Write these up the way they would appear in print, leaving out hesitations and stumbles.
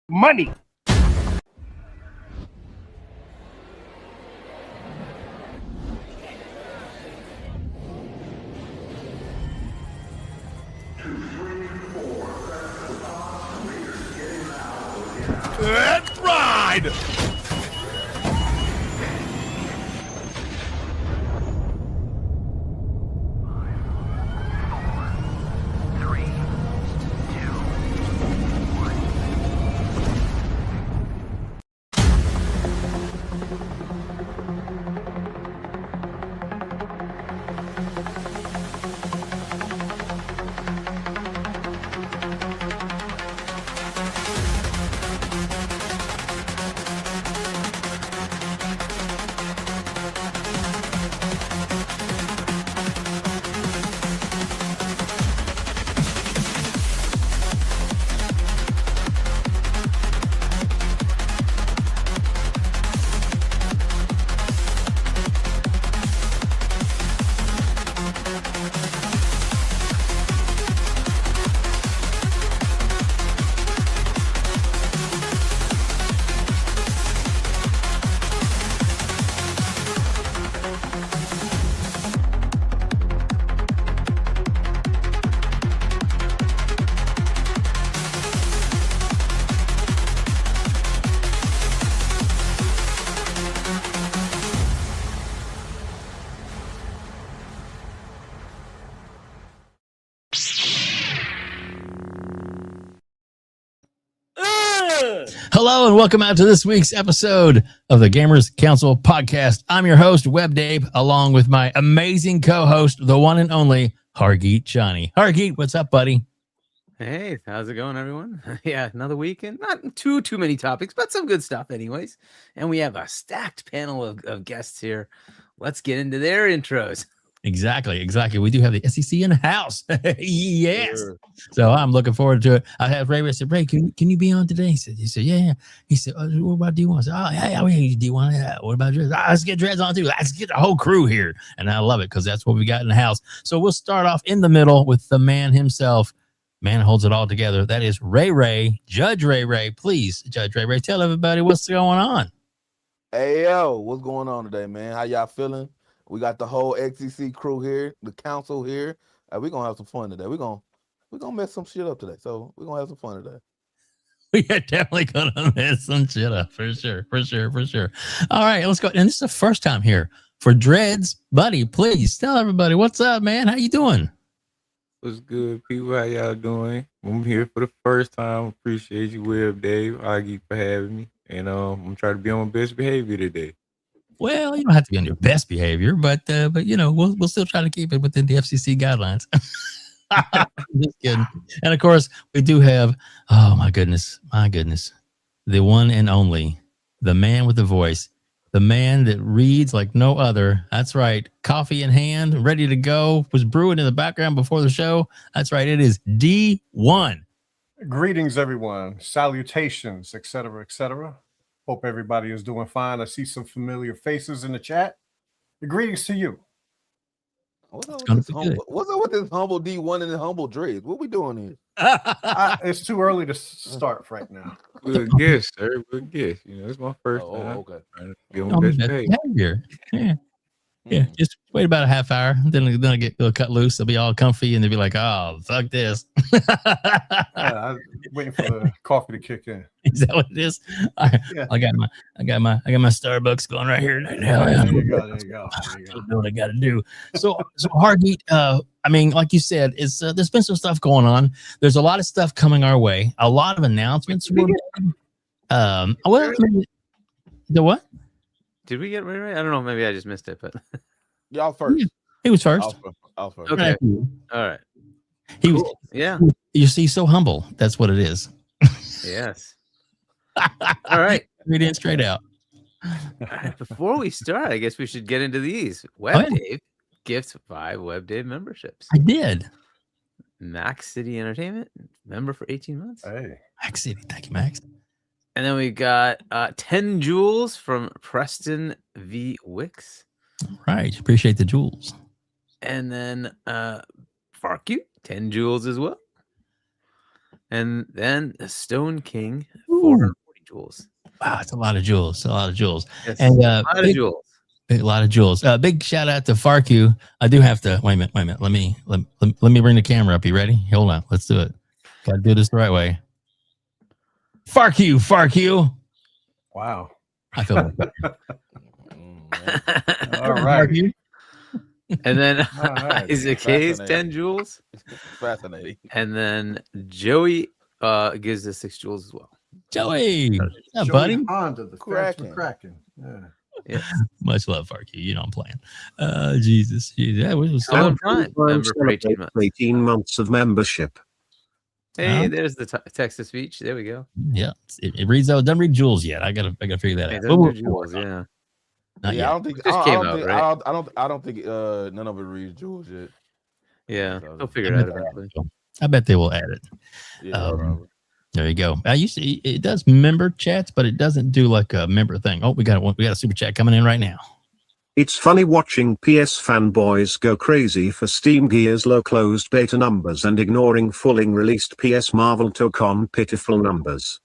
money. Let's ride! Hello and welcome out to this week's episode of the Gamers Council podcast. I'm your host, WEBDAVE, along with my amazing co-host, the one and only Hargeet Chani. Hargeet, what's up, buddy? Hey, how's it going, everyone? Yeah, another weekend. Not too many topics, but some good stuff anyways. And we have a stacked panel of guests here. Let's get into their intros. Exactly. We do have the SEC in the house. Yes. Sure. So I'm looking forward to it. I had Ray. I said, Ray, can you be on today? He said, yeah. He said, what about D.ONE? I said, oh, yeah, we D.ONE. Yeah. What about DREADZ? Let's get DREADZ on too. Let's get the whole crew here. And I love it because that's what we got in the house. So we'll start off in the middle with the man himself. Man holds it all together. That is Ray. Judge Ray. Please, Judge Ray, tell everybody what's going on. Hey, yo, what's going on today, man? How y'all feeling? We got the whole XCC crew here, the council here. We're going to have some fun today. We're gonna mess some shit up today. So we're going to have some fun today. We are definitely going to mess some shit up for sure. All right, let's go. And this is the first time here for DREADZ. Buddy, please tell everybody what's up, man. How you doing? What's good, people? How y'all doing? I'm here for the first time. Appreciate you, WebDave, Aggie, for having me. And I'm trying to be on my best behavior today. Well, you don't have to be on your best behavior, but you know, we'll still try to keep it within the FCC guidelines. Just kidding. And of course, we do have, oh my goodness, the one and only, the man with the voice, the man that reads like no other. That's right. Coffee in hand, ready to go. Was brewing in the background before the show. That's right. It is D.ONE. Greetings, everyone. Salutations, etc., etc. Hope everybody is doing fine. I see some familiar faces in the chat. Greetings to you. What's up with this humble D.ONE and the humble DREADZ? What we doing here? It's too early to start right now. Good guess, sir. Good guess. You know, it's my first time. Okay. Trying to be on best behavior. Yeah. Just wait about a half hour. Then they'll cut loose. They'll be all comfy and they'll be like, oh, fuck this. I'm waiting for the coffee to kick in. Is that what it is? Yeah. I got my Starbucks going right here. Right now. There you go. Do what I got to do. So Hargeet, I mean, like you said, it's there's been some stuff going on. There's a lot of stuff coming our way. A lot of announcements were made. The what? Did we get right? I don't know. Maybe I just missed it, but Y'all first. He was first. I'll first. okay. All right. He was. Cool. Yeah. You see, so humble. That's what it is. Yes. All right. Read in straight out. All right. Before we start, I guess we should get into these. WebDave gifts 5 WebDave memberships. I did. Max City Entertainment, member for 18 months. Hey. Max City. Thank you, Max. And then we got 10 jewels from Preston V. Wicks. Right. Appreciate the jewels. And then FARK QUE, 10 jewels as well. And then the Stone King, 440 jewels. Wow, it's a lot of jewels. A lot of jewels. Yes, And a lot of jewels. a lot of jewels. Big shout out to FARK QUE. I do have to wait a minute. Let me bring the camera up. You ready? Hold on. Let's do it. Gotta do this the right way. FARK QUE. Wow. I feel like that. All right. And then All right. Isaac Hayes, 10 jewels. Fascinating. And then Joey gives us 6 jewels as well. Joey. What's up, Joey buddy? Honda, the Cracking. cracking. Yeah. Yeah. Much love, FARK QUE. You know I'm playing. Jesus. Yeah, we was Hello, Prime. Member for 18 months. 18 months of membership. Hey, Huh? there's the text to speech. There we go. Yeah. It reads out. Doesn't read jewels yet. I gotta figure that Hey, out. those are jewels, yeah. Not Yeah, yet. I don't think Just I came don't out, think, right? I don't think none of it reads jewels yet. Yeah, So- they'll figure it out eventually. I bet they will add it. Yeah, probably. There you go. I used to. It does member chats, but it doesn't do like a member thing. Oh, we got a super chat coming in right now. It's funny watching PS fanboys go crazy for Steam Gear's low closed beta numbers and ignoring fully released PS Marvel TOCON pitiful numbers.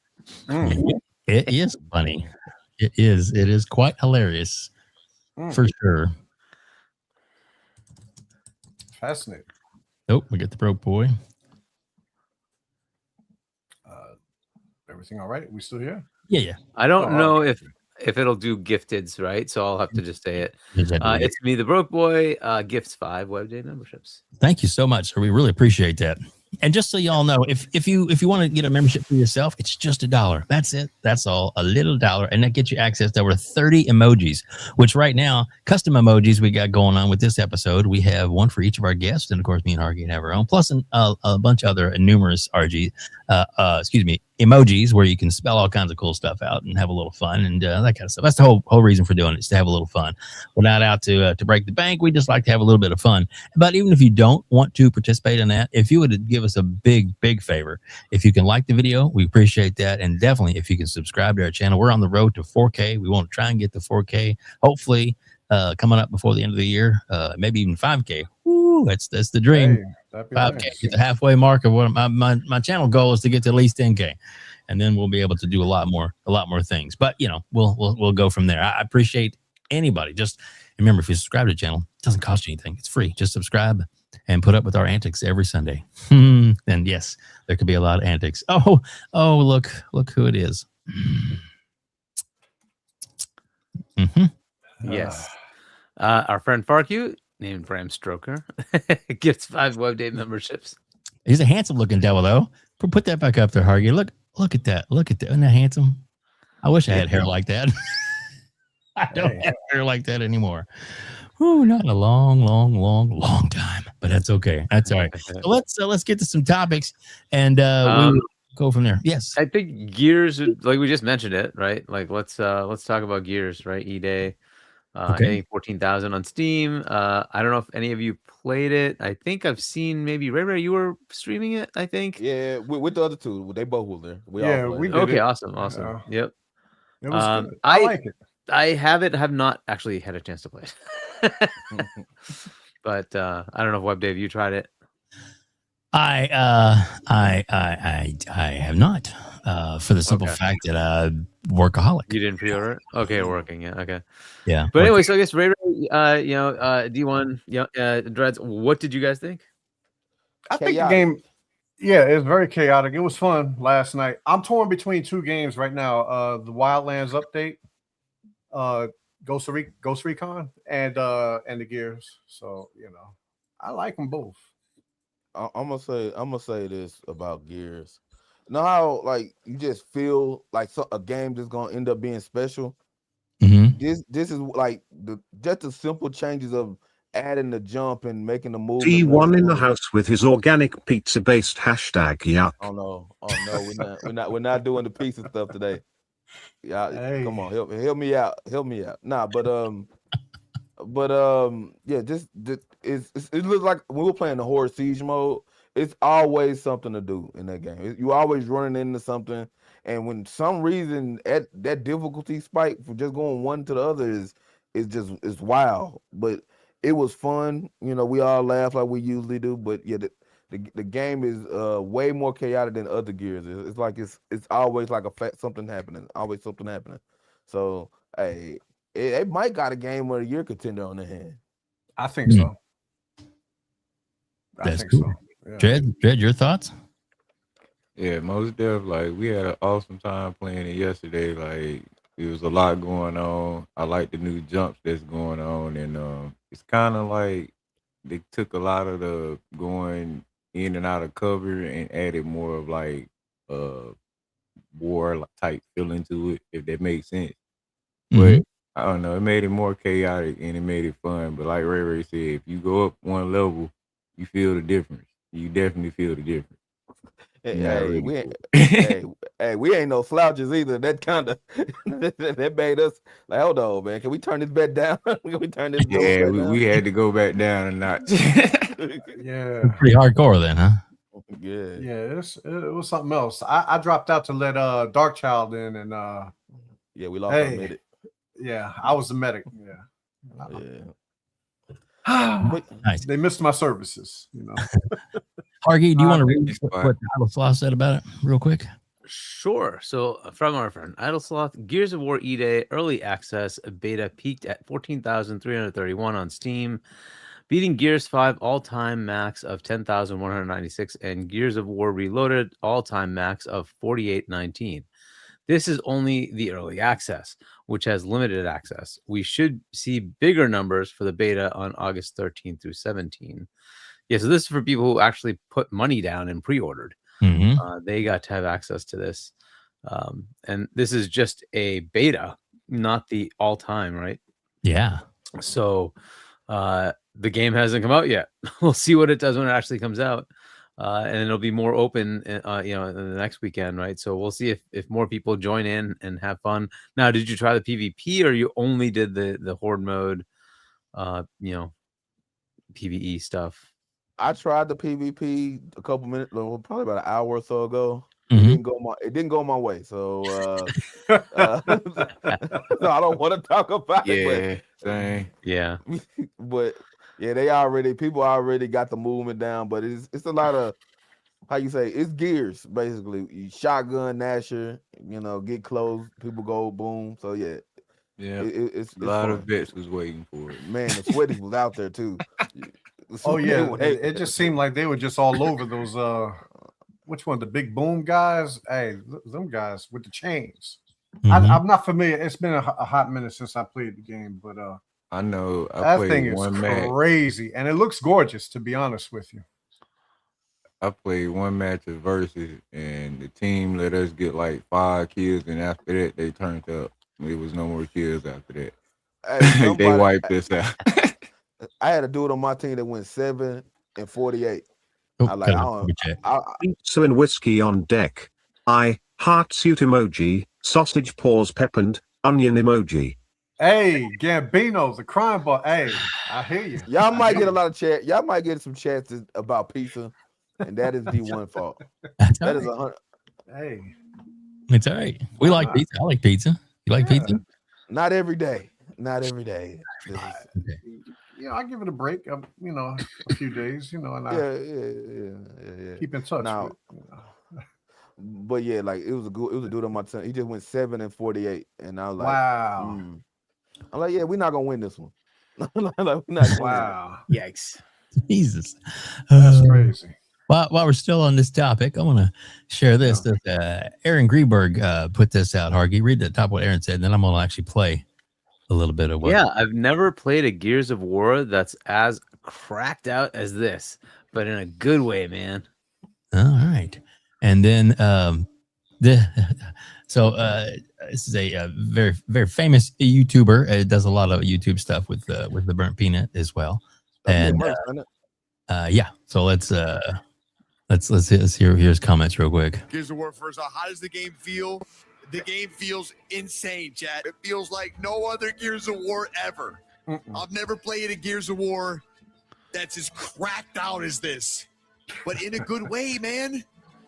It is funny. It is. It is quite hilarious for sure. Fascinating. Oh, we get the broke boy. Everything all right? We still here? Yeah. I don't Oh, know okay. if it'll do gifteds, right? So I'll have to just say it. Yeah. It's me, the broke boy. Gifts 5 WebDave memberships. Thank you so much, sir. We really appreciate that. And just so y'all know, if you want to get a membership for yourself, it's just $1. That's it. That's all. A little $1, and that gets you access to over 30 emojis. Which right now, custom emojis we got going on with this episode. We have one for each of our guests, and of course, me and Hargeet have our own. Plus, a bunch of other numerous emojis where you can spell all kinds of cool stuff out and have a little fun and that kind of stuff. That's the whole reason for doing it, is to have a little fun. We're not out to break the bank. We just like to have a little bit of fun. But even if you don't want to participate in that, if you would give us a big favor, if you can like the video, we appreciate that. And definitely if you can subscribe to our channel. We're on the road to 4K. We want to try and get to 4K, hopefully coming up before the end of the year, maybe even 5K. Woo, that's the dream. Hey, that'd be 5K, nice. get the halfway mark of what my channel goal is, to get to at least 10K, and then we'll be able to do a lot more things. But we'll go from there. I appreciate anybody. Just remember, if you subscribe to the channel, it doesn't cost you anything. It's free. Just subscribe and put up with our antics every Sunday. And yes, there could be a lot of antics. Oh, look who it is. Yes. Our friend FARK QUE, named Bram Stroker, gifts 5 WebDave memberships. He's a handsome looking devil, though. Put that back up there, Hargeet. Look at that. Isn't that handsome? I wish I had hair like that. I don't have hair like that anymore. Ooh, not in a long time. But that's okay. That's all right. So let's get to some topics, and we'll go from there. Yes. I think Gears, like we just mentioned it, right? Like let's talk about Gears, right? E-Day. Hitting 14,000 on Steam. I don't know if any of you played it. I think I've seen maybe Ray, you were streaming it, I think. Yeah, with the other two, they both were there. We Yeah, all played we it. did. Okay, it. awesome. Yeah. Yep. It was good. I like it. I have not actually had a chance to play it. But I don't know if WebDave, you tried it. I have not, for the simple fact that I'm workaholic. You didn't pre-order it? Okay, working. Yeah. Okay. Yeah. But anyway, so I guess Ray, D.ONE, DREADZ. What did you guys think? I think the game, it's very chaotic. It was fun last night. I'm torn between two games right now. The Wildlands update, Ghost Recon, and the Gears. So I like them both. I'm gonna say this about Gears. Know how like you just feel like a game just gonna end up being special. Mm-hmm. This is like just the simple changes of adding the jump and making the move. D.ONE in the house with his organic pizza based hashtag yuck. Oh no, we're not doing the pizza stuff today. Yeah, come on, help me out. Nah, but yeah, it looks like when we're playing the horror siege mode, it's always something to do in that game. You always running into something, and when some reason that difficulty spike from just going one to the other is wild. But it was fun. We all laugh like we usually do. But yeah, the game is way more chaotic than other Gears. It's like it's always like something happening. Always something happening. So hey, it might got a game of the year contender on their hand. I think so. I That's think cool. so. Yeah. Dread, your thoughts? Yeah, most definitely. Like we had an awesome time playing it yesterday. Like it was a lot going on. I like the new jumps that's going on, and it's kind of like they took a lot of the going in and out of cover and added more of like war type feeling to it, if that makes sense. Mhm. But I don't know, it made it more chaotic and it made it fun. But like Ray said, if you go up one level, you feel the difference. You definitely feel the difference. Hey, we ain't no slouches either. That kind of that made us like, hold on, man. Can we turn this bed down? Can we turn this Yeah, down? we had to go back down a notch. Yeah. Pretty hardcore then, huh? Yeah. Yeah, it was something else. I dropped out to let Dark Child in, and yeah, we lost our medic. Yeah, I was the medic. Yeah. Yeah. Nice. They missed my services, you know. Hargeet, do you want to read what Idle Sloth said about it real quick? Sure. So from our friend Idle Sloth, Gears of War E-Day early access beta peaked at 14,331 on Steam, beating Gears 5 all-time max of 10,196 and Gears of War Reloaded all-time max of 4,819. This is only the early access, which has limited access. We should see bigger numbers for the beta on August 13th through 17th. Yeah, so this is for people who actually put money down and pre-ordered. They got to have access to this. And this is just a beta, not the all-time, right? Yeah. So the game hasn't come out yet. We'll see what it does when it actually comes out. And it'll be more open, in the next weekend, right? So we'll see if more people join in and have fun. Now, did you try the PvP or you only did the horde mode, PvE stuff? I tried the PvP a couple minutes, probably about an hour or so ago. Mm-hmm. It didn't go my way, so so I don't want to talk about it. Yeah. But people already got the movement down. But it's a lot of, how you say, it's Gears basically. You shotgun Nasher, get close, people go boom. So yeah, it's a lot fun. of vets was waiting for it. Man, the Sweaties was out there too. Oh yeah, it just seemed like they were just all over those. Which one? The big boom guys? Hey, them guys with the chains. I'm not familiar. It's been a hot minute since I played the game, but I know that thing is crazy, and it looks gorgeous. To be honest with you, I played one match of versus, and the team let us get like 5 kills, and after that, they turned up. There was no more kills after that. Hey, they wiped us out. I had a dude on my team that went 7 and 48. So in whiskey on deck, heart suit emoji, sausage paws peppered, onion emoji. Hey, Gambino, the crime ball. Hey, I hear you. Y'all might get a lot of chat. Y'all might get some chats about pizza, and that is D.ONE fault. That is 100. Hey, it's all right. We like pizza. I like pizza. You like pizza? Not every day. Not every day. I give it a break. A few days. And I keep in touch. Now, but yeah, like it was a dude on my team. He just went 7 and 48, and I was like, wow. I'm like, yeah, we're not gonna win this one. Wow. Yikes. Jesus. That's crazy. While we're still on this topic, I want to share this. Aaron Greenberg put this out. Hargeet, read the top of what Aaron said, and then I'm going to actually play a little bit of what. Yeah, I've never played a Gears of War that's as cracked out as this, but in a good way, man. All right. And then this is a very, very famous YouTuber. It does a lot of YouTube stuff with the Burnt Peanut as well. And yeah, so let's hear his comments real quick. Gears of War first off, how does the game feel? The game feels insane, chat. It feels like no other Gears of War ever. I've never played a Gears of War that's as cracked out as this, but in a good way, man.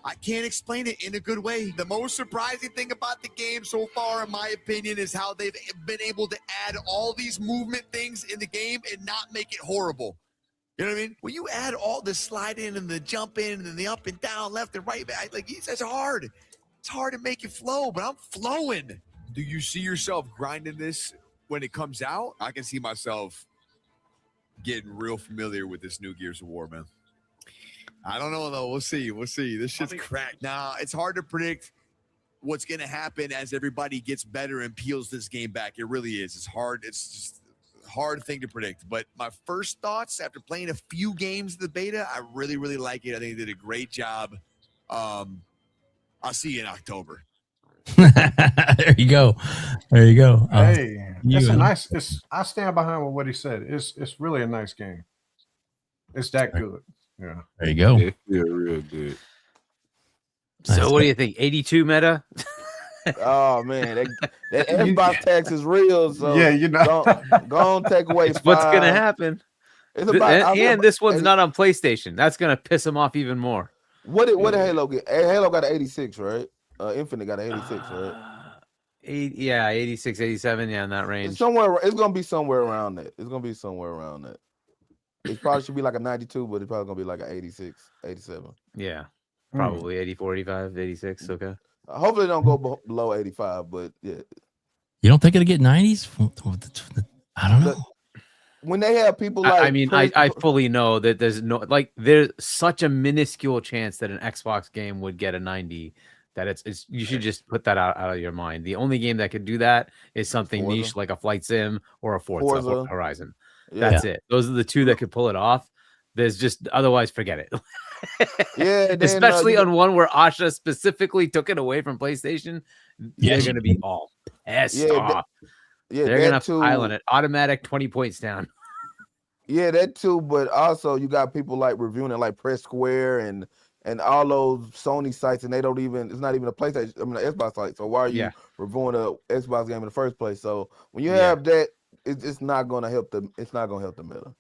I can't explain it in a good way. The most surprising thing about the game so far, in my opinion, is how they've been able to add all these movement things in the game and not make it horrible. You know what I mean? When you add all the slide in and the jump in and the up and down, left and right, back, like that's hard. It's hard to make it flow, but I'm flowing. Do you see yourself grinding this when it comes out? I can see myself getting real familiar with this new Gears of War, man. I don't know, though. We'll see. We'll see. This shit's cracked. Now, it's hard to predict what's going to happen as everybody gets better and peels this game back. It really is. It's hard. It's just a hard thing to predict. But my first thoughts after playing a few games of the beta, I really, really like it. I think they did a great job. I'll see you in October. There you go. There you go. Hey, it's a nice. I stand behind what he said. It's really a nice game. It's that good. Yeah. There you go. It feels real good. So what do you think? 82 meta? Oh man, that Xbox tax is real. So yeah, you know, go on, take away. It's what's gonna happen. It's about, and this one's not on PlayStation. That's gonna piss them off even more. What did Halo get? Halo got an 86, right? Infinite got an 86, right? 86, 87, in that range. It's gonna be somewhere around that. It's gonna be somewhere around that. It probably should be like a 92, but it's probably gonna be like an 86, 87. Yeah, probably 84, 85, 86. Okay. Hopefully, it don't go below 85, but yeah. You don't think it'll get 90s? I don't know. When they have people like, I mean, I fully know that there's such a minuscule chance that an Xbox game would get a 90 that it's you should just put that out of your mind. The only game that could do that is something Forza. niche like a Flight Sim or a Forza Horizon. Yeah. That's it. Those are the two that could pull it off. There's just otherwise forget it. Yeah, then, especially on one where Asha specifically took it away from PlayStation. They're gonna be all pissed off. They're gonna pile on it. Automatic 20 points down. Yeah, that too. But also, you got people like reviewing it, like Press Square and all those Sony sites, and they don't even. It's not even a PlayStation. I mean, an Xbox site. So why are you reviewing a Xbox game in the first place? So when you have that, it's not gonna help them. It's not gonna help the meta.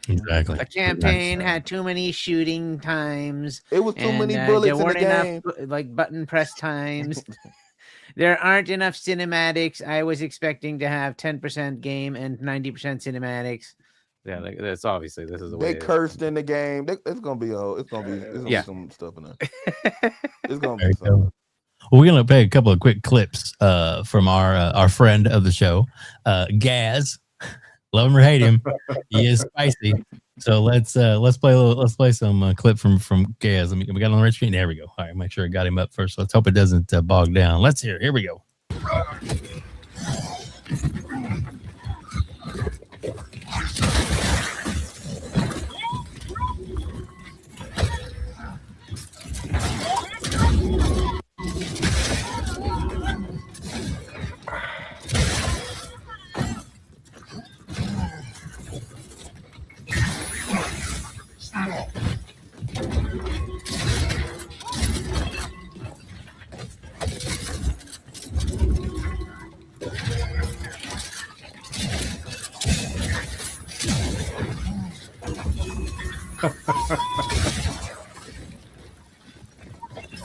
Exactly. The campaign had too many shooting times. It was too many bullets there weren't in the game. enough like button press times. There aren't enough cinematics. I was expecting to have 10% game and 90% cinematics. Yeah, like that's obviously this is the way they cursed in the game. It's gonna be be some stuff in there. It's gonna be something. Well, we're gonna play a couple of quick clips from our friend of the show, Gaz. Love him or hate him, he is spicy. So let's play some clip from Gaz. We got it on the right screen. There we go. All right, make sure I got him up first. Let's hope it doesn't bog down. Let's hear. Here we go.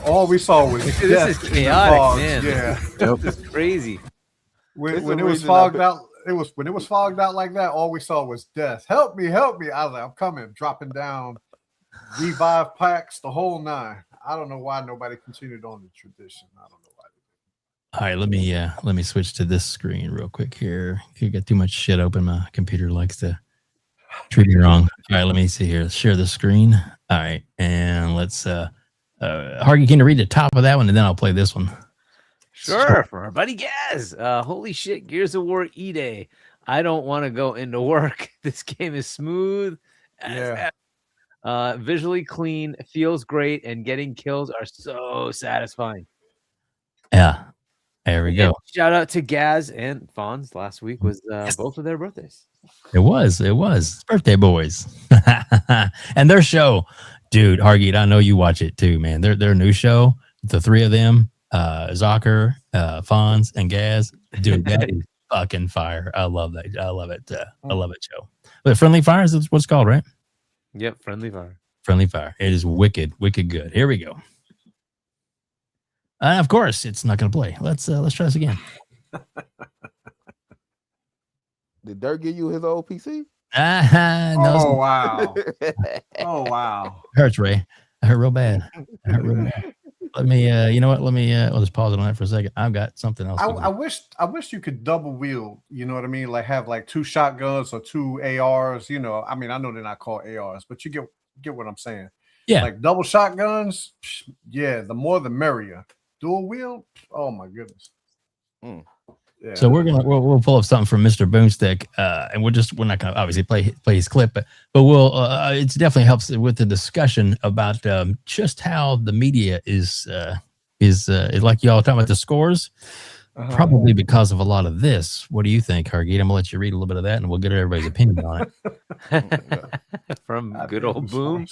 All we saw was this is chaotic, man. Yeah, this is crazy. When it was fogged out, when it was fogged out like that. All we saw was death. Help me, help me! I was like, I'm coming, dropping down, revive packs, the whole nine. I don't know why nobody continued on the tradition. I don't know why. All right, let me switch to this screen real quick here. You got too much shit open. My computer likes to treat me wrong. All right, let me see here. Share the screen. All right, and let's Hargee, can you read the top of that one, and then I'll play this one. Sure, for our buddy Gaz. Holy shit, Gears of War E-Day. I don't want to go into work. This game is smooth. Visually clean, feels great, and getting kills are so satisfying. Yeah. There we go. Shout out to Gaz and Fonz. Last week was both of their birthdays. It was. Birthday boys. And their show, dude, Hargee, I know you watch it too, man. Their new show, the three of them, Zocker, Fonz, and Gaz. Dude, that is fucking fire. I love that. I love it. I love it, show. But Friendly Fire is what it's called, right? Yep, Friendly Fire. Friendly Fire. It is wicked good. Here we go. Of course, it's not going to play. Let's try this again. Did Dirk give you his old PC? No, Oh wow. Oh wow. it hurts, Ray. It hurt real bad. It hurt real bad. Let me, you know what? Let me, I'll just pause it on that for a second. I've got something else. I wish you could double wield. You know what I mean? Like have like 2 shotguns or 2 ARs. You know, I mean, I know they're not called ARs, but you get what I'm saying. Yeah. Like double shotguns. Yeah, the more the merrier. Dual wield. Oh my goodness. Yeah. So we'll pull up something from Mr. Boomstick, and we're not gonna obviously play his clip, but we'll it definitely helps with the discussion about just how the media is like y'all talking about the scores, probably because of a lot of this. What do you think, Hargeet? I'm gonna let you read a little bit of that, and we'll get everybody's opinion on it. From good old Boom,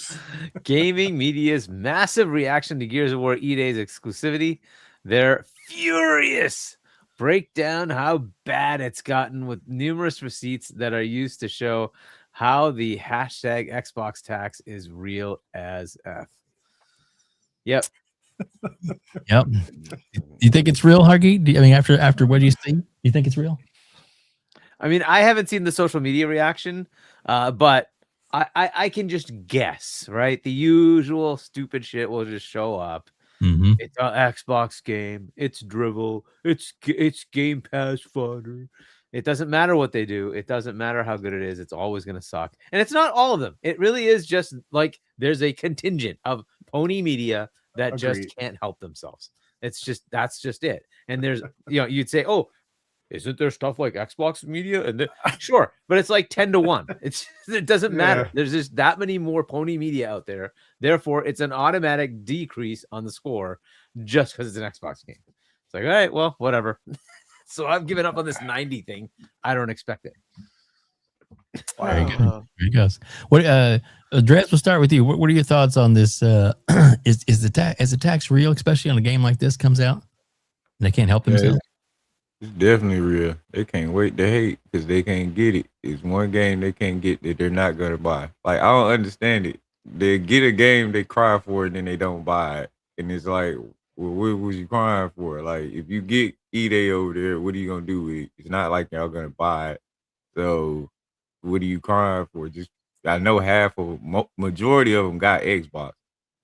gaming media's massive reaction to Gears of War E-Day's exclusivity. They're furious. Break down how bad it's gotten with numerous receipts that are used to show how the hashtag Xbox tax is real as F. Yep. Yep. You think it's real, Hargeet? I mean, after what you see, you think it's real? I mean, I haven't seen the social media reaction, but I can just guess, right? The usual stupid shit will just show up. Mm-hmm. It's an Xbox game. It's drivel. It's Game Pass fodder. It doesn't matter what they do. It doesn't matter how good it is. It's always going to suck. And it's not all of them. It really is just like there's a contingent of pony media that just can't help themselves. That's just it. And there's, you'd say, oh, isn't there stuff like Xbox media? And sure, but it's like 10 to 1. It doesn't matter. There's just that many more pony media out there. Therefore, it's an automatic decrease on the score just because it's an Xbox game. It's like, all right, well, whatever. So I've given up on this 90 thing. I don't expect it. Very good. There you go. What DREADZ, we'll start with you. What are your thoughts on this? Is the tax real, especially on a game like this comes out? And they can't help themselves. It's definitely real. They can't wait to hate because they can't get it. It's one game they can't get that they're not gonna buy. Like, I don't understand it. They get a game, they cry for it, and then they don't buy it. And it's like, well, what was you crying for? Like, if you get E-Day over there, what are you gonna do with it? It's not like y'all gonna buy it. So what are you crying for? Just, I know majority of them got Xbox.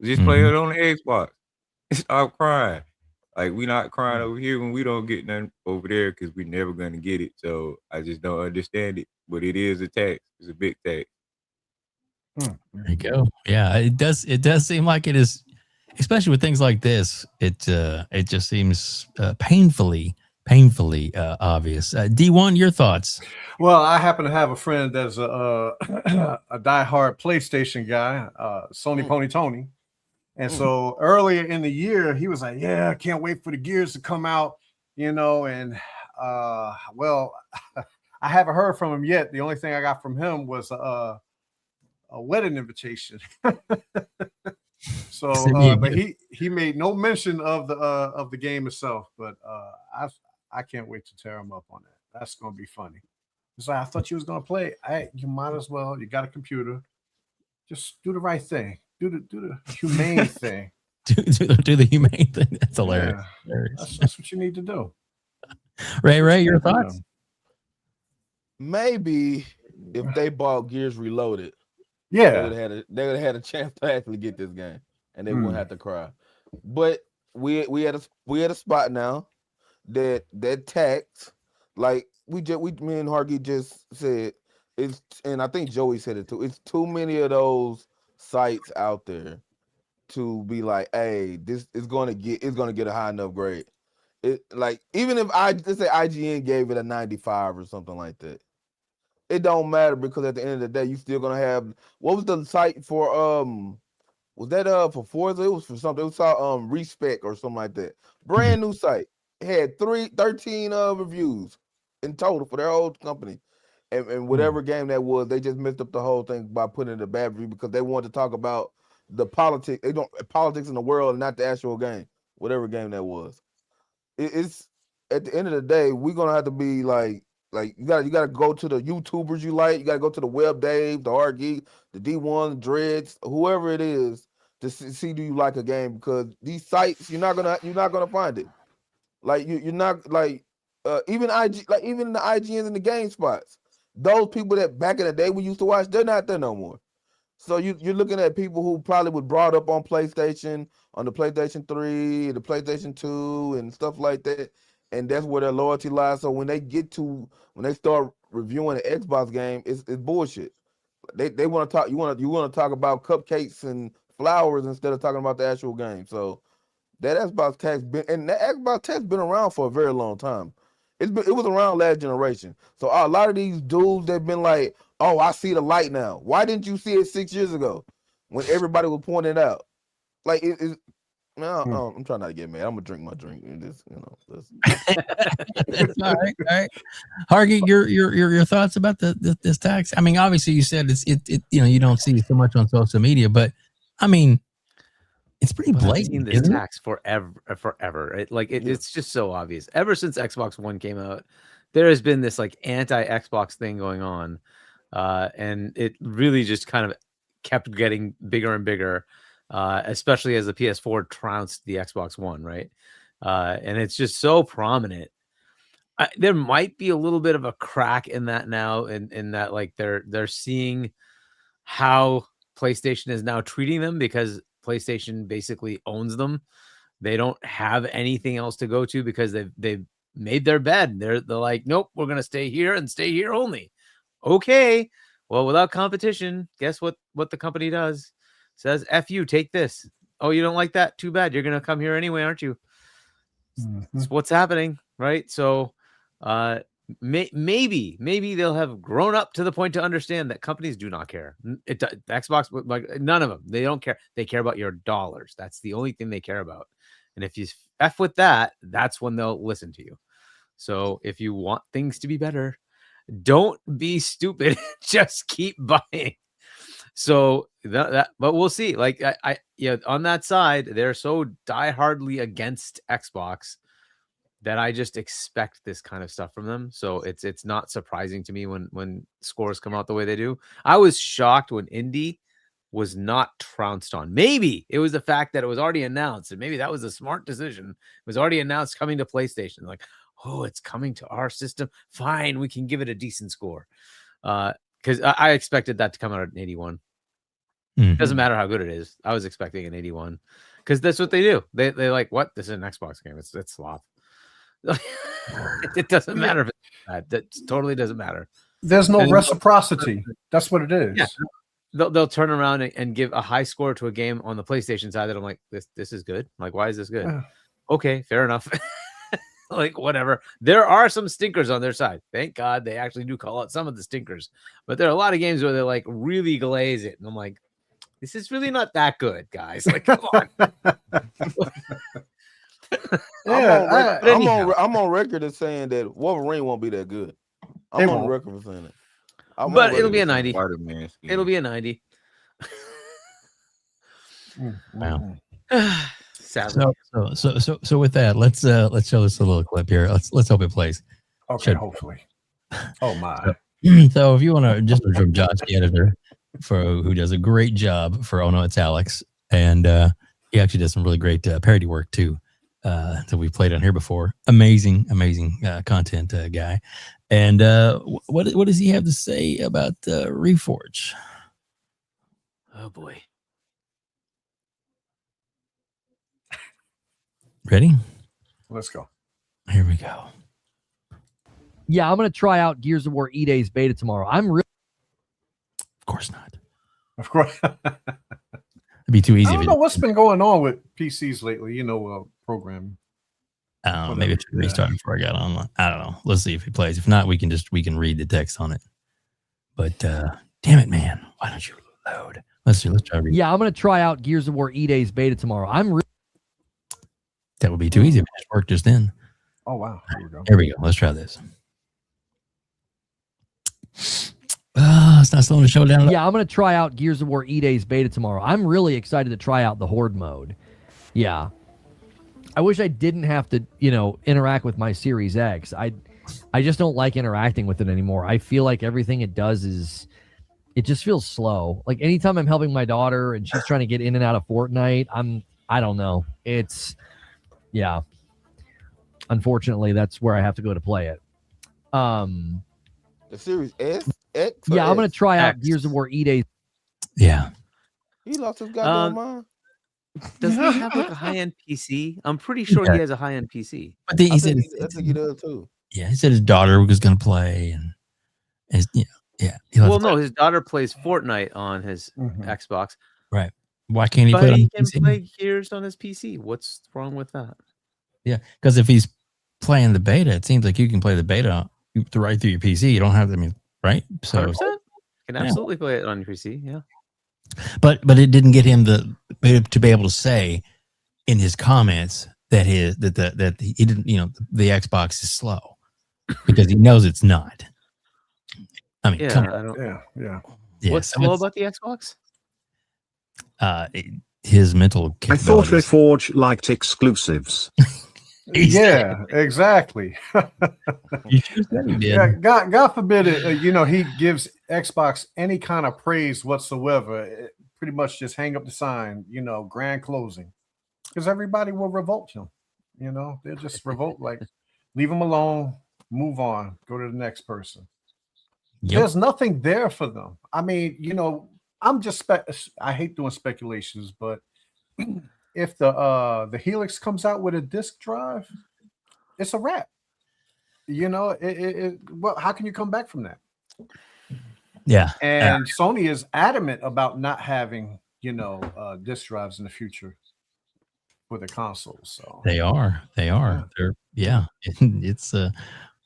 Just play it on the Xbox. Stop crying. Like, we not crying over here when we don't get nothing over there because we never gonna get it. So I just don't understand it. But it is a tax. It's a big tax. There you go. Yeah, it does seem like it is, especially with things like this. It just seems painfully obvious. D.ONE, your thoughts? Well, I happen to have a friend that's a diehard PlayStation guy, Sony Pony Tony. And so earlier in the year, he was like, yeah, I can't wait for the Gears to come out, and well, I haven't heard from him yet. The only thing I got from him was a wedding invitation. So, but he made no mention of the game itself, but I can't wait to tear him up on that. That's going to be funny. It's like, I thought you was going to play. You might as well. You got a computer. Just do the right thing. Do the humane thing. do the humane thing. That's hilarious. Yeah, that's what you need to do. Ray, your thoughts? Maybe if they bought Gears Reloaded, they would have had a chance to actually get this game, and they wouldn't have to cry. But we at a spot now that tax, like me and Hargeet just said, and I think Joey said it too. It's too many of those sites out there to be like, hey, this is gonna get a high enough grade. It, like, even if let's say IGN gave it a 95 or something like that, it don't matter, because at the end of the day, you still gonna have, what was the site for was that for Forza? It was for something. It was Respec or something like that. Brand new site. It had 13 reviews in total for their whole company. And whatever game that was, they just messed up the whole thing by putting in a bad review because they wanted to talk about the politics. They don't politics in the world, and not the actual game, whatever game that was. It's at the end of the day, we're gonna have to be like you gotta go to the YouTubers you like. You gotta go to the WEBDAVE, the Hargeet, the D.ONE, DREADZ, whoever it is, to see do you like a game, because these sites you're not gonna find it. Like you're not like even IG, like even in the IGNs and the game spots. those people that back in the day we used to watch, they're not there no more. So you're looking at people who probably was brought up on PlayStation, on the PlayStation 3, the PlayStation 2, and stuff like that. And that's where their loyalty lies. So when they start reviewing an Xbox game, it's bullshit. They want to talk. You want to talk about cupcakes and flowers instead of talking about the actual game. So that Xbox tax been around for a very long time. It was around last generation. So a lot of these dudes they've been like, oh, I see the light now. Why didn't you see it 6 years ago when everybody was pointing it out? Like I'm trying not to get mad. I'm gonna drink my drink and just That's all right. Hargeet, your thoughts about this tax? I mean, obviously you said it you don't see it so much on social media, but I mean, it's pretty blatant. I've seen this tax forever. It's just so obvious. Ever since Xbox One came out, there has been this like anti-Xbox thing going on, and it really just kind of kept getting bigger and bigger, especially as the PS4 trounced the Xbox One, right? And it's just so prominent. There might be a little bit of a crack in that now, in that like they're seeing how PlayStation is now treating them because PlayStation basically owns them. They don't have anything else to go to because they've made their bed. They're like, nope, we're gonna stay here and stay here only. Okay, well, without competition, guess what the company does? Says, F you, take this. Oh, you don't like that? Too bad. You're gonna come here anyway, aren't you? It's what's happening, right? So maybe they'll have grown up to the point to understand that companies do not care. Xbox, like none of them, they don't care. They care about your dollars. That's the only thing they care about. And if you F with that, that's when they'll listen to you. So if you want things to be better, don't be stupid. Just keep buying. So but we'll see. Like I on that side, they're so diehardly against Xbox that I just expect this kind of stuff from them. So it's not surprising to me when scores come out the way they do. I was shocked when Indy was not trounced on. Maybe it was the fact that it was already announced, and maybe that was a smart decision. It was already announced coming to PlayStation. Like, oh, it's coming to our system. Fine, we can give it a decent score. Because I expected that to come out at an 81. Mm-hmm. Doesn't matter how good it is. I was expecting an 81 because that's what they do. They like, what? This is an Xbox game. It's slop. It doesn't matter if it's bad. That totally doesn't matter. There's no reciprocity. That's what it is. Yeah. They'll turn around and give a high score to a game on the PlayStation side that I'm like, this is good. Like, why is this good? Okay, fair enough. Like, whatever. There are some stinkers on their side. Thank God they actually do call out some of the stinkers. But there are a lot of games where they like really glaze it. And I'm like, this is really not that good, guys. Like, come on. I'm on record as saying that Wolverine won't be that good. I'm on record for saying it. But it'll be a 90. It'll be a 90. Wow. Sadly. So with that, let's show this a little clip here. Let's hope it plays. Okay, hopefully. Oh my. So if you want to just from Josh, the editor, who does a great job for Oh No, It's Alex, and he actually does some really great parody work too. That we've played on here before. Amazing content guy. And what does he have to say about Reforge? Oh boy. Ready? Let's go. Here we go. Yeah, I'm gonna try out Gears of War E-Days beta tomorrow. Of course not. Of course. It'd be too easy. I don't know what's been going on with PCs lately. Programming. Maybe it's restarting before I got online. I don't know. Let's see if it plays. If not, we can read the text on it. But damn it, man! Why don't you load? Let's see. Let's try. Yeah, I'm gonna try out Gears of War E-Days beta tomorrow. That would be too easy if it just worked just in. Oh wow! Here we go. Here we go. Let's try this. It's not slowing the show down. Yeah, I'm gonna try out Gears of War E-Days beta tomorrow. I'm really excited to try out the Horde mode. Yeah. I wish I didn't have to, interact with my Series X. I just don't like interacting with it anymore. I feel like everything it does it just feels slow. Like anytime I'm helping my daughter and she's trying to get in and out of Fortnite, I don't know. Unfortunately, that's where I have to go to play it. The Series S, X. Yeah, I'm gonna try out X. Gears of War E-Day. Yeah. He lost his goddamn mind. Doesn't he have like a high-end PC? I'm pretty sure he has a high-end PC. But he I said, think he does too. yeah, he said his daughter was going to play, and his, yeah. Well, no, his daughter plays Fortnite on his Xbox. Right. Why can't he But play it on he the can PC? play Gears on his PC. What's wrong with that? Yeah, because if he's playing the beta, it seems like you can play the beta right through your PC. You don't have to, right? So 100%. You can absolutely play it on your PC. Yeah. But it didn't get him to be able to say in his comments that he didn't, the Xbox is slow, because he knows it's not. I mean, come on. Yeah. What's slow about the Xbox? His mental I thought Reforge liked exclusives. Yeah, exactly. You sure said he did. Yeah, God forbid it. He gives Xbox any kind of praise whatsoever. Pretty much just hang up the sign. Grand closing, because everybody will revolt him. They'll just revolt. Like, leave them alone, move on, go to the next person. Yep. There's nothing there for them. I mean, I'm just I hate doing speculations, but if the Helix comes out with a disk drive, it's a wrap. Well, how can you come back from that? Yeah. And Sony is adamant about not having, disk drives in the future for the consoles. So they are. Yeah.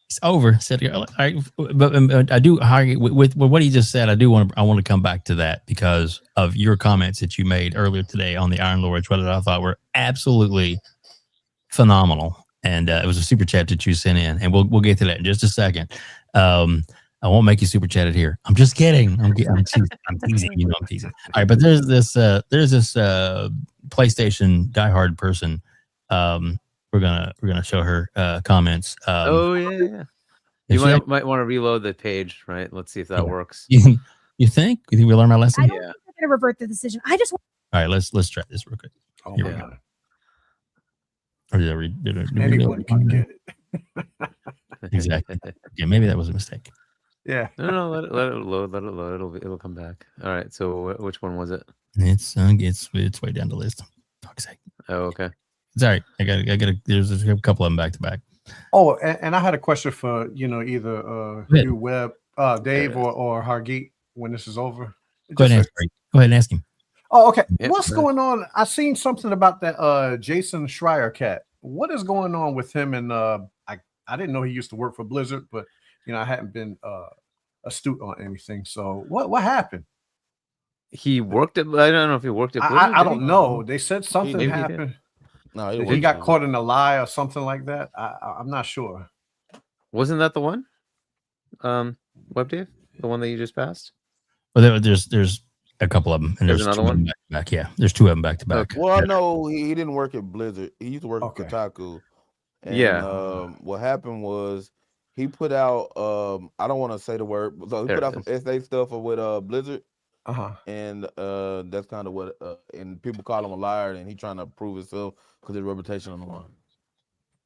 It's over. But I do, with what he just said, I want to come back to that because of your comments that you made earlier today on the Iron Lords, what I thought were absolutely phenomenal. And it was a super chat that you sent in, and we'll get to that in just a second. I won't make you super chatted here. I'm just kidding. I'm teasing. I'm teasing. All right, but there's this PlayStation diehard person. We're gonna show her comments. Yeah. You might want to reload the page, right? Let's see if that works. You think? You think we learned our lesson? I don't think they're gonna revert the decision. All right, let's try this real quick. Here we go. Or anyone can get it. Exactly. Okay, maybe that was a mistake. Yeah. No, let it load. It'll come back. All right. So which one was it? It's way down the list. Fuck's sake. Oh, okay. It's all right. I got. There's a couple of them back to back. Oh, and I had a question for either you, Dave or Hargeet when this is over. Go ahead and ask him. Oh, okay. Yep, what's going on? I seen something about that Jason Schreier cat. What is going on with him? And I didn't know he used to work for Blizzard, but I hadn't been astute on anything. So what happened? He worked at. I don't know if he worked at Blizzard. I don't know. They said something happened. No, he got caught in a lie or something like that. I'm not sure. Wasn't that the one? WebDave, the one that you just passed. Well, there's a couple of them, and there's another one back to back. Yeah, there's two of them back to back. Well, I know he didn't work at Blizzard. He used to work at Kotaku. And, what happened was he put out. I don't want to say the word, so he put out some SA stuff with Blizzard. And that's kind of what and people call him a liar, and he trying to prove himself because his reputation on the line.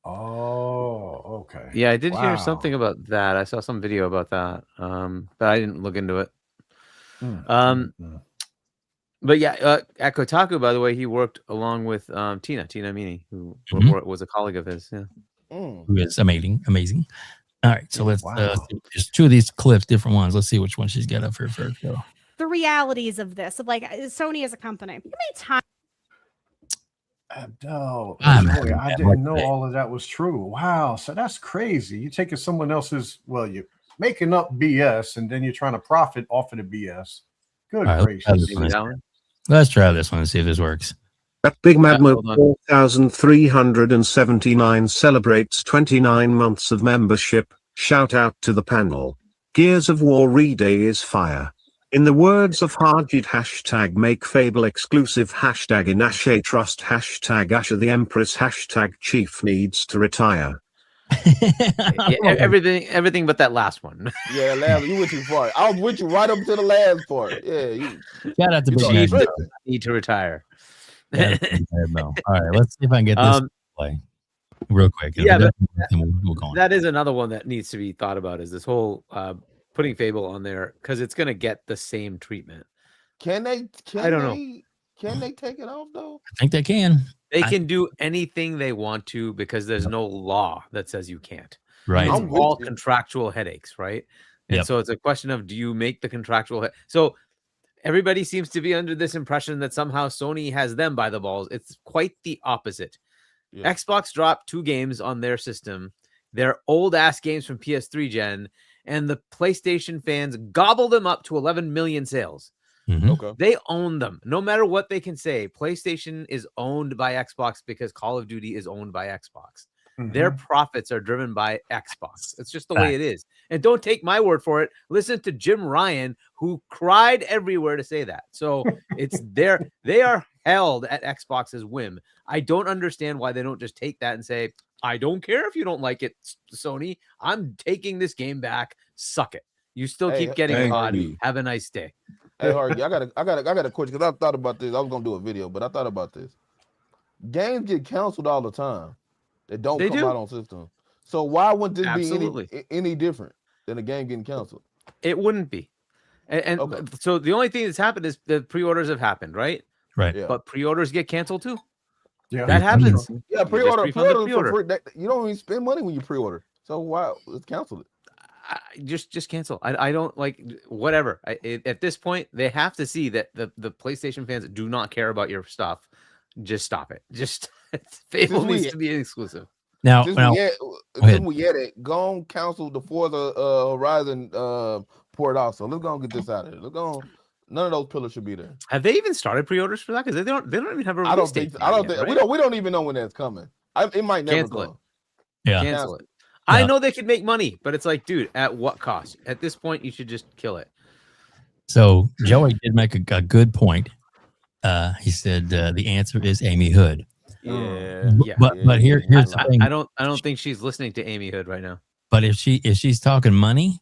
Oh, okay. Yeah, I did hear something about that. I saw some video about that, but I didn't look into it. But yeah, at Kotaku, by the way, he worked along with Tina Meany, who was a colleague of his. Yeah, who is amazing. All right, so let's there's two of these clips, different ones. Let's see which one she's got up here first. Go. the realities of this, of like Sony as a company. You made time. No, I didn't know all of that was true. Wow, so that's crazy. You're taking someone else's, you're making up BS, and then you're trying to profit off of the BS. Good gracious. Let's try this one and see if this works. At Big Madmo 4379 celebrates 29 months of membership. Shout out to the panel. Gears of War Re-Day is fire. In the words of Hargeet, hashtag make Fable exclusive, hashtag Inashe trust, hashtag Asher the Empress, hashtag Chief needs to retire. everything but that last one. Yeah, last, you went too far. I was with you right up to the last part. Yeah, shout out to Chief need to retire. All right, let's see if I can get this play real quick. Yeah, but that is another one that needs to be thought about. Is this whole putting Fable on there because it's gonna get the same treatment. Can they? I don't know. Can they take it off though? I think they can. They can do anything they want to because there's no law that says you can't. Right. It's I'm with all you. contractual headaches, right? And Yep. so it's a question of, do you make the contractual? So everybody seems to be under this impression that somehow Sony has them by the balls. It's quite the opposite. Yeah. Xbox dropped 2 games on their system. They're old ass games from PS3 gen, and the PlayStation fans gobble them up to 11 million sales. Mhm. Okay. They own them. No matter what they can say, PlayStation is owned by Xbox because Call of Duty is owned by Xbox. Their profits are driven by Xbox. It's just the way it is. And don't take my word for it. Listen to Jim Ryan, who cried everywhere to say that. So it's they are held at Xbox's whim. I don't understand why they don't just take that and say, I don't care if you don't like it, Sony. I'm taking this game back. Suck it. You still keep getting thank COD. you. Have a nice day. Hey, Hargee, I got a question because I thought about this. I was gonna do a video, but I thought about this. Games get canceled all the time. They don't come out on system. So why wouldn't this be any different than a game getting canceled? It wouldn't be. And so the only thing that's happened is the pre-orders have happened, right? Right. Yeah. But pre-orders get canceled too. Yeah, that happens. Yeah, pre-order for free. You don't even spend money when you pre-order. So why let's cancel it? Just cancel. I don't like whatever. At this point, they have to see that the PlayStation fans do not care about your stuff. Just stop it. Just Fable needs to be exclusive. Now, since we had it, go on cancel the Forza Horizon port also. Let's go and get this out of here. Let's go. None of those pillars should be there. Have they even started pre-orders for that? Because they don't even have a release I don't date. think. I don't think. Right? We don't even know when that's coming. It might never Cancel come. Yeah. Cancel it. I know they could make money, but it's like, dude, at what cost? At this point, you should just kill it. So Joey did make a good point. He said the answer is Amy Hood. Yeah. But here's the thing. I don't think she's listening to Amy Hood right now. But if she's talking money,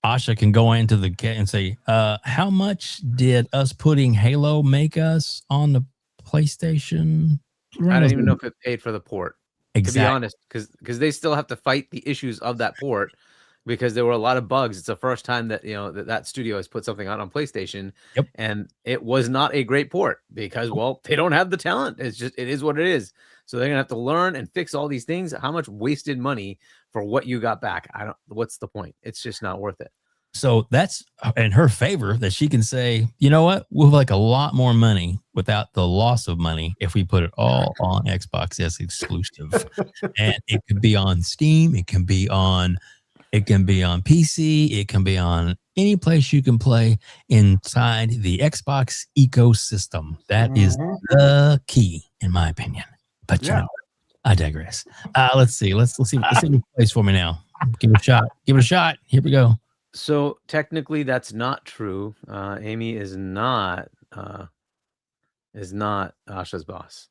Asha can go into the and say, how much did us putting Halo make us on the PlayStation? I don't even know if it paid for the port. Exactly. To be honest, because they still have to fight the issues of that port because there were a lot of bugs. It's the first time that that studio has put something out on PlayStation, and it was not a great port because they don't have the talent. It is what it is. So they're gonna have to learn and fix all these things. How much wasted money for what you got back? What's the point? It's just not worth it. So that's in her favor that she can say, you know what, we'll like a lot more money without the loss of money if we put it all on Xbox as exclusive. And it could be on Steam, it can be on PC, it can be on any place you can play inside the Xbox ecosystem. That is the key, in my opinion. But I digress. Let's see. Let's see what plays for me now. Give it a shot. Give it a shot. Here we go. So technically, that's not true. Amy is not Asha's boss.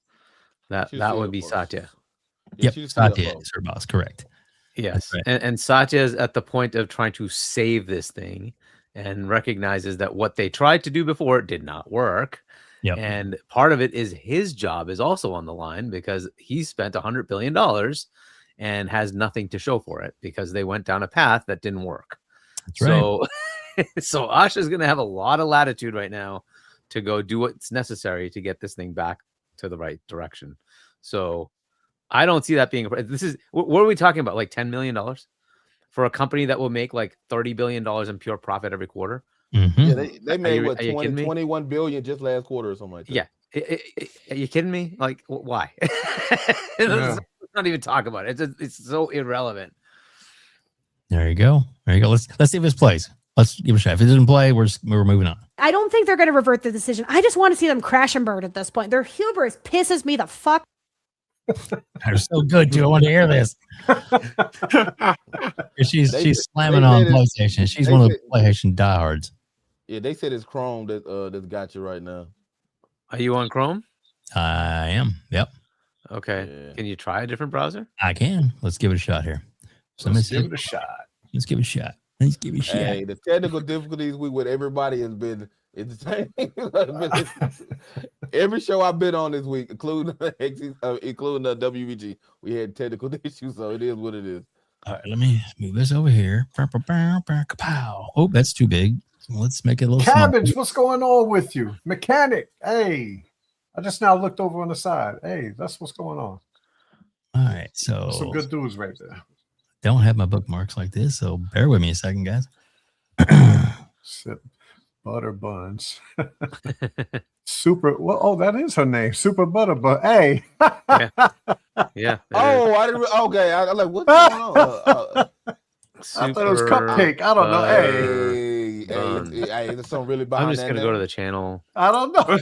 That would be Satya. Yep, Satya is her boss. Correct. Yes, right. And Satya is at the point of trying to save this thing, and recognizes that what they tried to do before did not work. Yep. And part of it is his job is also on the line because he spent $100 billion and has nothing to show for it because they went down a path that didn't work. That's right. So Asha's going to have a lot of latitude right now to go do what's necessary to get this thing back to the right direction. So I don't see that being what are we talking about? Like $10 million for a company that will make like $30 billion in pure profit every quarter. Mm-hmm. Yeah, they made 21 billion just last quarter or something like that. Yeah. Are you kidding me? Like, why? Let's not even talk about it. It's so irrelevant. There you go. Let's see if this plays. Let's give it a shot. If it doesn't play, we're moving on. I don't think they're going to revert the decision. I just want to see them crash and burn at this point. Their hubris pisses me the fuck. They're so good too. I want to hear this. she's slamming on PlayStation. She's one of the PlayStation diehards. Yeah, they said it's Chrome that's got you right now. Are you on Chrome? I am. Yep. Okay. Yeah. Can you try a different browser? I can. Let's give it a shot here. So let's give it a shot. Let's give it a shot. Let's give it a shot. Hey, the technical difficulties with everybody has been insane. Every show I've been on this week, including the WVG, we had technical issues, so it is what it is. All right, let me move this over here. Pow. Oh, that's too big. Let's make it a little Cabbage, smaller. what's going on with you? Mechanic, hey. I just now looked over on the side. Hey, that's what's going on. All right, so That's some good dudes right there. don't have my bookmarks like this, so bear with me a second, guys. Sip butter buns. Super. Well, oh, that is her name. Super butter bun. Hey. Yeah. Oh, I didn't. Okay, I like what's going on. I thought it was cupcake. I don't know. Hey, there's something really behind I'm just that gonna name. go to the channel. I don't know.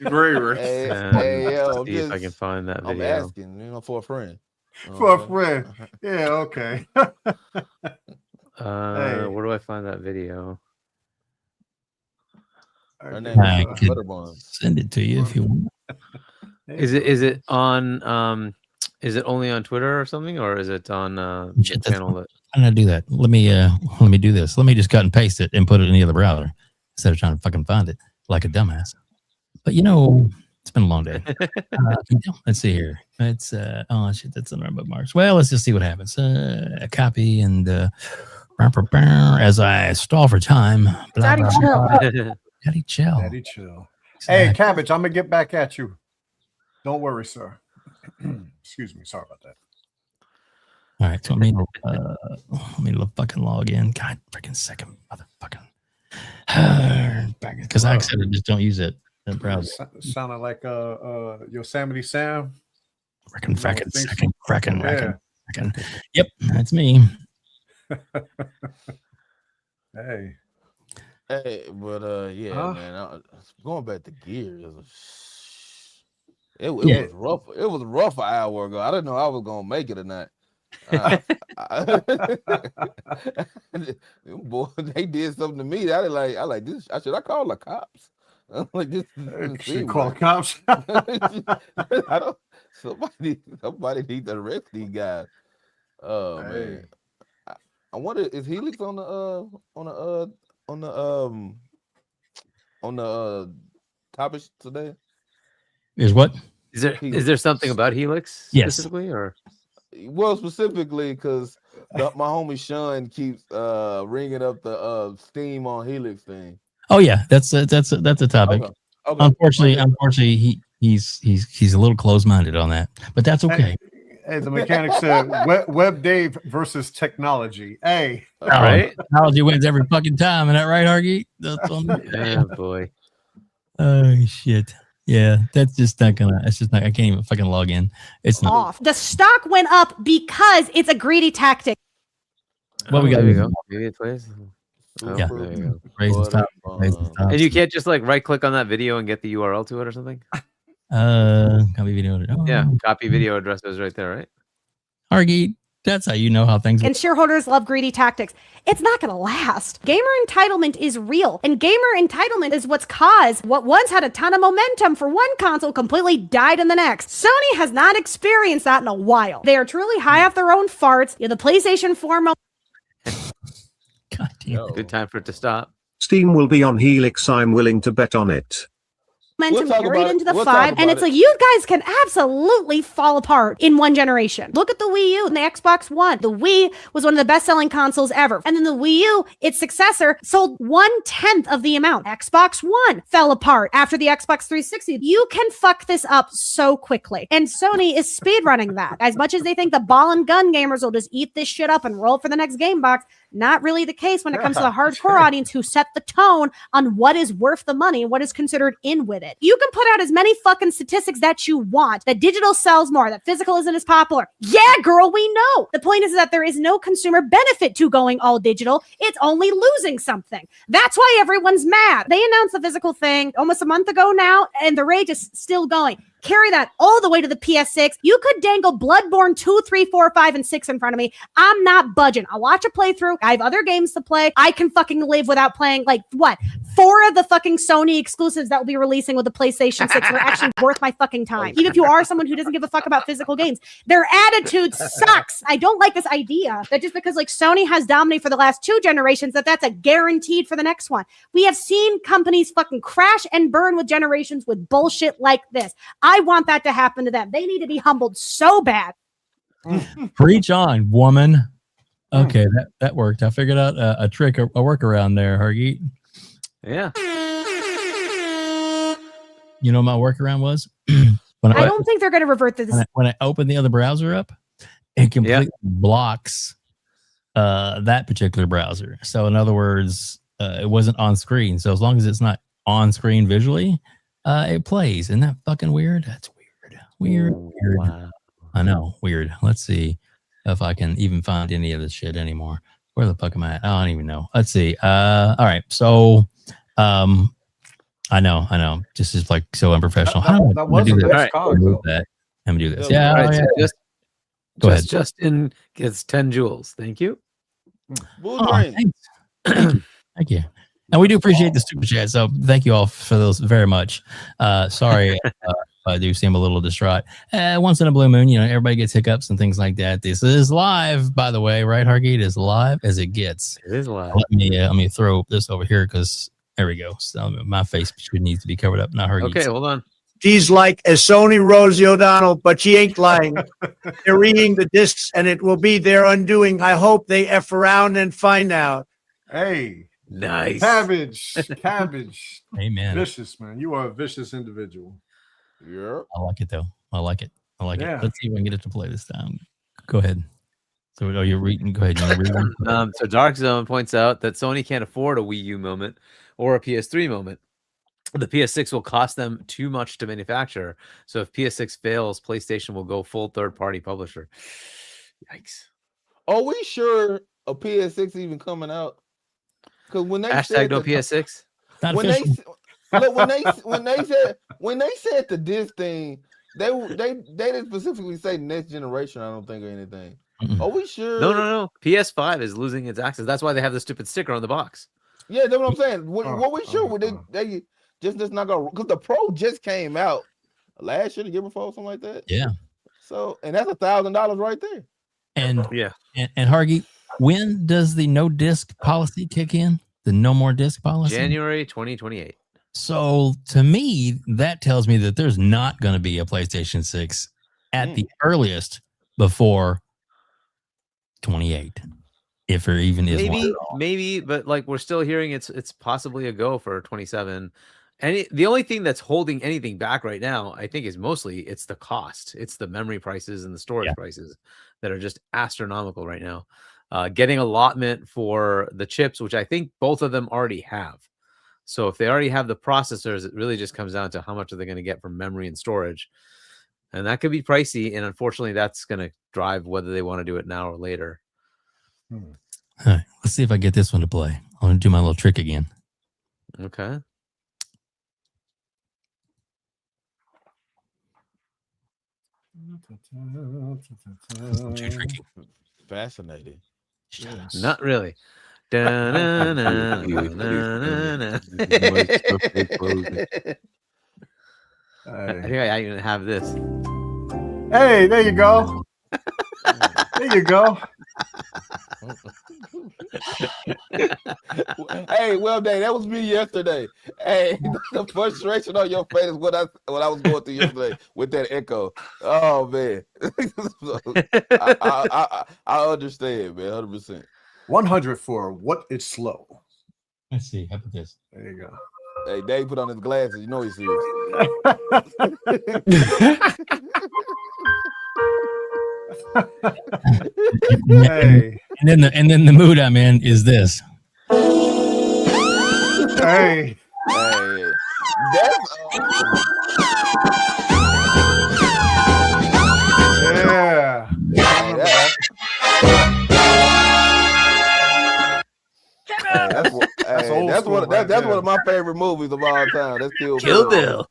Great. Hey, yo, See if I can find that I'm video. asking, for a friend. For a friend. Yeah, okay. Where do I find that video? Her name I is could Butterbun. send it to you if you want. Is it on is it only on Twitter or something, or is it on the channel that I'm gonna do that. Let me do this. Let me just cut and paste it and put it in the other browser instead of trying to fucking find it like a dumbass. But it's been a long day. Let's see here. It's oh shit, that's under bookmarks. Well, let's just see what happens. A copy and as I stall for time. Daddy chill. Daddy chill. Daddy chill. Hey, Cabbage, I'm gonna get back at you. Don't worry, sir. Excuse me. Sorry about that. All right, so let me fucking log in. God, freaking second, motherfucking. Because I accidentally just don't use it. That browser sounded like Yosemite Sam. Fracking. Yep, that's me. Hey, but yeah, man. Going back to Gears, it was rough. It was rough an hour ago. I didn't know I was gonna make it or not. Boy, they did something to me. I like this. Should I call the cops? I'm like, this should call the cops. I don't. Somebody needs to arrest these guys. Oh man, I wonder, is Helix on the topic today? Is what? Is there something about Helix specifically, or? Well, specifically because my homie Shaun keeps ringing up the Steam on Helix thing. Oh yeah, that's a topic. Okay. Unfortunately, he's a little closed-minded on that, but that's okay. Hey, the mechanic said WebDave versus technology. Hey, right? Technology wins every fucking time, isn't that right, Hargeet? Oh boy. Oh shit. Yeah, that's just not gonna. It's just not. I can't even fucking log in. It's not off. The stock went up because it's a greedy tactic. Well, we got there you go. Maybe it plays. Yeah. There you go. Raise and stop. And you can't just like right click on that video and get the URL to it or something? Copy video. Oh. Yeah, copy video address is right there, right? Hargeet, that's how you know how things work. And shareholders love greedy tactics. It's not going to last. Gamer entitlement is real. And gamer entitlement is what's caused what once had a ton of momentum for one console completely died in the next. Sony has not experienced that in a while. They are truly high off their own farts. The PlayStation 4 God damn. Good time for it to stop. Steam will be on Helix. I'm willing to bet on it. momentum carried into the 5, and it's like you guys can absolutely fall apart in one generation. Look at the Wii U and the Xbox One. The Wii was one of the best-selling consoles ever, and then the Wii U, its successor, sold 1/10 of the amount. Xbox One fell apart after the Xbox 360. You can fuck this up so quickly, and Sony is speedrunning that. As much as they think the ball and gun gamers will just eat this shit up and roll for the next game box, not really the case when it comes to the hardcore audience who set the tone on what is worth the money and what is considered in with it. You can put out as many fucking statistics that you want, that digital sells more, that physical isn't as popular. Yeah, girl, we know. The point is that there is no consumer benefit to going all digital. It's only losing something. That's why everyone's mad. They announced the physical thing almost a month ago now, and the rage is still going. Carry that all the way to the PS6. You could dangle Bloodborne 2, 3, 4, 5, and 6 in front of me. I'm not budging. I'll watch a playthrough. I have other games to play. I can fucking live without playing, 4 of the fucking Sony exclusives that will be releasing with the PlayStation 6 are actually worth my fucking time. Even if you are someone who doesn't give a fuck about physical games, their attitude sucks. I don't like this idea that just because Sony has dominated for the last 2 generations, that's a guaranteed for the next one. We have seen companies fucking crash and burn with generations with bullshit like this. I want that to happen to them. They need to be humbled so bad. Preach on, woman. Okay, that worked. I figured out a trick, a workaround there, Hargeet. Yeah. You know what my workaround was? I don't think they're going to revert to this. When I open the other browser up, it completely blocks that particular browser. So in other words, it wasn't on screen. So as long as it's not on screen visually, it plays. Isn't that fucking weird? That's weird. Weird. Wow. I know. Weird. Let's see if I can even find any of this shit anymore. Where the fuck am I at? I don't even know. Let's see. All right. So I know. This is like so unprofessional. That was a best card, though. I'm gonna do this. Yeah. Yeah. Right, yeah. so Go ahead. Justin gets 10 jewels. Thank you. Thanks. Thank you. And we do appreciate the super chat. So thank you all for those very much. Sorry if I do seem a little distraught. Once in a blue moon, everybody gets hiccups and things like that. This is live, by the way, right, Hargeet? As live as it gets. It is live. Let me throw this over here because there we go. So my face needs to be covered up, not Hargeet's. Okay, hold on. She's like a Sony Rosie O'Donnell, but she ain't lying. They're reading the discs, and it will be their undoing. I hope they F around and find out. Hey. Nice. Cabbage. Amen. Vicious, man. You are a vicious individual. Yeah. I like it, though. I like it. Yeah. Let's see if I can get it to play this time. Go ahead. So, you're reading. Go ahead. So Dark Zone points out that Sony can't afford a Wii U moment or a PS3 moment. The PS6 will cost them too much to manufacture. So if PS6 fails, PlayStation will go full third-party publisher. Yikes. Are we sure a PS6 even coming out? Because when they Hashtag no PS6. When they said the disc thing, they didn't specifically say next generation. I don't think or anything. Are we sure? No. PS5 is losing its access. That's why they have the stupid sticker on the box. Yeah, that's what I'm saying. What we sure? They just not gonna, because the Pro just came out last year, the year before, something like that. Yeah. So, and that's $1,000 right there. And yeah. And Hargeet, when does the no disc policy kick in? The no more disc policy? January 2028. So to me, that tells me that there's not going to be a PlayStation 6 at the earliest before 28. If there even is maybe, but like we're still hearing it's possibly a go for 27. And the only thing that's holding anything back right now, I think, is mostly it's the cost. It's the memory prices and the storage prices that are just astronomical right now. Getting allotment for the chips, which I think both of them already have. So if they already have the processors, it really just comes down to how much are they going to get from memory and storage. And that could be pricey. And unfortunately, that's going to drive whether they want to do it now or later. All right, let's see if I get this one to play. I'm going to do my little trick again. Okay. Too tricky. Fascinating. Yes. Not really. I think I even have this. Hey, there you go. There you go. Hey, well, Dave, that was me yesterday. Hey, the frustration on your face is what I was going through yesterday with that echo. Oh man, I understand, man, 100%. 100 for what is slow. Let's see. How about this? There you go. Hey, Dave put on his glasses. You know he's serious. Hey. And then the mood I'm in is this. Hey. Hey. That's Yeah. That's one of my favorite movies of all time. That's Kill Bill.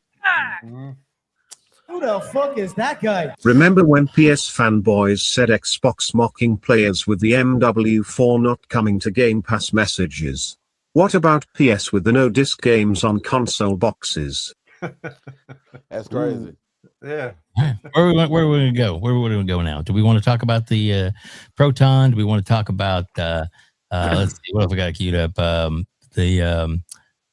Who the fuck is that guy? Remember when PS fanboys said Xbox mocking players with the MW4 not coming to Game Pass messages? What about PS with the no disc games on console boxes? That's crazy. Ooh. Yeah. Where are we going to go? Where would we go now? Do we want to talk about the Proton? Do we want to talk about let's see, what have we got queued up? The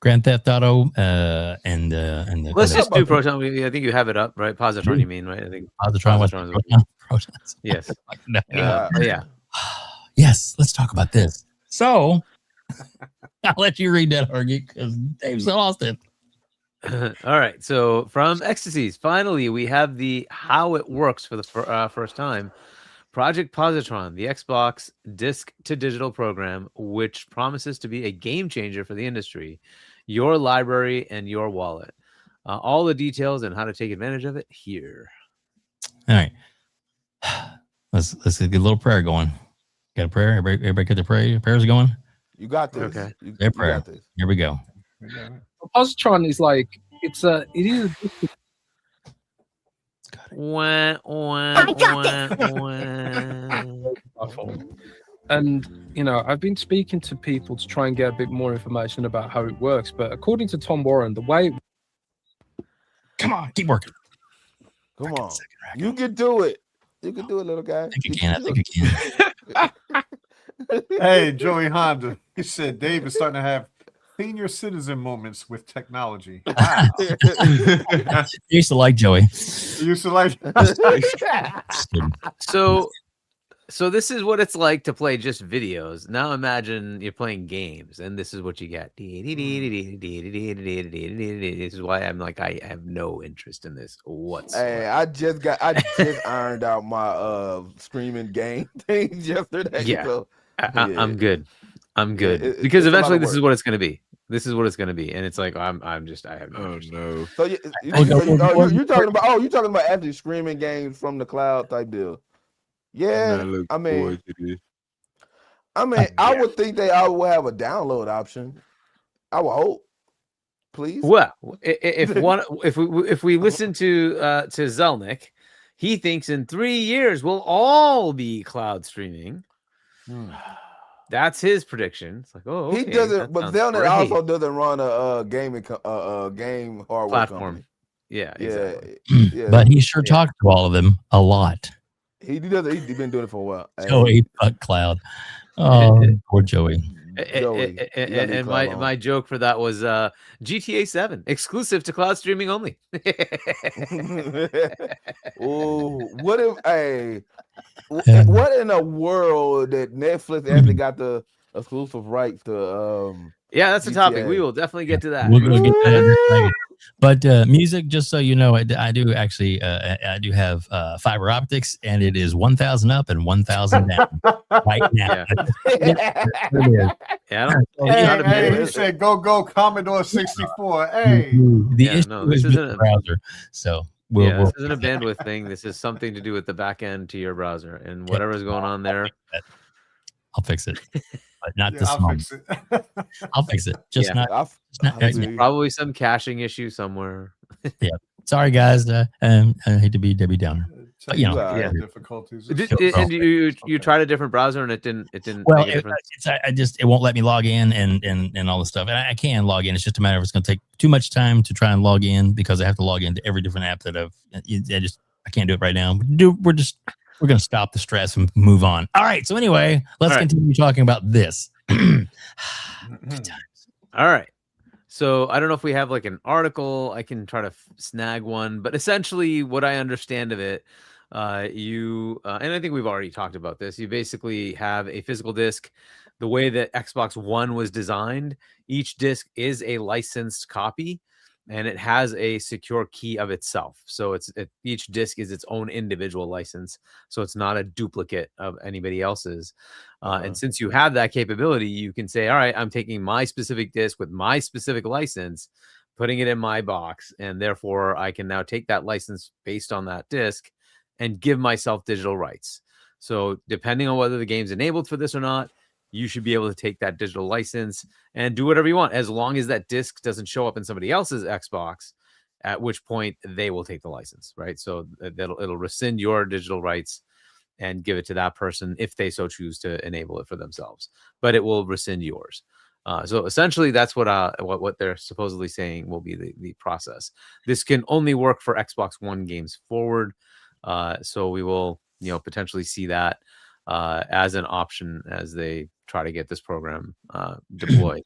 Grand Theft Auto and the Let's just do Proton. I think you have it up, right? Positron, you mean, right? I think Positron. Protons. Yes. No. Yeah. Yeah, yes, let's talk about this. So I'll let you read that, Hargeet, because Dave's lost it. All right. So from Ecstasies, finally, we have the how it works for the first time. Project Positron, the Xbox disc to digital program, which promises to be a game changer for the industry, your library, and your wallet. All the details and how to take advantage of it here. All right. Let's get a little prayer going. Got a prayer? Everybody get the prayers going? You got this. Okay. You prayer. got this. Here we go. Positron is like it is. And I've been speaking to people to try and get a bit more information about how it works. But according to Tom Warren, the way come on, keep working. Come on, you can do it. You can do it, little guy. I think you can. Hey, Joey Honda. He said Dave is starting to have senior citizen moments with technology. Wow. I used to like Joey. You used to like. So this is what it's like to play just videos. Now imagine you're playing games, and this is what you get. This is why I'm like, I have no interest in this whatsoever. Hey, I just ironed out my streaming game thing yesterday. Yeah, so, I'm good. I'm good it's because a lot eventually of this is work. what it's going to be. This is what it's going to be, and it's like I have no. Oh interest. no. So you're talking about actually streaming games from the cloud type deal. Yeah, I mean, I would think I would have a download option. I would hope. Please. Well, if we listen to Zelnick, he thinks in 3 years we'll all be cloud streaming. That's his prediction. It's like, oh, okay, he doesn't, but Zelnick great. also doesn't run a gaming game hardware platform. company. Yeah, exactly. Yeah. But he sure talked to all of them a lot. He does. He's been doing it for a while. Joey fuck cloud. Oh, poor Joey. And my joke for that was GTA 7 exclusive to cloud streaming only. Oh, what in the world that Netflix actually got the exclusive rights to? Yeah, that's the GTA. topic. We will definitely get to that. We're gonna get that in a second. But music, just so you know, I do actually I do have fiber optics, and it is 1,000 up and 1,000 down right now. Yeah. Hey, he said, "Go Commodore 64." Hey, the issue is with the browser. So this isn't a bandwidth thing. This is something to do with the back end to your browser and whatever's going on there. I'll fix it, but not this moment. I'll fix it. Just not right now. Probably some caching issue somewhere. Yeah. Sorry, guys. I hate to be Debbie Downer. But, difficulties. And you tried a different browser and it didn't. Well, it won't let me log in and all this stuff. And I can log in. It's just a matter of it's going to take too much time to try and log in because I have to log into every different app that I can't do it right now. We're going to stop the stress and move on. All right. So anyway, let's continue talking about this. Good times. All right. So I don't know if we have like an article. I can try to snag one, but essentially what I understand of it, and I think we've already talked about this. You basically have a physical disc. The way that Xbox One was designed, each disc is a licensed copy. And it has a secure key of itself. So each disc is its own individual license. So it's not a duplicate of anybody else's. And since you have that capability, you can say, all right, I'm taking my specific disc with my specific license, putting it in my box. And therefore, I can now take that license based on that disc and give myself digital rights. So depending on whether the game's enabled for this or not, you should be able to take that digital license and do whatever you want, as long as that disc doesn't show up in somebody else's Xbox, at which point they will take the license, right? So it'll rescind your digital rights and give it to that person if they so choose to enable it for themselves, but it will rescind yours. So essentially, that's what they're supposedly saying will be the process. This can only work for Xbox One games forward, so we will potentially see that as an option as they try to get this program deployed.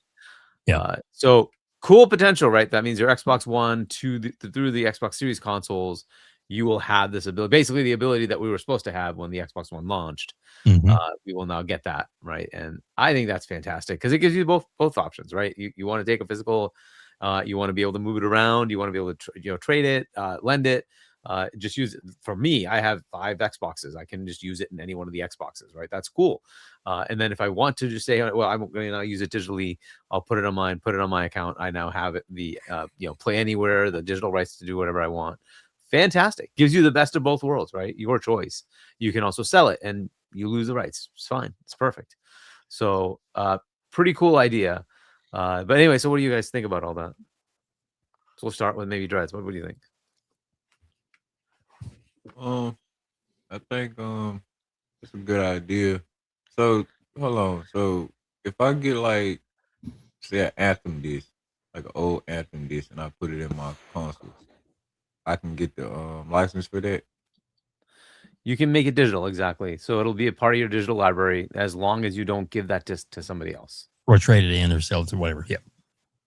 So cool potential, right? That means your Xbox One through the Xbox Series consoles, you will have this ability, basically the ability that we were supposed to have when the Xbox One launched. We will now get that, right? And I think that's fantastic because it gives you both options, right? You want to take a physical, you want to be able to move it around, you want to be able to trade it, lend it, just use it. For me, I have 5 Xboxes. I can just use it in any one of the Xboxes, right? That's cool. And then if I want to just say, well, I'm going to use it digitally, I'll put it on my account. I now have it, the play anywhere, the digital rights to do whatever I want. Fantastic. Gives you the best of both worlds, right? Your choice. You can also sell it and you lose the rights. It's fine. It's perfect. So pretty cool idea. But anyway, so what do you guys think about all that? So we'll start with maybe DREADZ. What do you think? I think it's a good idea. So hold on. So if I get like say an Anthem disc, like an old Anthem disc, and I put it in my console, I can get the license for that. You can make it digital, exactly. So it'll be a part of your digital library as long as you don't give that disc to somebody else. Or trade it in or sell it or whatever. Yep.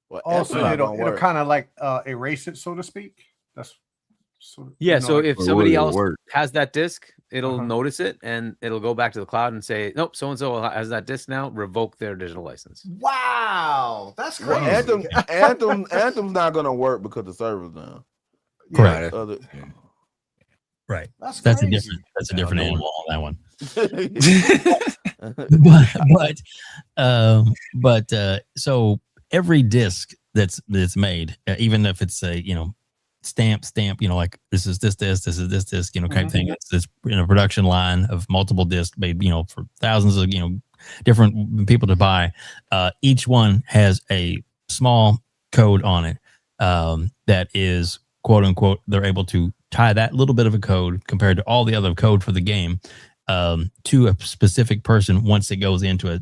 Well, also, it'll kind of like erase it, so to speak. That's yeah. So if somebody else has that disc, it'll Uh-huh. notice it and it'll go back to the cloud and say, nope, so and so has that disc now. Revoke their digital license. Wow, that's crazy. Well, Anthem's not gonna work because the server's down. Correct. Right. That's a crazy. different animal on that one. So every disc that's made, even if it's a stamp, like this is this disc, kind of thing. It's in a production line of multiple discs made, for thousands of different people to buy. Each one has a small code on it that is, quote unquote, they're able to tie that little bit of a code compared to all the other code for the game to a specific person once it goes into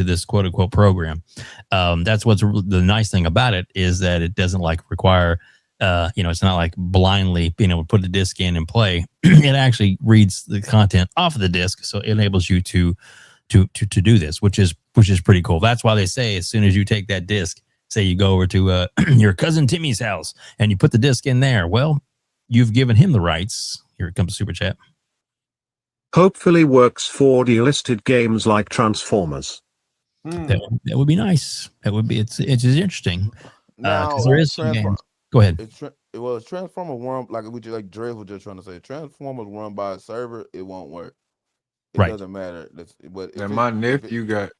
this quote unquote program. That's what's the nice thing about it, is that it doesn't require it's not like blindly being able to put the disc in and play. It actually reads the content off of the disc, so it enables you to do this, which is pretty cool. That's why they say as soon as you take that disc, say you go over to your cousin Timmy's house and you put the disc in there, well, you've given him the rights. Here it comes, super chat. Hopefully works for delisted games like Transformers. That would be nice. That would be it's interesting. Now, there is some games. Go ahead. It's Transformers run like DREADZ was just trying to say. Transformers run by a server, it won't work. It doesn't matter. My nephew got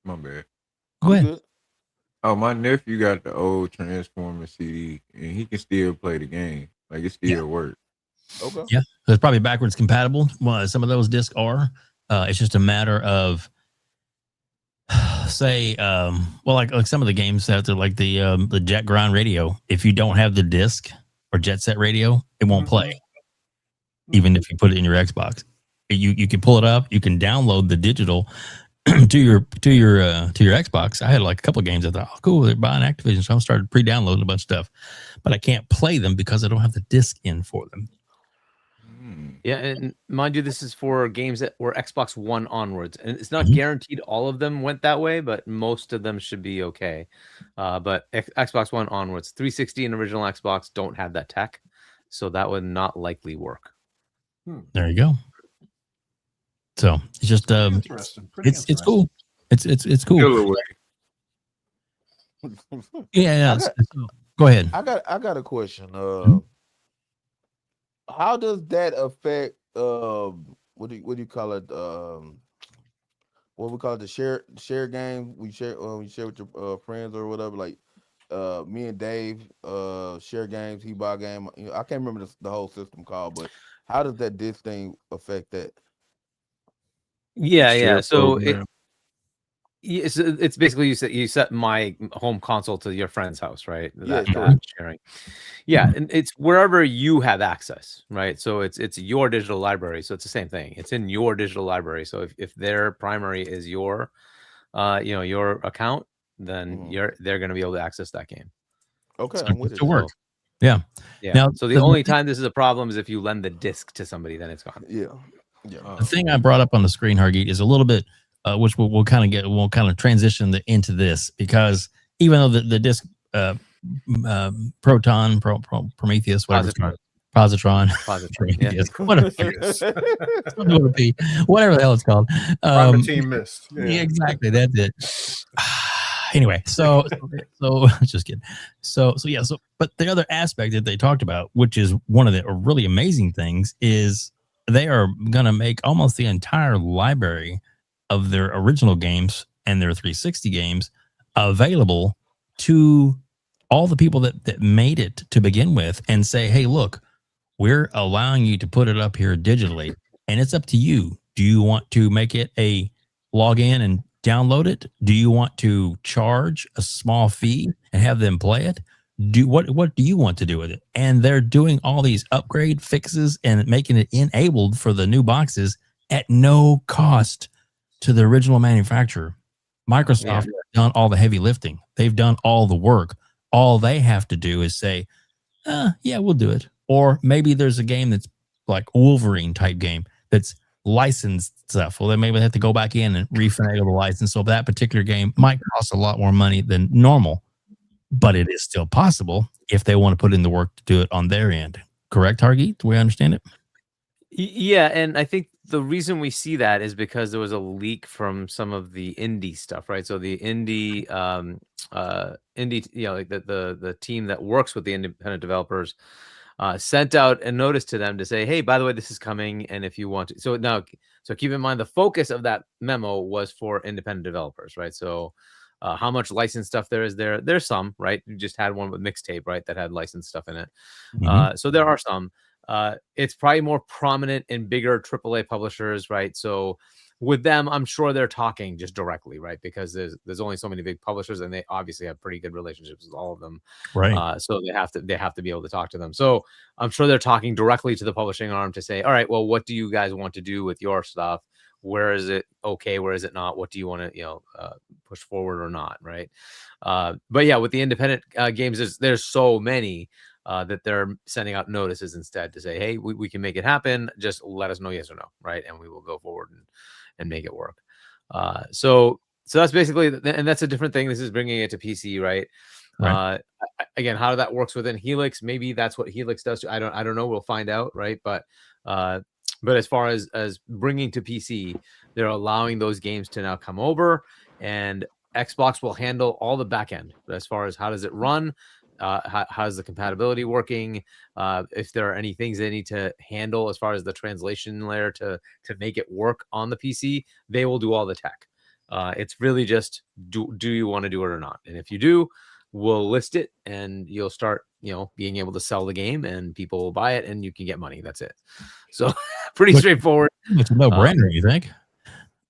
my bad. Go ahead. Oh, my nephew ers the old Transformers CD, and he can still play the game. Like it still works. Okay. Yeah, so it's probably backwards compatible. Well, some of those discs are. It's just a matter of, say, like some of the games out there, like the Jet Grind Radio. If you don't have the disc or Jet Set Radio, it won't play. Even if you put it in your Xbox, you can pull it up. You can download the digital to your Xbox. I had like a couple of games. I thought, oh, cool, they're buying Activision, so I started pre-downloading a bunch of stuff, but I can't play them because I don't have the disc in for them. Yeah, and mind you, this is for games that were Xbox One onwards, and it's not guaranteed all of them went that way, but most of them should be okay. But Xbox One onwards, 360 and original Xbox don't have that tech, so that would not likely work. There you go. So it's just interesting. It's cool. It's cool. Yeah. Go ahead. I got a question. How does that affect what do you call it? What we call it, the share game? We share with your friends or whatever. Like me and Dave share games. He buy a game. I can't remember the whole system called, but how does that disc thing affect that? Yeah. So it's basically you set my home console to your friend's house, right? That sharing. Yeah, and it's wherever you have access, right? So it's your digital library, so it's the same thing. It's in your digital library. So if their primary is your your account, then they're going to be able to access that game. Okay, I'm with it. To work. Yeah. Now, so the only time this is a problem is if you lend the disc to somebody, then it's gone. Yeah. The thing I brought up on the screen, Hargeet, is a little bit, which we'll kind of transition into this, because even though the disc Prometheus, whatever, Positron. Yeah. Whatever the hell it's called. Team missed. Yeah, exactly. That's it. Anyway, so just kidding. So but the other aspect that they talked about, which is one of the really amazing things, is they are going to make almost the entire library of their original games and their 360 games available to all the people that made it to begin with, and say, hey, look, we're allowing you to put it up here digitally, and it's up to you. Do you want to make it a login and download it? Do you want to charge a small fee and have them play it? What do you want to do with it? And they're doing all these upgrade fixes and making it enabled for the new boxes at no cost to the original manufacturer. Microsoft has done all the heavy lifting. They've done all the work. All they have to do is say, yeah, we'll do it. Or maybe there's a game that's like Wolverine type game that's licensed stuff. Well, then maybe they have to go back in and refinagle the license. So that particular game might cost a lot more money than normal, but it is still possible if they want to put in the work to do it on their end. Correct, Hargeet? Do we understand it? Yeah, and I think the reason we see that is because there was a leak from some of the indie stuff, right? So the indie, like the team that works with the independent developers sent out a notice to them to say, hey, by the way, this is coming, and if you want to, so keep in mind the focus of that memo was for independent developers, right? So how much licensed stuff there's some, right? You just had one with Mixtape, right, that had licensed stuff in it. So there are some. It's probably more prominent in bigger AAA publishers, right? So with them, I'm sure they're talking just directly, right? Because there's only so many big publishers, and they obviously have pretty good relationships with all of them, right? So they have to be able to talk to them. So I'm sure they're talking directly to the publishing arm to say, all right, well, what do you guys want to do with your stuff? Where is it okay? Where is it not? What do you want to push forward or not, right? But yeah, with the independent games, there's so many. That they're sending out notices instead to say, hey, we can make it happen. Just let us know yes or no, right? And we will go forward and make it work. So that's basically, and that's a different thing. This is bringing it to PC, right? Again, how that works within Helix, maybe that's what Helix does. I don't know. We'll find out, right? But as far as bringing to PC, they're allowing those games to now come over, and Xbox will handle all the back end as far as how does it run. How's the compatibility working? If there are any things they need to handle as far as the translation layer to make it work on the PC, they will do all the tech. It's really just do you want to do it or not? And if you do, we'll list it, and you'll start being able to sell the game, and people will buy it, and you can get money. That's it. So pretty straightforward. It's a no-brainer, you think?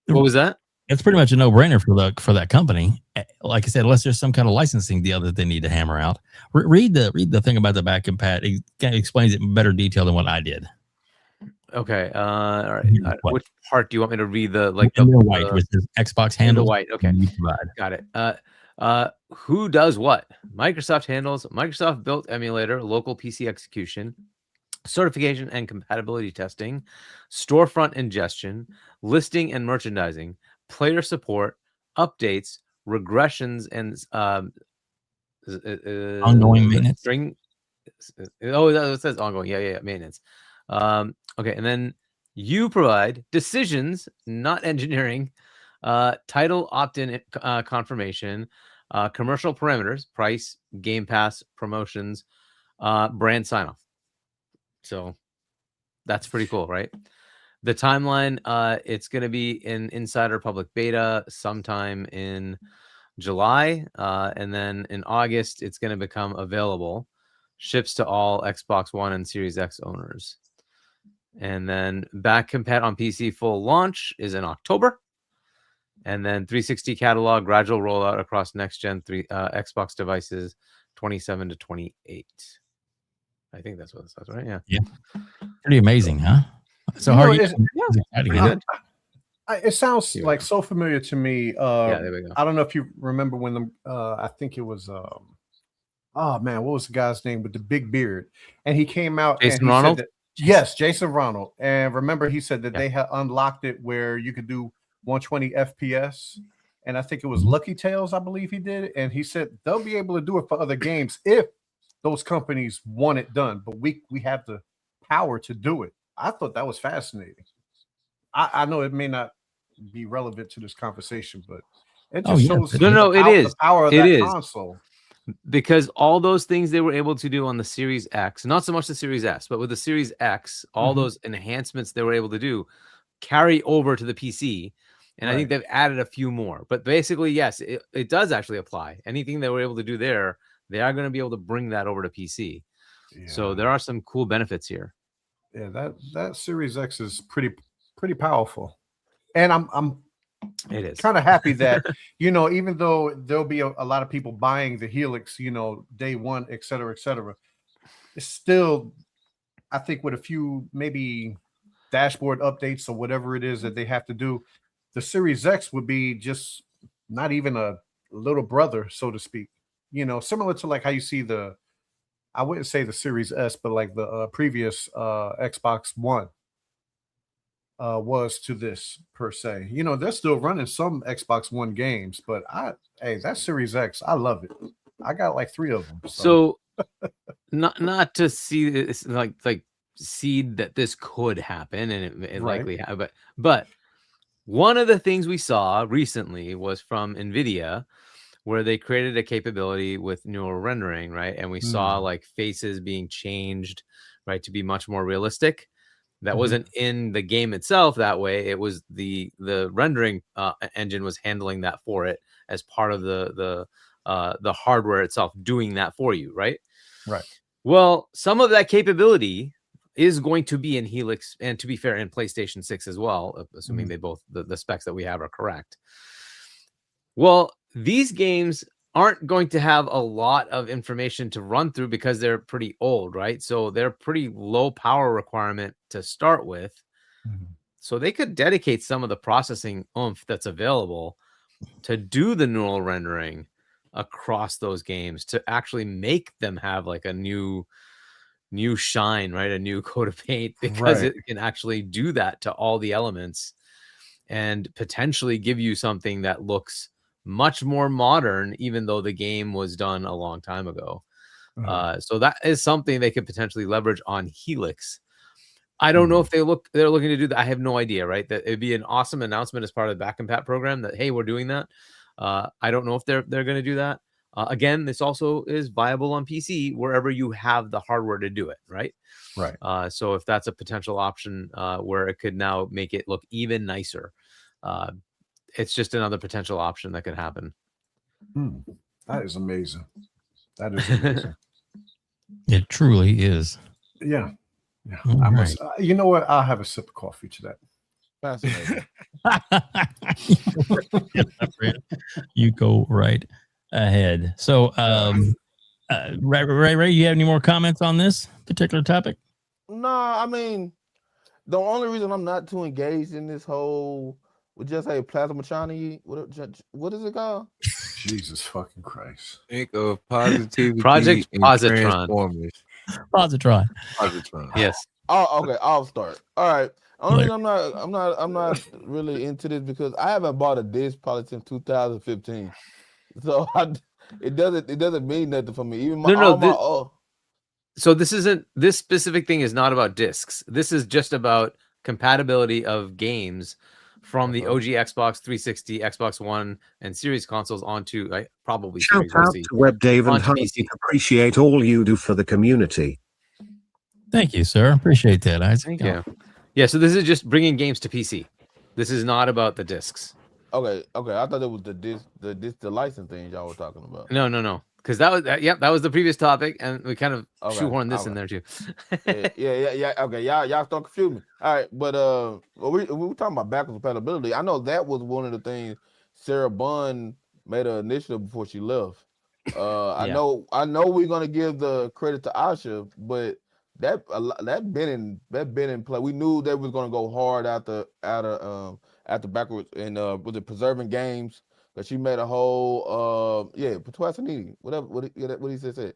What was that? It's pretty much a no-brainer for that company. Like I said, unless there's some kind of licensing deal that they need to hammer out. Read the thing about the back compat. It kind of explains it in better detail than what I did. Okay. All right. Which part do you want me to read? The white with the Xbox handle. White. Okay. Got it. Who does what? Microsoft handles Microsoft built emulator, local PC execution, certification and compatibility testing, storefront ingestion, listing and merchandising, player support, updates, regressions, and ongoing maintenance. It says ongoing. Yeah, maintenance. Okay, and then you provide decisions, not engineering, title opt-in confirmation, commercial parameters, price, Game Pass, promotions, brand sign-off. So that's pretty cool, right? The timeline, it's going to be in insider public beta sometime in July, and then in August, it's going to become available. Ships to all Xbox One and Series X owners. And then back compat on PC full launch is in October. And then 360 catalog gradual rollout across next-gen Xbox devices 27 to 28. I think that's what it says, right? Yeah. Pretty amazing, huh? So how are you? It sounds like so familiar to me. There we go. I don't know if you remember when I think it was what was the guy's name with the big beard? And he came out. Jason and he Ronald? said that, yes, Jason Ronald. And remember, he said that they had unlocked it where you could do 120 FPS. And I think it was Lucky Tales, I believe he did. And he said they'll be able to do it for other games if those companies want it done. But we have to power to do it. I thought that was fascinating. I know it may not be relevant to this conversation, but it just shows the power of that console. Because all those things they were able to do on the Series X, not so much the Series S, but with the Series X, all those enhancements they were able to do carry over to the PC. And I think they've added a few more. But basically, yes, it does actually apply. Anything they were able to do there, they are going to be able to bring that over to PC. Yeah. So there are some cool benefits here. Yeah, that Series X is pretty powerful. And I'm it is kind of happy that, even though there'll be a lot of people buying the Helix, day one, et cetera, it's still, I think with a few maybe dashboard updates or whatever it is that they have to do, the Series X would be just not even a little brother, so to speak, similar to like how you see I wouldn't say the Series S, but like the previous Xbox One was to this per se. They're still running some Xbox One games, but that Series X, I love it. I got like 3 of them. So not to see this like seed that this could happen, and it likely have, but one of the things we saw recently was from NVIDIA, where they created a capability with neural rendering, right? And we saw like faces being changed, right, to be much more realistic. That wasn't in the game itself that way. It was the rendering engine was handling that for it as part of the hardware itself doing that for you, right? Right. Well, some of that capability is going to be in Helix, and to be fair, in PlayStation 6 as well, assuming they both the specs that we have are correct. Well, these games aren't going to have a lot of information to run through because they're pretty old, right? So they're pretty low power requirement to start with. So they could dedicate some of the processing oomph that's available to do the neural rendering across those games to actually make them have like a new shine, right? A new coat of paint, because it can actually do that to all the elements and potentially give you something that looks much more modern, even though the game was done a long time ago. So that is something they could potentially leverage on Helix. I don't know if they're looking to do that. I have no idea, right? That it'd be an awesome announcement as part of the Back and Pat program that, hey, we're doing that. I don't know if they're going to do that. Again, this also is viable on PC wherever you have the hardware to do it, right? Right. So if that's a potential option where it could now make it look even nicer, it's just another potential option that could happen. That is amazing. That is amazing. It truly is. Yeah. I must. You know what? I'll have a sip of coffee to that. Fascinating. You go right ahead. So, Ray, you have any more comments on this particular topic? No, I mean, the only reason I'm not too engaged in this whole, we just say Plasma Chani, what is it called? Jesus fucking Christ. Think of positivity. Project and Positron. Transformers. Positron. Yes. Oh, okay. I'll start. All right. Only reason I'm not really into this because I haven't bought a disc probably since 2015. So it doesn't mean nothing for me. Even So this specific thing is not about discs. This is just about compatibility of games from the OG Xbox 360, Xbox One, and Series consoles onto probably Shout Series out OC, to WebDave and onto Hargeet. PC. Appreciate all you do for the community. Thank you, sir. Appreciate that, Isaac. Thank you. Yeah, so this is just bringing games to PC. This is not about the discs. Okay. I thought it was the license thing y'all were talking about. No. Because that was the previous topic, and we kind of shoehorned this in there too. yeah. Okay, y'all start confusing me. All right, but we were talking about backwards compatibility. I know that was one of the things Sarah Bunn made an initiative before she left. I know we're gonna give the credit to Asha, but that been in play. We knew they was gonna go hard at the backwards and with the preserving games. But she made a whole Patwasanini, whatever what he said.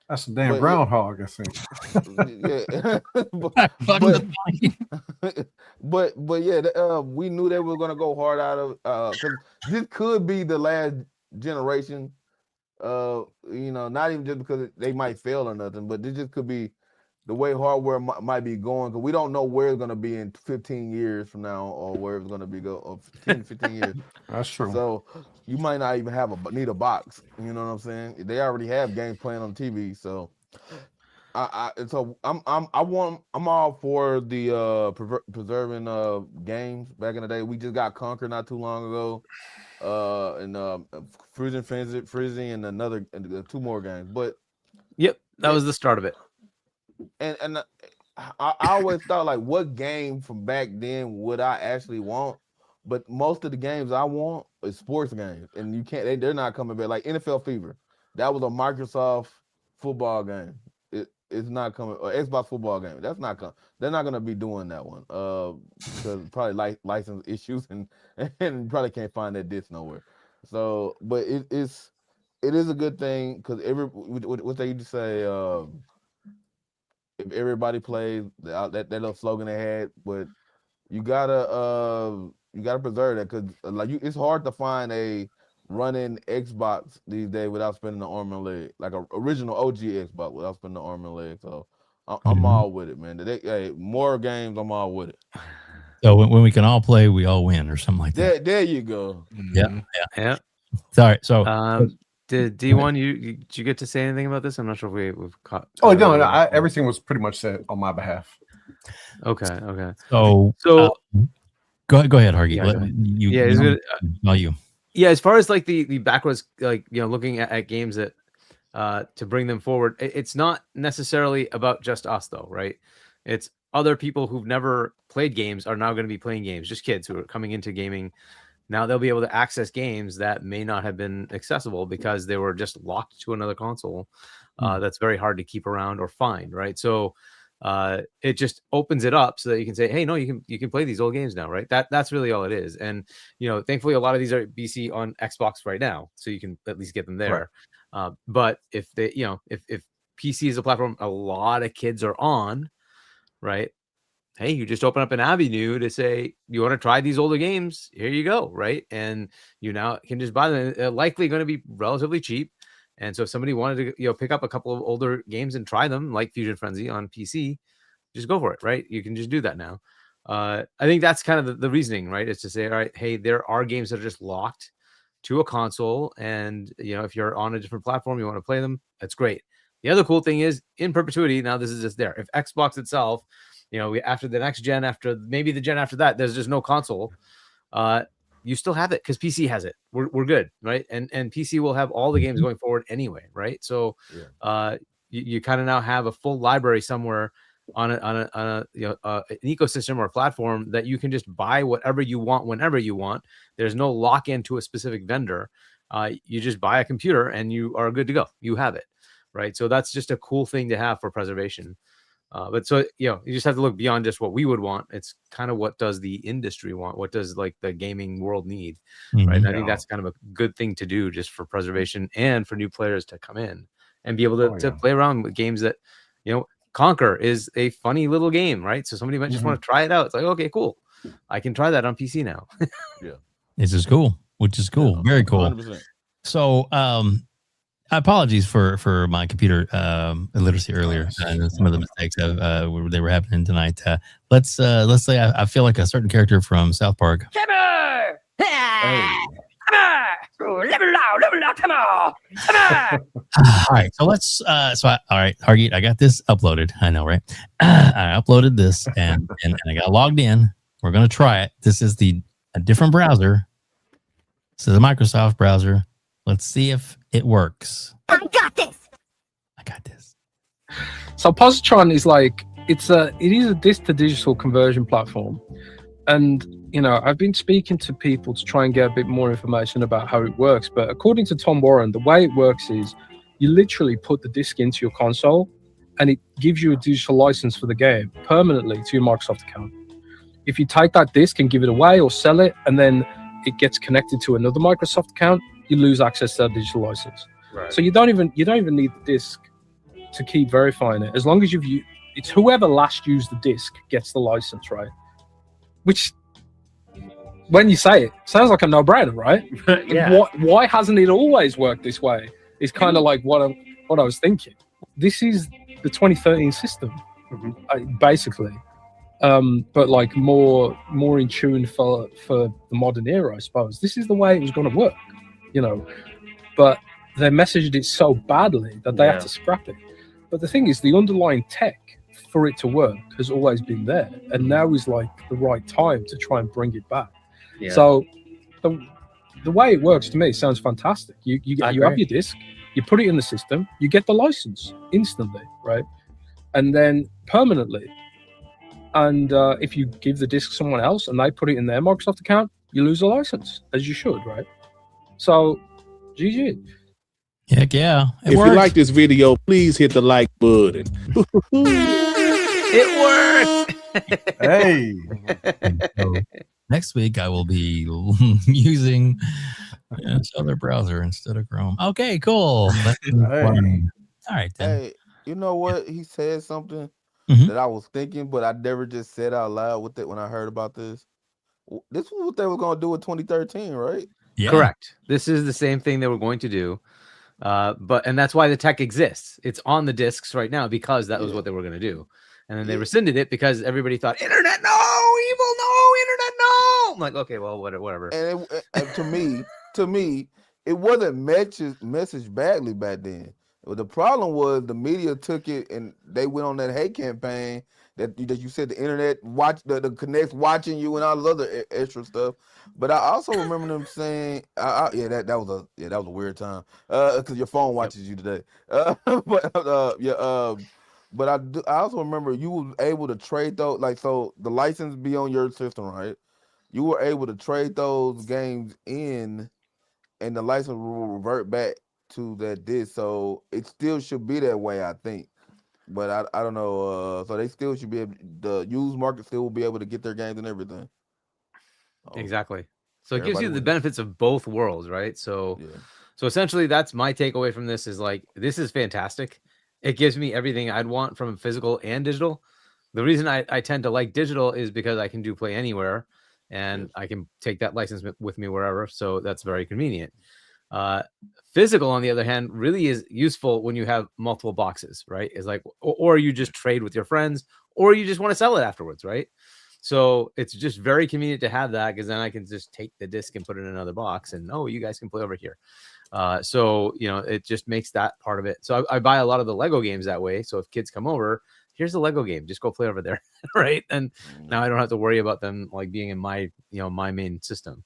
That's a damn groundhog, I think. We knew they were gonna go hard out of because this could be the last generation. Not even just because they might fail or nothing, but this just could be the way hardware might be going, because we don't know where it's going to be in 15 years from now, or where it's going to be or 10, 15 years. That's true. So you might not even need a box. You know what I'm saying? They already have games playing on TV. So I'm all for the preserving games. Back in the day, we just got Conquer not too long ago, and Freezing, and two more games. But yep, that was the start of it. And I always thought, like, what game from back then would I actually want? But most of the games I want is sports games, and you can't. They're not coming back. Like NFL Fever, that was a Microsoft football game. It's not coming. Or Xbox football game. That's not coming. They're not gonna be doing that one. Because probably license issues and probably can't find that disc nowhere. So, but it is a good thing, because what they used to say. If everybody plays that little slogan they had, but you gotta preserve that, because it's hard to find a running Xbox these days without spending the arm and leg, like a original OG Xbox without spending the arm and leg. So I'm all with it, man. Hey, more games, I'm all with it. So when we can all play, we all win, or something like that. There you go. Yeah. Sorry. So. Did D.ONE, did you get to say anything about this? I'm not sure if we've caught. Oh no, everything was pretty much said on my behalf. Okay. So go ahead, Hargeet. You. Yeah, as far as like the backwards, like, you know, looking at games that to bring them forward, it's not necessarily about just us though, right? It's other people who've never played games are now going to be playing games, just kids who are coming into gaming. Now they'll be able to access games that may not have been accessible because they were just locked to another console. That's very hard to keep around or find, right? So it just opens it up so that you can say, hey, no, you can play these old games now, right? That's really all it is. And, you know, thankfully a lot of these are BC on Xbox right now, so you can at least get them there. Right. But if they, you know, if PC is a platform a lot of kids are on, right? Hey, you just open up an avenue to say, you want to try these older games? Here you go, right? And you now can just buy them. They're likely going to be relatively cheap. And so if somebody wanted to, you know, pick up a couple of older games and try them, like Fusion Frenzy on PC, just go for it, right? You can just do that now. I think that's kind of the reasoning, right? Is to say, all right, hey, there are games that are just locked to a console. And, you know, if you're on a different platform, you want to play them, that's great. The other cool thing is, in perpetuity, now this is just there. If Xbox itself, you know, after the next gen, after maybe the gen after that, there's just no console. You still have it because PC has it. We're good, right? And PC will have all the games going forward anyway, right? So you kind of now have a full library somewhere on a you know an ecosystem or a platform that you can just buy whatever you want whenever you want. There's no lock in to a specific vendor. You just buy a computer and you are good to go. You have it, right? So that's just a cool thing to have for preservation. But so, you know, you just have to look beyond just what we would want. It's kind of what does the industry want? What does like the gaming world need? Right. And I think that's kind of a good thing to do just for preservation and for new players to come in and be able to play around with games that, you know, Conquer is a funny little game, right? So somebody might just want to try it out. It's like, okay, cool. I can try that on PC now. This is cool, which is cool. Yeah, very cool. 100%. So, apologies for my computer illiteracy earlier. Some of the mistakes they were happening tonight. Let's say I feel like a certain character from South Park. Come on! Level out, come on! All right, so let's. All right, Hargeet, I got this uploaded. I know, right? I uploaded this and I got logged in. We're gonna try it. This is a different browser. This is a Microsoft browser. Let's see if it works. I got this. So Positron is like it is a disc to digital conversion platform, and you know I've been speaking to people to try and get a bit more information about how it works. But according to Tom Warren, the way it works is you literally put the disc into your console, and it gives you a digital license for the game permanently to your Microsoft account. If you take that disc and give it away or sell it, and then it gets connected to another Microsoft account, you lose access to that digital license. Right. So you don't even need the disc to keep verifying it. As long as it's whoever last used the disc gets the license, right? Which, when you say it, sounds like a no-brainer, right? Yeah. Why hasn't it always worked this way? It's kind of like what I was thinking. This is the 2013 system. basically. But like more in tune for the modern era, I suppose. This is the way it was going to work, you know. But they messaged it so badly that they had to scrap it. But the thing is, the underlying tech for it to work has always been there, and now is like the right time to try and bring it back. Yeah. So the way it works to me sounds fantastic. You have your disc, you put it in the system, you get the license instantly, right? And then permanently. And if you give the disc to someone else and they put it in their Microsoft account, you lose the license, as you should, right? So, GG. Heck yeah. If you like this video, please hit the like button. It worked. Hey. So next week I will be using this other browser instead of Chrome. Okay, cool. All right then. Hey, you know what? He said something that I was thinking, but I never just said out loud with it when I heard about this. This was what they were going to do in 2013, right? Yeah. Correct. This is the same thing they were going to do. And that's why the tech exists. It's on the discs right now because that was what they were going to do. And then they rescinded it because everybody thought, internet, no, evil, no, internet, no. I'm like, okay, well, whatever. And to me, it wasn't messaged badly back then. The problem was the media took it and they went on that hate campaign that you said the internet the connects watching you and all this other extra stuff. But I also remember them saying, that was a weird time because your phone watches you today. But I also remember you were able to trade those, like, so the license be on your system, right? You were able to trade those games in, and the license will revert back to that disc. So it still should be that way, I think. But I don't know. So they still should be able, the used market still will be able to get their games and everything. Exactly. So it gives you the benefits of both worlds, right? So essentially that's my takeaway from this is like, this is fantastic. It gives me everything I'd want from physical and digital. The reason I tend to like digital is because I can do play anywhere and I can take that license with me wherever. So that's very convenient. Physical, on the other hand, really is useful when you have multiple boxes, right? It's like, or you just trade with your friends, or you just want to sell it afterwards, right? So it's just very convenient to have that because then I can just take the disc and put it in another box and, oh, you guys can play over here. So, you know, it just makes that part of it. So I buy a lot of the Lego games that way. So if kids come over, here's the Lego game, just go play over there. Right. And now I don't have to worry about them like being in my, my main system.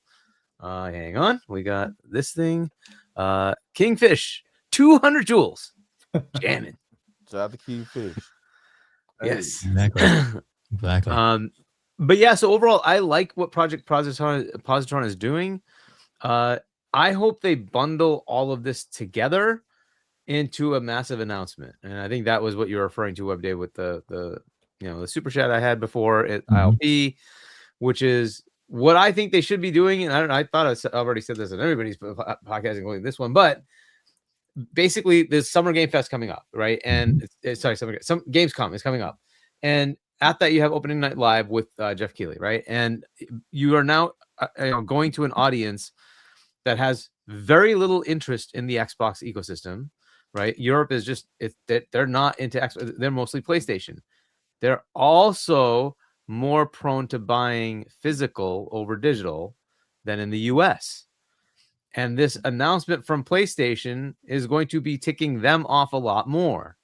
Hang on. We got this thing. Kingfish, 200 joules. Jamming. Shout out to Kingfish. Yes. Exactly. But yeah, so overall, I like what Project Positron is doing. I hope they bundle all of this together into a massive announcement. And I think that was what you're referring to, WebDave, with the super chat I had before at ILP, which is what I think they should be doing. And I thought I already said this in everybody's podcast, including this one, but basically there's Summer Game Fest coming up, right? And some Gamescom is coming up. And at that, you have opening night live with Jeff Keighley, right? And you are now going to an audience that has very little interest in the Xbox ecosystem, right? Europe is just, they're not into Xbox. They're mostly PlayStation. They're also more prone to buying physical over digital than in the US. And this announcement from PlayStation is going to be ticking them off a lot more.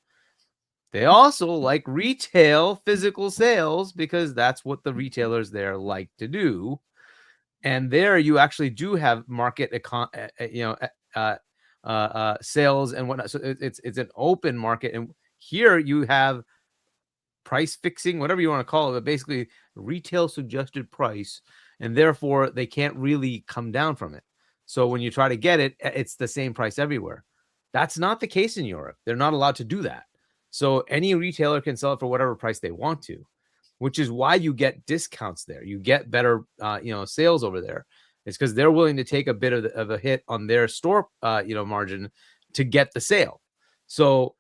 They also like retail physical sales because that's what the retailers there like to do. And there you actually do have market, sales and whatnot. So it's an open market. And here you have price fixing, whatever you want to call it, but basically retail suggested price. And therefore they can't really come down from it. So when you try to get it, it's the same price everywhere. That's not the case in Europe. They're not allowed to do that. So any retailer can sell it for whatever price they want to, which is why you get discounts there. You get better, sales over there. It's because they're willing to take a bit of a hit on their store, margin to get the sale. So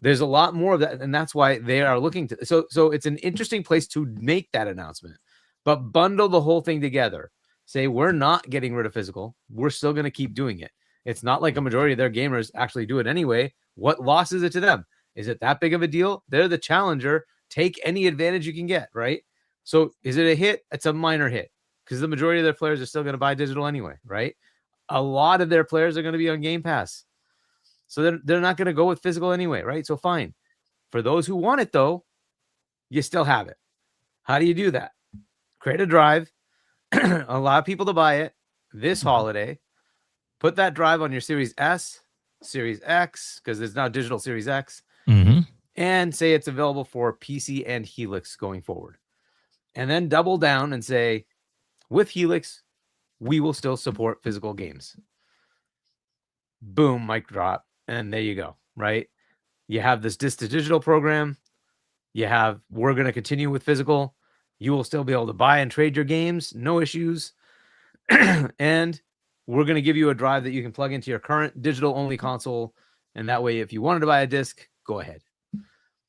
there's a lot more of that, and that's why they are looking to. So it's an interesting place to make that announcement, but bundle the whole thing together. Say we're not getting rid of physical. We're still going to keep doing it. It's not like a majority of their gamers actually do it anyway. What loss is it to them? Is it that big of a deal? They're the challenger. take any advantage you can get, right? So is it a hit? It's a minor hit because the majority of their players are still going to buy digital anyway, right? A lot of their players are going to be on Game Pass. So they're not going to go with physical anyway, right? So fine. For those who want it, though, you still have it. How do you do that? Create a drive, allow people to buy it this holiday, put that drive on your Series S, Series X, because there's now digital Series X, and say it's available for PC and Helix going forward. And then double down and say, with Helix, we will still support physical games. Boom, mic drop. And there you go, right? You have this disc to digital program. We're going to continue with physical. You will still be able to buy and trade your games. No issues. And we're going to give you a drive that you can plug into your current digital only console. And that way, if you wanted to buy a disc, go ahead,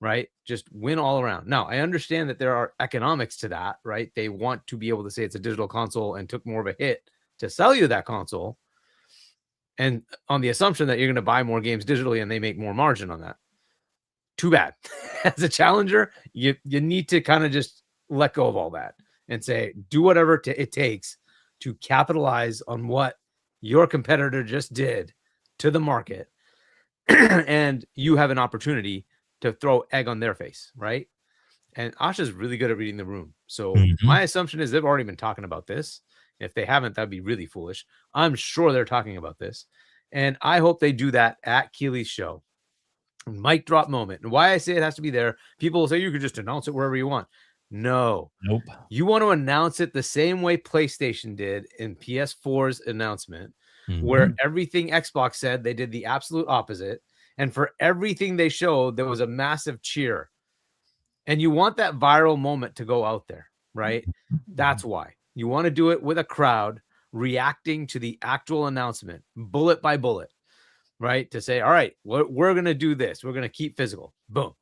right? Just win all around. Now, I understand that there are economics to that, right? They want to be able to say it's a digital console and took more of a hit to sell you that console. And on the assumption that you're going to buy more games digitally and they make more margin on that. Too bad. As a challenger, you need to kind of just let go of all that and say, do whatever it takes to capitalize on what your competitor just did to the market. And you have an opportunity to throw egg on their face, right? And Asha's really good at reading the room. So my assumption is they've already been talking about this. If they haven't, that'd be really foolish. I'm sure they're talking about this. And I hope they do that at Keely's show. Mic drop moment. And why I say it has to be there, people will say you could just announce it wherever you want. No. Nope. You want to announce it the same way PlayStation did in PS4's announcement, where everything Xbox said, they did the absolute opposite. And for everything they showed, there was a massive cheer. And you want that viral moment to go out there, right? That's why. You want to do it with a crowd reacting to the actual announcement, bullet by bullet, right? To say, all right, we're going to do this. We're going to keep physical. Boom.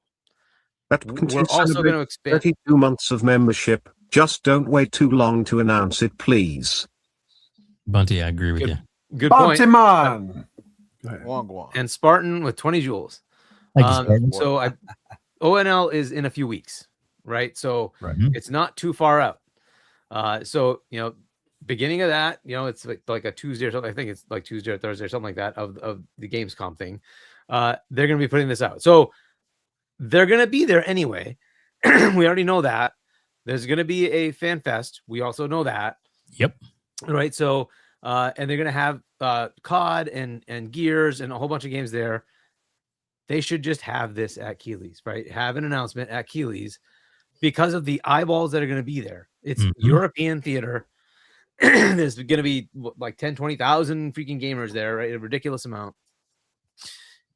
We're also going to expand 32 months of membership. Just don't wait too long to announce it, please. Bunty, I agree with you. Good point. Man. Go on. And Spartan with 20 joules. So ONL is in a few weeks, right? So it's not too far out. So, beginning of that, it's like a Tuesday or something. I think it's like Tuesday or Thursday or something like that of the Gamescom thing. They're going to be putting this out. So they're going to be there anyway. We already know that. There's going to be a fan fest. We also know that. Yep. Right. So, and they're going to have COD and Gears and a whole bunch of games there. They should just have this at Keely's, right? Have an announcement at Keely's because of the eyeballs that are going to be there. It's European theater. There's going to be like 10, 20,000 freaking gamers there, right? A ridiculous amount.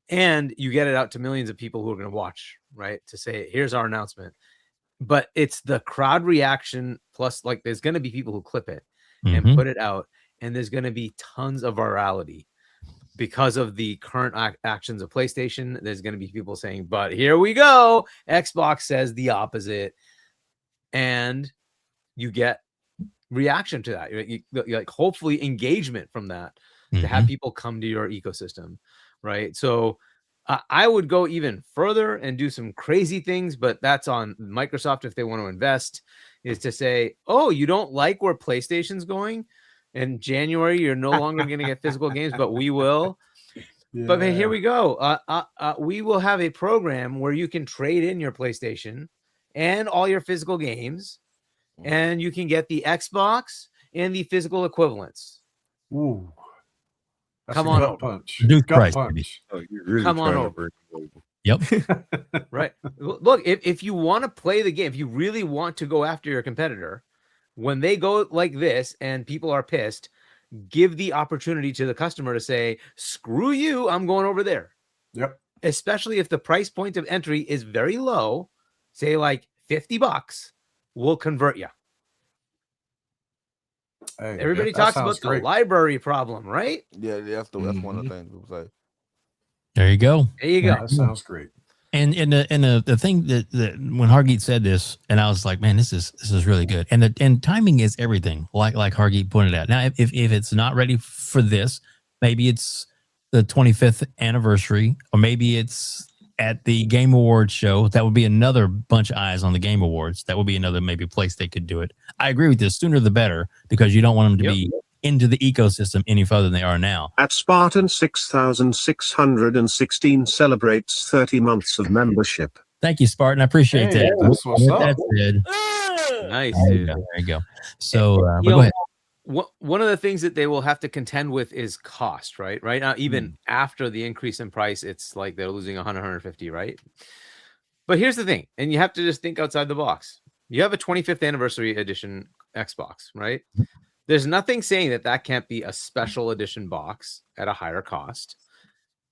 And you get it out to millions of people who are going to watch, right? To say, here's our announcement. But it's the crowd reaction plus, like, there's going to be people who clip it and put it out. And there's going to be tons of virality because of the current actions of PlayStation. There's going to be people saying, but here we go. Xbox says the opposite. And you get reaction to that. You like hopefully engagement from that to have people come to your ecosystem, right? So I would go even further and do some crazy things, but that's on Microsoft if they want to invest, is to say, oh, you don't like where PlayStation's going? In January, you're no longer going to get physical games, but we will. Yeah. But here we go. We will have a program where you can trade in your PlayStation and all your physical games, and you can get the Xbox and the physical equivalents. Ooh. That's Come on over. Punch. Gut punch. Oh, you're really Come on over. Yep. Right. Look, if you want to play the game, if you really want to go after your competitor, when they go like this and people are pissed, give the opportunity to the customer to say, screw you, I'm going over there. Yep. Especially if the price point of entry is very low, say like $50, we'll convert you. Hey, everybody talks about the library problem, right? Yeah, that's one of the things people say. There you go. There you go. That sounds great. And the thing that when Hargeet said this, and I was like, man, this is really good. And timing is everything, like Hargeet pointed out. Now, if it's not ready for this, maybe it's the 25th anniversary, or maybe it's at the Game Awards show. That would be another bunch of eyes on the Game Awards. That would be another maybe place they could do it. I agree with this. Sooner the better, because you don't want them to be into the ecosystem any further than they are now. At Spartan 6616 celebrates 30 months of membership. Thank you, Spartan. I appreciate that. That's what's up. That's good. Nice, There you dude. go. There you go. So, but You go know, ahead. one of the things that they will have to contend with is cost, right? Right now, even after the increase in price, it's like they're losing 100, 150, right? But here's the thing, and you have to just think outside the box. You have a 25th anniversary edition Xbox, right? There's nothing saying that that can't be a special edition box at a higher cost.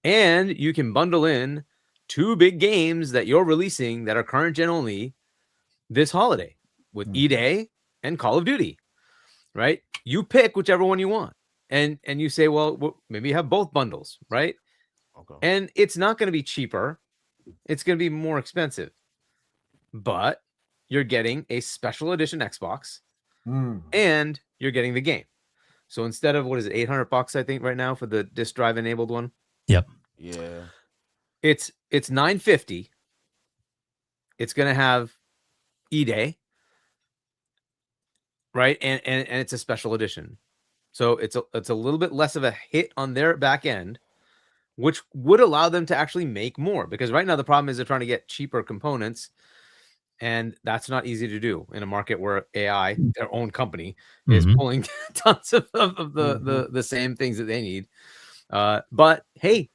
And you can bundle in 2 big games that you're releasing that are current gen only this holiday with E-Day and Call of Duty, right? You pick whichever one you want. And you say, well, maybe you have both bundles, right? Okay. And it's not going to be cheaper. It's going to be more expensive. But you're getting a special edition Xbox and you're getting the game. So instead of, what is it, $800 I think right now for the disk drive enabled one? Yep. Yeah. It's $950. It's going to have E-Day, right? And it's a special edition. So it's a little bit less of a hit on their back end, which would allow them to actually make more, because right now the problem is they're trying to get cheaper components, and that's not easy to do in a market where AI, their own company, is pulling tons of the same things that they need. But hey,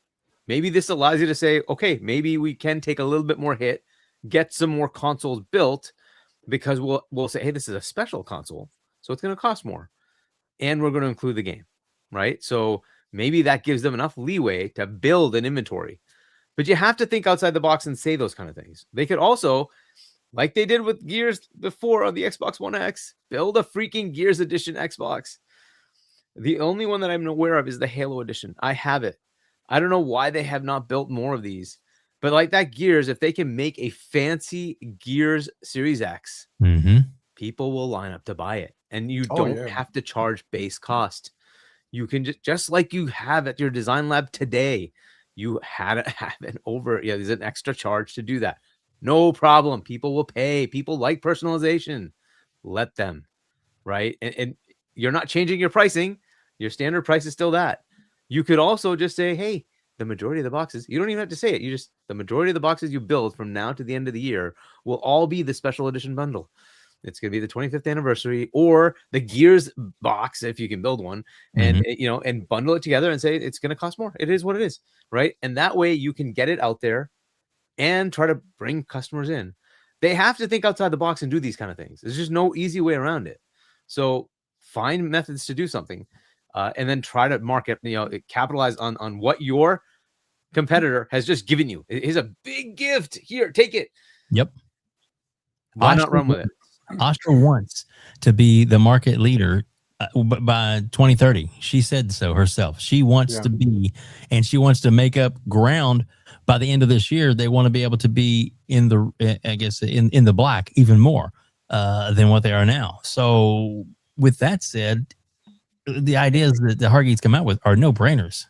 maybe this allows you to say, okay, maybe we can take a little bit more hit, get some more consoles built, because we'll say, hey, this is a special console, so it's going to cost more, and we're going to include the game, right? So maybe that gives them enough leeway to build an inventory. But you have to think outside the box and say those kind of things. They could also, like they did with Gears before on the Xbox One X, build a freaking Gears Edition Xbox. The only one that I'm aware of is the Halo Edition. I have it. I don't know why they have not built more of these. But like that Gears, if they can make a fancy Gears Series X, people will line up to buy it. And you don't have to charge base cost. You can just like you have at your design lab today, you had to have there's an extra charge to do that. No problem. People will pay. People like personalization. Let them, right? And you're not changing your pricing. Your standard price is still that. You could also just say, hey, the majority of the boxes, you don't even have to say it. The majority of the boxes you build from now to the end of the year will all be the special edition bundle. It's going to be the 25th anniversary or the Gears box, if you can build one, and and bundle it together and say it's going to cost more. It is what it is, right? And that way you can get it out there and try to bring customers in. They have to think outside the box and do these kind of things. There's just no easy way around it. So find methods to do something, and then try to market, capitalize on what your competitor has just given you. It is a big gift. Here, take it. Yep. Why not run with it? Astra wants to be the market leader by 2030. She said so herself. She wants to be, and she wants to make up ground by the end of this year. They want to be able to be in the, I guess, in the black even more than what they are now. So with that said, the ideas that the Hargeets come out with are no brainers.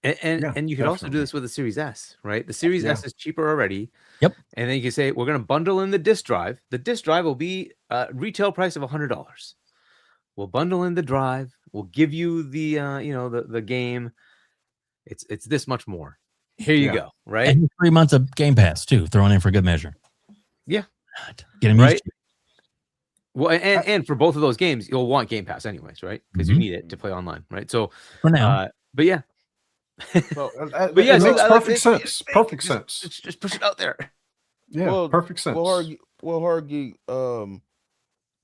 And you could also do this with the Series S, right? The Series S is cheaper already. Yep. And then you can say, we're going to bundle in the disk drive. The disk drive will be retail price of $100. We'll bundle in the drive. We'll give you the, the game. It's this much more. Here you go, right? And 3 months of Game Pass too, thrown in for good measure. Yeah. Get them right. Well, and for both of those games, you'll want Game Pass anyways, right? Because you need it to play online, right? So for now, but yeah. So, but yeah, it makes perfect sense. sense. Perfect sense. Just push it out there. Yeah, perfect sense. Well, Hargeet,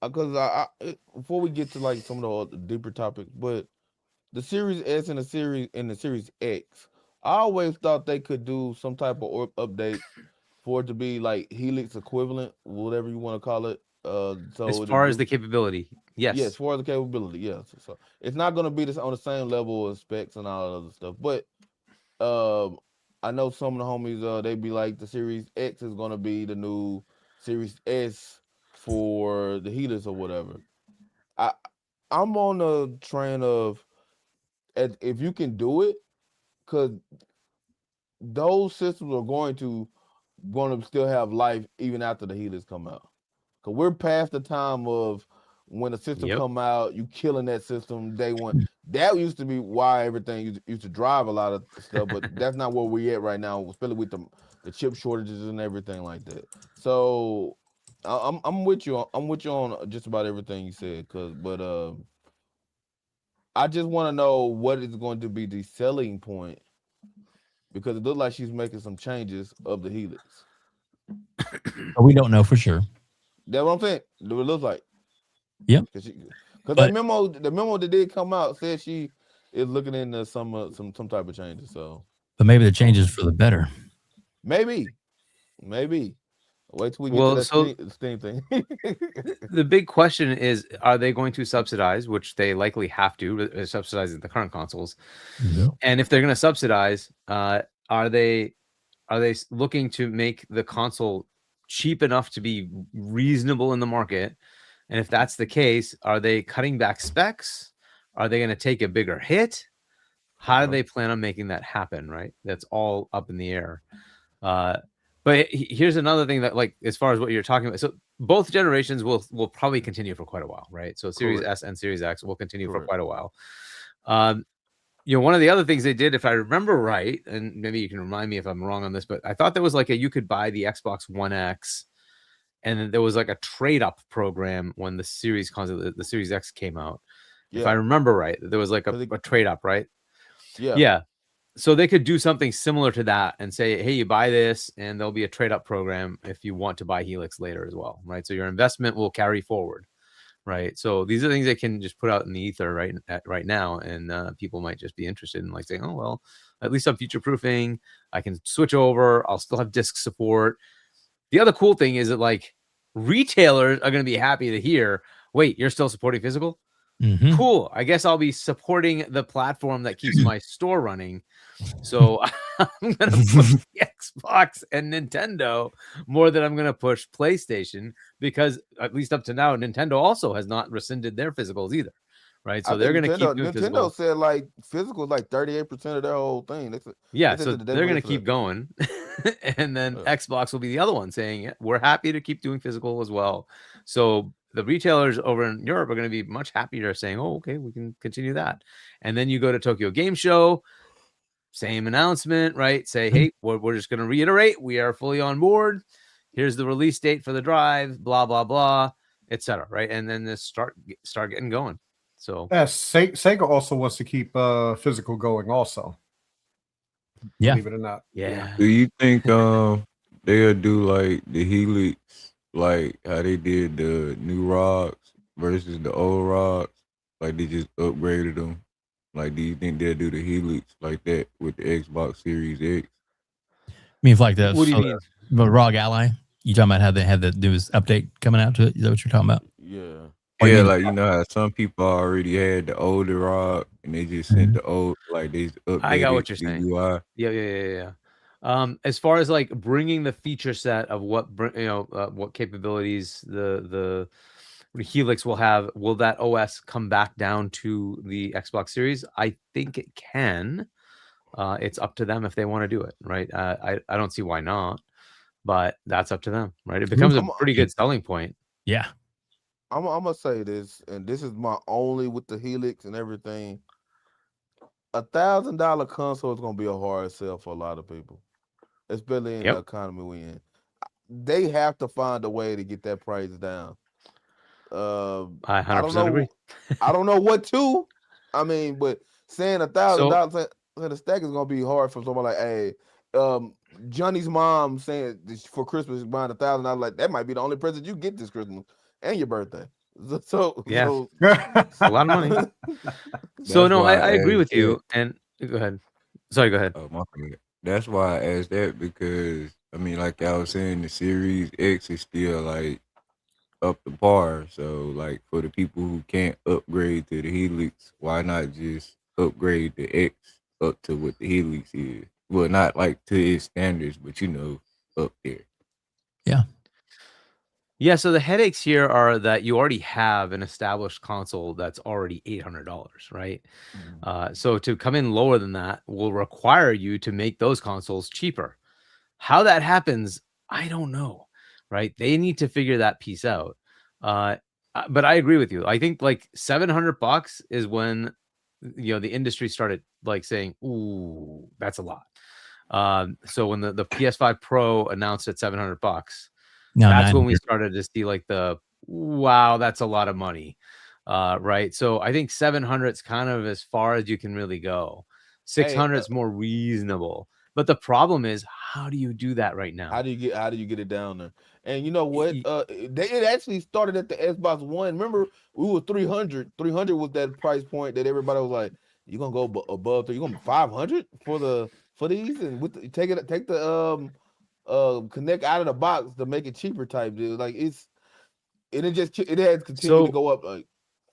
because I before we get to like some of the deeper topics, but the Series S and the Series X, I always thought they could do some type of update for it to be like Helix equivalent, whatever you want to call it. So as far as the capability, yes. Yes, as far as the capability, yes. So it's not going to be on the same level of specs and all that other stuff. But I know some of the homies, they be like the Series X is going to be the new Series S for the Helix or whatever. I'm on the train of if you can do it, because those systems are going to still have life even after the Helix come out. Cause we're past the time of when the system come out, you killing that system day one. That used to be why everything used to drive a lot of stuff, but that's not where we're at right now, especially with the chip shortages and everything like that. So I'm with you. I'm with you on just about everything you said. But I just want to know what is going to be the selling point, because it looks like she's making some changes of the Helix. We don't know for sure. That's what I'm saying. It looks like. Yep. Because the memo that did come out said she is looking into some type of changes. So, but maybe the changes for the better. Maybe. Wait till we get to that Steam thing. The big question is, are they going to subsidize, which they likely have to, subsidizing the current consoles? Yeah. And if they're going to subsidize, are they looking to make the console cheap enough to be reasonable in the market? And if that's the case, are they cutting back specs? Are they going to take a bigger hit? How do they plan on making that happen? Right, that's all up in the air. But here's another thing that, like, as far as what you're talking about, so both generations will probably continue for quite a while, right? So Series S and Series X will continue for quite a while. One of the other things they did, if I remember right, and maybe you can remind me if I'm wrong on this, but I thought there was like you could buy the Xbox One X, and then there was like a trade-up program when the Series console, the Series X came out. Yeah. If I remember right, there was like a trade-up, right? Yeah. So they could do something similar to that and say, hey, you buy this and there'll be a trade-up program if you want to buy Helix later as well, right? So your investment will carry forward, right? So these are things they can just put out in the ether right now, and people might just be interested in like saying, oh, well, at least I'm future-proofing. I can switch over. I'll still have disc support. The other cool thing is that like retailers are going to be happy to hear, wait, you're still supporting physical? Mm-hmm. Cool. I guess I'll be supporting the platform that keeps my store running. So I'm going to push the Xbox and Nintendo more than I'm going to push PlayStation, because at least up to now, Nintendo also has not rescinded their physicals either. Right. So they're going to keep doing Nintendo physical. said like physical is like 38% of their whole thing. So they're going to keep going. And then Xbox will be the other one saying, we're happy to keep doing physical as well. So the retailers over in Europe are going to be much happier saying, oh, okay, we can continue that. And then you go to Tokyo Game Show, same announcement, right? Say, hey, we're just going to reiterate, we are fully on board. Here's the release date for the drive, blah, blah, blah, etc. Right? And then this start getting going. So Sega also wants to keep physical going also. Yeah. Believe it or not. Yeah. Do you think they'll do like the Helix, like how they did the new rocks versus the old rocks? Like they just upgraded them. Like, do you think they'll do the Helix like that with the Xbox Series X? I mean, like that. What do you mean? The ROG Ally? You talking about how they had the newest update coming out to it? Is that what you're talking about? Yeah. Yeah, like you know how some people already had the older ROG and they just sent the old, like they updated. I got what you're saying. UI. Yeah. As far as like bringing the feature set of what what capabilities the Helix will have, will that OS come back down to the Xbox Series? I think it can. It's up to them if they want to do it, right? I don't see why not, but that's up to them, right? It becomes a pretty good selling point. Yeah. I'm gonna say this, and this is my only with the Helix and everything. $1,000 console is gonna be a hard sell for a lot of people, especially in the economy we in. They have to find a way to get that price down. I 100% agree. I don't know what to. I mean, but saying $1,000 in a stack is gonna be hard for someone like, hey, Johnny's mom saying for Christmas buying $1,000. Like that might be the only present you get this Christmas and your birthday. So it's a lot of money. So no, I agree with you. And go ahead. Sorry, go ahead. Oh, my bad. That's why I asked that, because I mean, like I was saying, the Series X is still like up to par. So like for the people who can't upgrade to the Helix, why not just upgrade the X up to what the Helix is? Well, not like to its standards, but up there. Yeah. Yeah, so the headaches here are that you already have an established console that's already $800, right? So to come in lower than that will require you to make those consoles cheaper. How that happens, I don't know, right? They need to figure that piece out. But I agree with you. I think like $700 is when the industry started like saying, "Ooh, that's a lot." So when the PS5 Pro announced at $700, No, that's when we 900. started to see like the wow, that's a lot of money, right? So I think 700 is kind of as far as you can really go. 600 is more reasonable. But the problem is, how do you do that right now? How do you get it down there? And you know what? It actually started at the Xbox One. Remember, we were 300. 300 was that price point that everybody was like, "You're gonna go above? You're gonna be 500 for these?" And take the Connect out of the box to make it cheaper type deal. Like it has continued to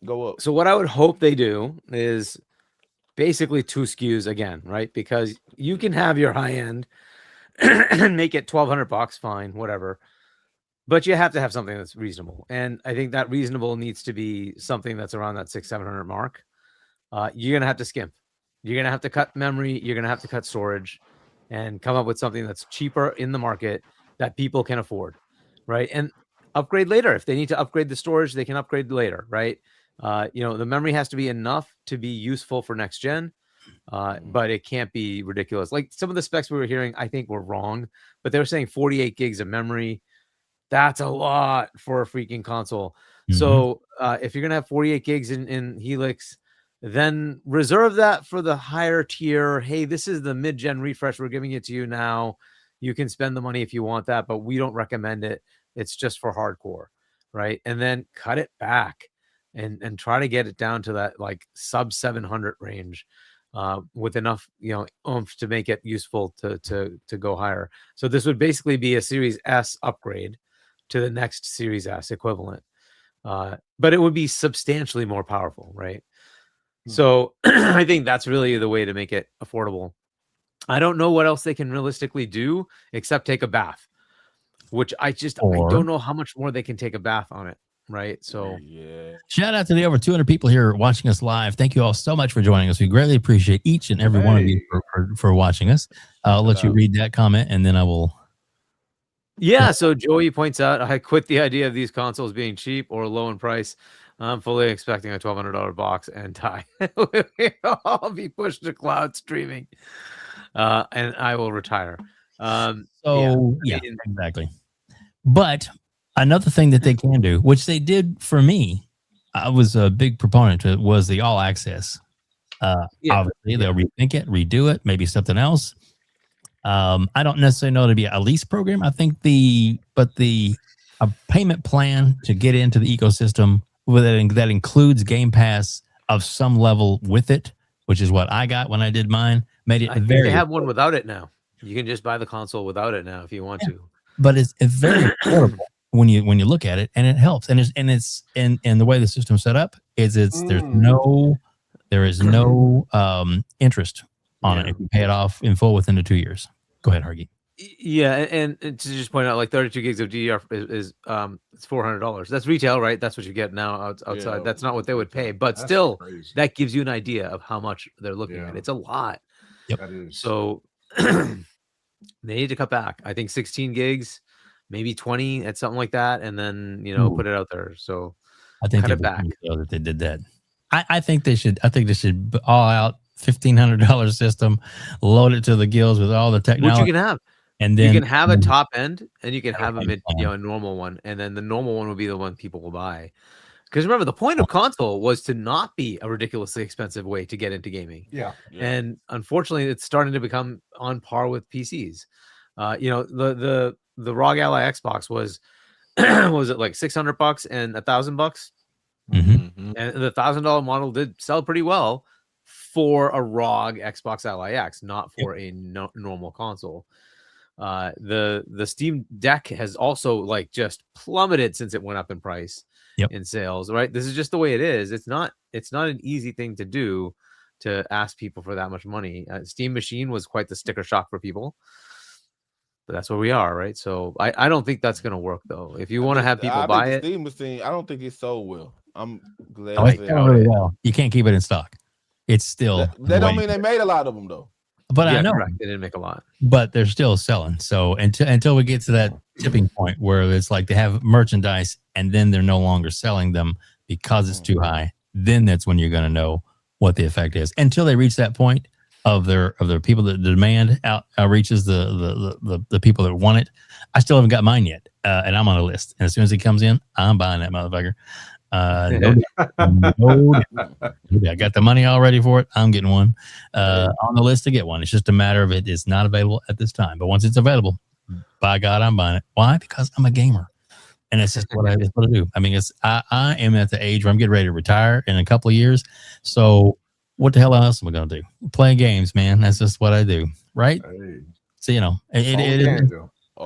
go up. So what I would hope they do is basically 2 SKUs again, right? Because you can have your high end and make it $1,200, fine, whatever. But you have to have something that's reasonable. And I think that reasonable needs to be something that's around that $600-700 mark. You're going to have to skimp. You're going to have to cut memory. You're going to have to cut storage and come up with something that's cheaper in the market that people can afford, right? And upgrade later. If they need to upgrade the storage, they can upgrade later, right? The memory has to be enough to be useful for next gen, but it can't be ridiculous. Like some of the specs we were hearing, I think were wrong, but they were saying 48 gigs of memory. That's a lot for a freaking console. So if you're going to have 48 gigs in Helix, then reserve that for the higher tier. Hey, this is the mid-gen refresh. We're giving it to you now. You can spend the money if you want that, but we don't recommend it. It's just for hardcore, right? And then cut it back and try to get it down to that like sub 700 range with enough, oomph to make it useful to go higher. So this would basically be a Series S upgrade to the next Series S equivalent. But it would be substantially more powerful, right? So I think that's really the way to make it affordable. I don't know what else they can realistically do except take a bath, which I don't know how much more they can take a bath on it, right? So Shout out to the over 200 people here watching us live. Thank you all so much for joining us. We greatly appreciate each and every one of you for watching us. I'll let you read that comment and then I will. Yeah, so Joey points out, I quit the idea of these consoles being cheap or low in price. I'm fully expecting a $1,200 box and tie. I'll be pushed to cloud streaming, and I will retire. Exactly. But another thing that they can do, which they did for me, I was a big proponent to it, was the all access. Obviously, they'll rethink it, redo it, maybe something else. I don't necessarily know to be a lease program. I think a payment plan to get into the ecosystem that includes Game Pass of some level with it, which is what I got when I did mine. Made it I think they have one without it now. You can just buy the console without it now if you want to. But it's very affordable when you look at it, and it helps. And the way the system's set up is there is no interest on it if you pay it off in full within the 2 years. Go ahead, Hargeet. Yeah, and to just point out, like 32 gigs of DDR is it's $400. That's retail, right? That's what you get now outside. Yeah, that's not what they would pay, but still, that gives you an idea of how much they're looking at. It's a lot. Yep. That is. So they need to cut back. I think 16 gigs, maybe 20 at something like that, and then put it out there. So I think cut it back. That they did that. I think they should. I think they should all out $1,500 system, load it to the gills with all the technology. Which you can have. And then you can have a top end and you can have a normal one. And then the normal one will be the one people will buy. Because remember, the point of console was to not be a ridiculously expensive way to get into gaming. Yeah. And unfortunately, it's starting to become on par with PCs. The ROG Ally Xbox was it like $600 and $1,000? Mm-hmm. And the $1,000 model did sell pretty well for a ROG Xbox Ally X, not for a normal console. The Steam Deck has also like just plummeted since it went up in price in sales, right? This is just the way it is. It's not an easy thing to do to ask people for that much money. Steam Machine was quite the sticker shock for people. But that's where we are, right? So I don't think that's gonna work though. If you want to have people buy it, Steam machine, I don't think it's sold well. I'm glad. Oh, it's done really well. You can't keep it in stock. It's still. That don't mean they made a lot of them though. But yeah, I know correct. They didn't make a lot, but they're still selling. So until we get to that tipping point where it's like they have merchandise and then they're no longer selling them because it's too high, then that's when you're going to know what the effect is. Until they reach that point of their people that demand outreaches the people that want it. I still haven't got mine yet, and I'm on a list. And as soon as it comes in, I'm buying that motherfucker. No, I got the money already for it. I'm getting one on the list to get one. It's just a matter of it is not available at this time. But once it's available, by God, I'm buying it. Why? Because I'm a gamer, and it's just what I do. I mean, I am at the age where I'm getting ready to retire in a couple of years. So what the hell else am I going to do? Play games, man. That's just what I do, right? Hey. So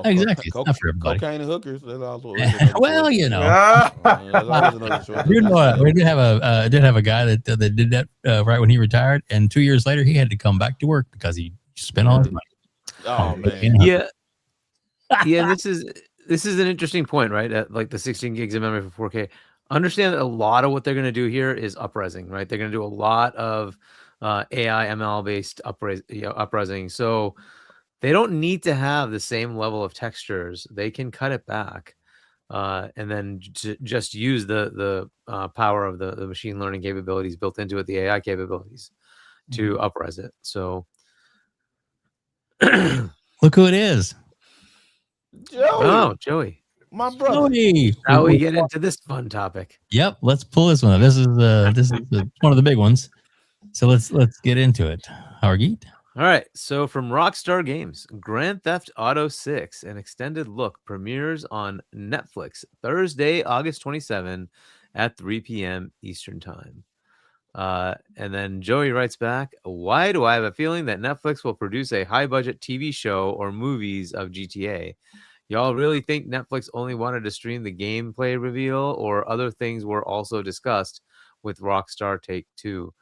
exactly. It's not for everybody. Cocaine and hookers. That's also well, you know. We did have a guy that did that right when he retired, and 2 years later he had to come back to work because he spent all his money. Oh man. Yeah. This is an interesting point, right? At like the 16 gigs of memory for 4K. Understand that a lot of what they're going to do here is upresing, right? They're going to do a lot of AI ML based upresing. So they don't need to have the same level of textures. They can cut it back, and then just use the power of the machine learning capabilities built into it, the AI capabilities, to upres it. So look who it is. Joey. My brother. How we get into this fun topic? Yep, let's pull this one up. This is one of the big ones. So let's get into it. Hargeet. All right. So from Rockstar Games, Grand Theft Auto 6, an extended look, premieres on Netflix Thursday, August 27 at 3 p.m. Eastern Time. And then Joey writes back, why do I have a feeling that Netflix will produce a high-budget TV show or movies of GTA? Y'all really think Netflix only wanted to stream the gameplay reveal, or other things were also discussed with Rockstar Take 2?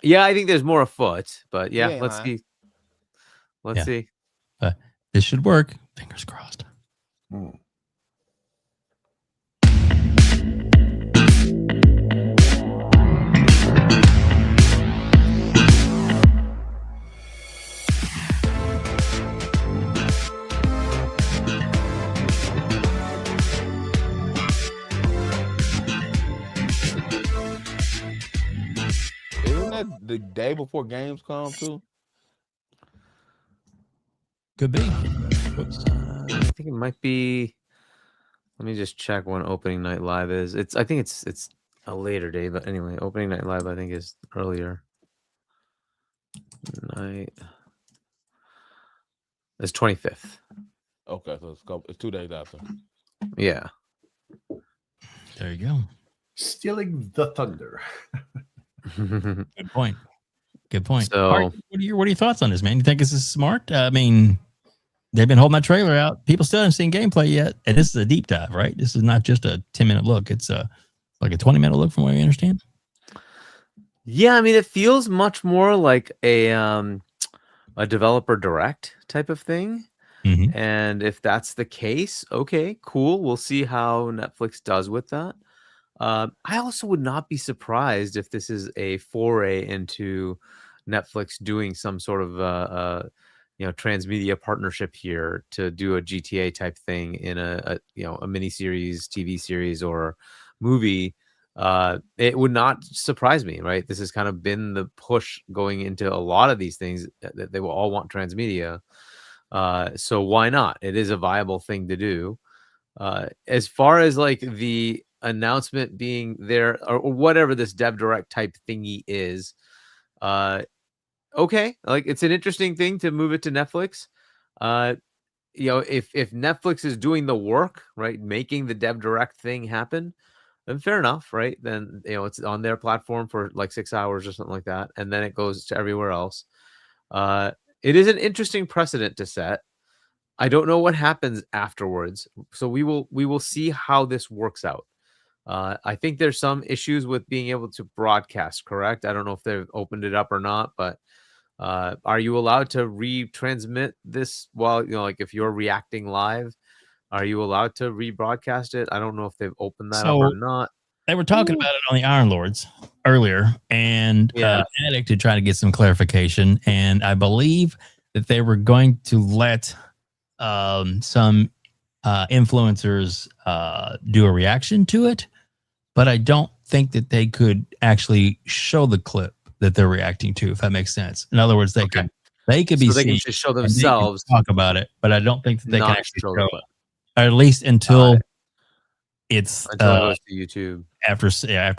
Yeah, I think there's more afoot, but let's see. Let's see. This should work. Fingers crossed. The day before games come too? Could be. I think it might be. Let me just check when opening night live is. I think it's a later day, but anyway, opening night live I think is earlier. Night. It's 25th. Okay, so it's 2 days after. Yeah. There you go. Stealing the thunder. Good point. Good point. So, Art, what are your thoughts on this, man? You think this is smart? I mean, they've been holding that trailer out. People still haven't seen gameplay yet, and this is a deep dive, right? This is not just a 10-minute look. It's like a 20-minute look, from what I understand. Yeah, I mean, it feels much more like a developer direct type of thing. Mm-hmm. And if that's the case, okay, cool. We'll see how Netflix does with that. I also would not be surprised if this is a foray into Netflix doing some sort of transmedia partnership here to do a GTA type thing in a mini series, TV series, or movie. It would not surprise me, right? This has kind of been the push going into a lot of these things that they will all want transmedia. So why not? It is a viable thing to do. As far as like the announcement being there or whatever this dev direct type thingy is, okay, like it's an interesting thing to move it to Netflix. If Netflix is doing the work, right, making the dev direct thing happen, then fair enough, right? Then it's on their platform for like 6 hours or something like that, and then it goes to everywhere else. It is an interesting precedent to set. I don't know what happens afterwards, so we will see how this works out. I think there's some issues with being able to broadcast, correct? I don't know if they've opened it up or not, but Are you allowed to retransmit this while, like if you're reacting live, are you allowed to rebroadcast it? I don't know if they've opened that up or not. They were talking about it on the Iron Lords earlier, and Addict to try to get some clarification. And I believe that they were going to let some influencers do a reaction to it, but I don't think that they could actually show the clip that they're reacting to, if that makes sense. In other words, they could be So they seen can just show themselves, talk about it, but I don't think that they can not actually show show the it, clip. or at least until it's until it goes to YouTube after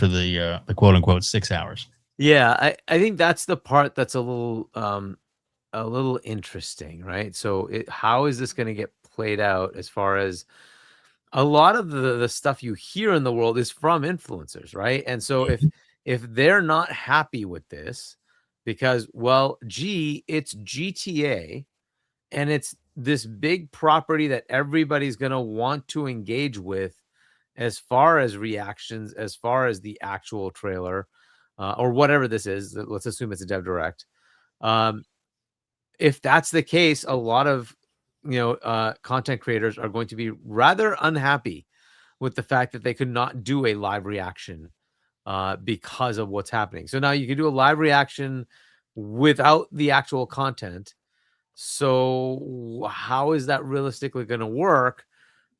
the quote unquote 6 hours. Yeah, I think that's the part that's a little interesting, right? So how is this going to get played out? As far as a lot of the stuff you hear in the world is from influencers, right? And so if they're not happy with this, because, well, it's GTA and it's this big property that everybody's going to want to engage with, as far as reactions, as far as the actual trailer, or whatever this is, let's assume it's a dev direct. If that's the case, a lot of content creators are going to be rather unhappy with the fact that they could not do a live reaction because of what's happening. So now you can do a live reaction without the actual content. So how is that realistically going to work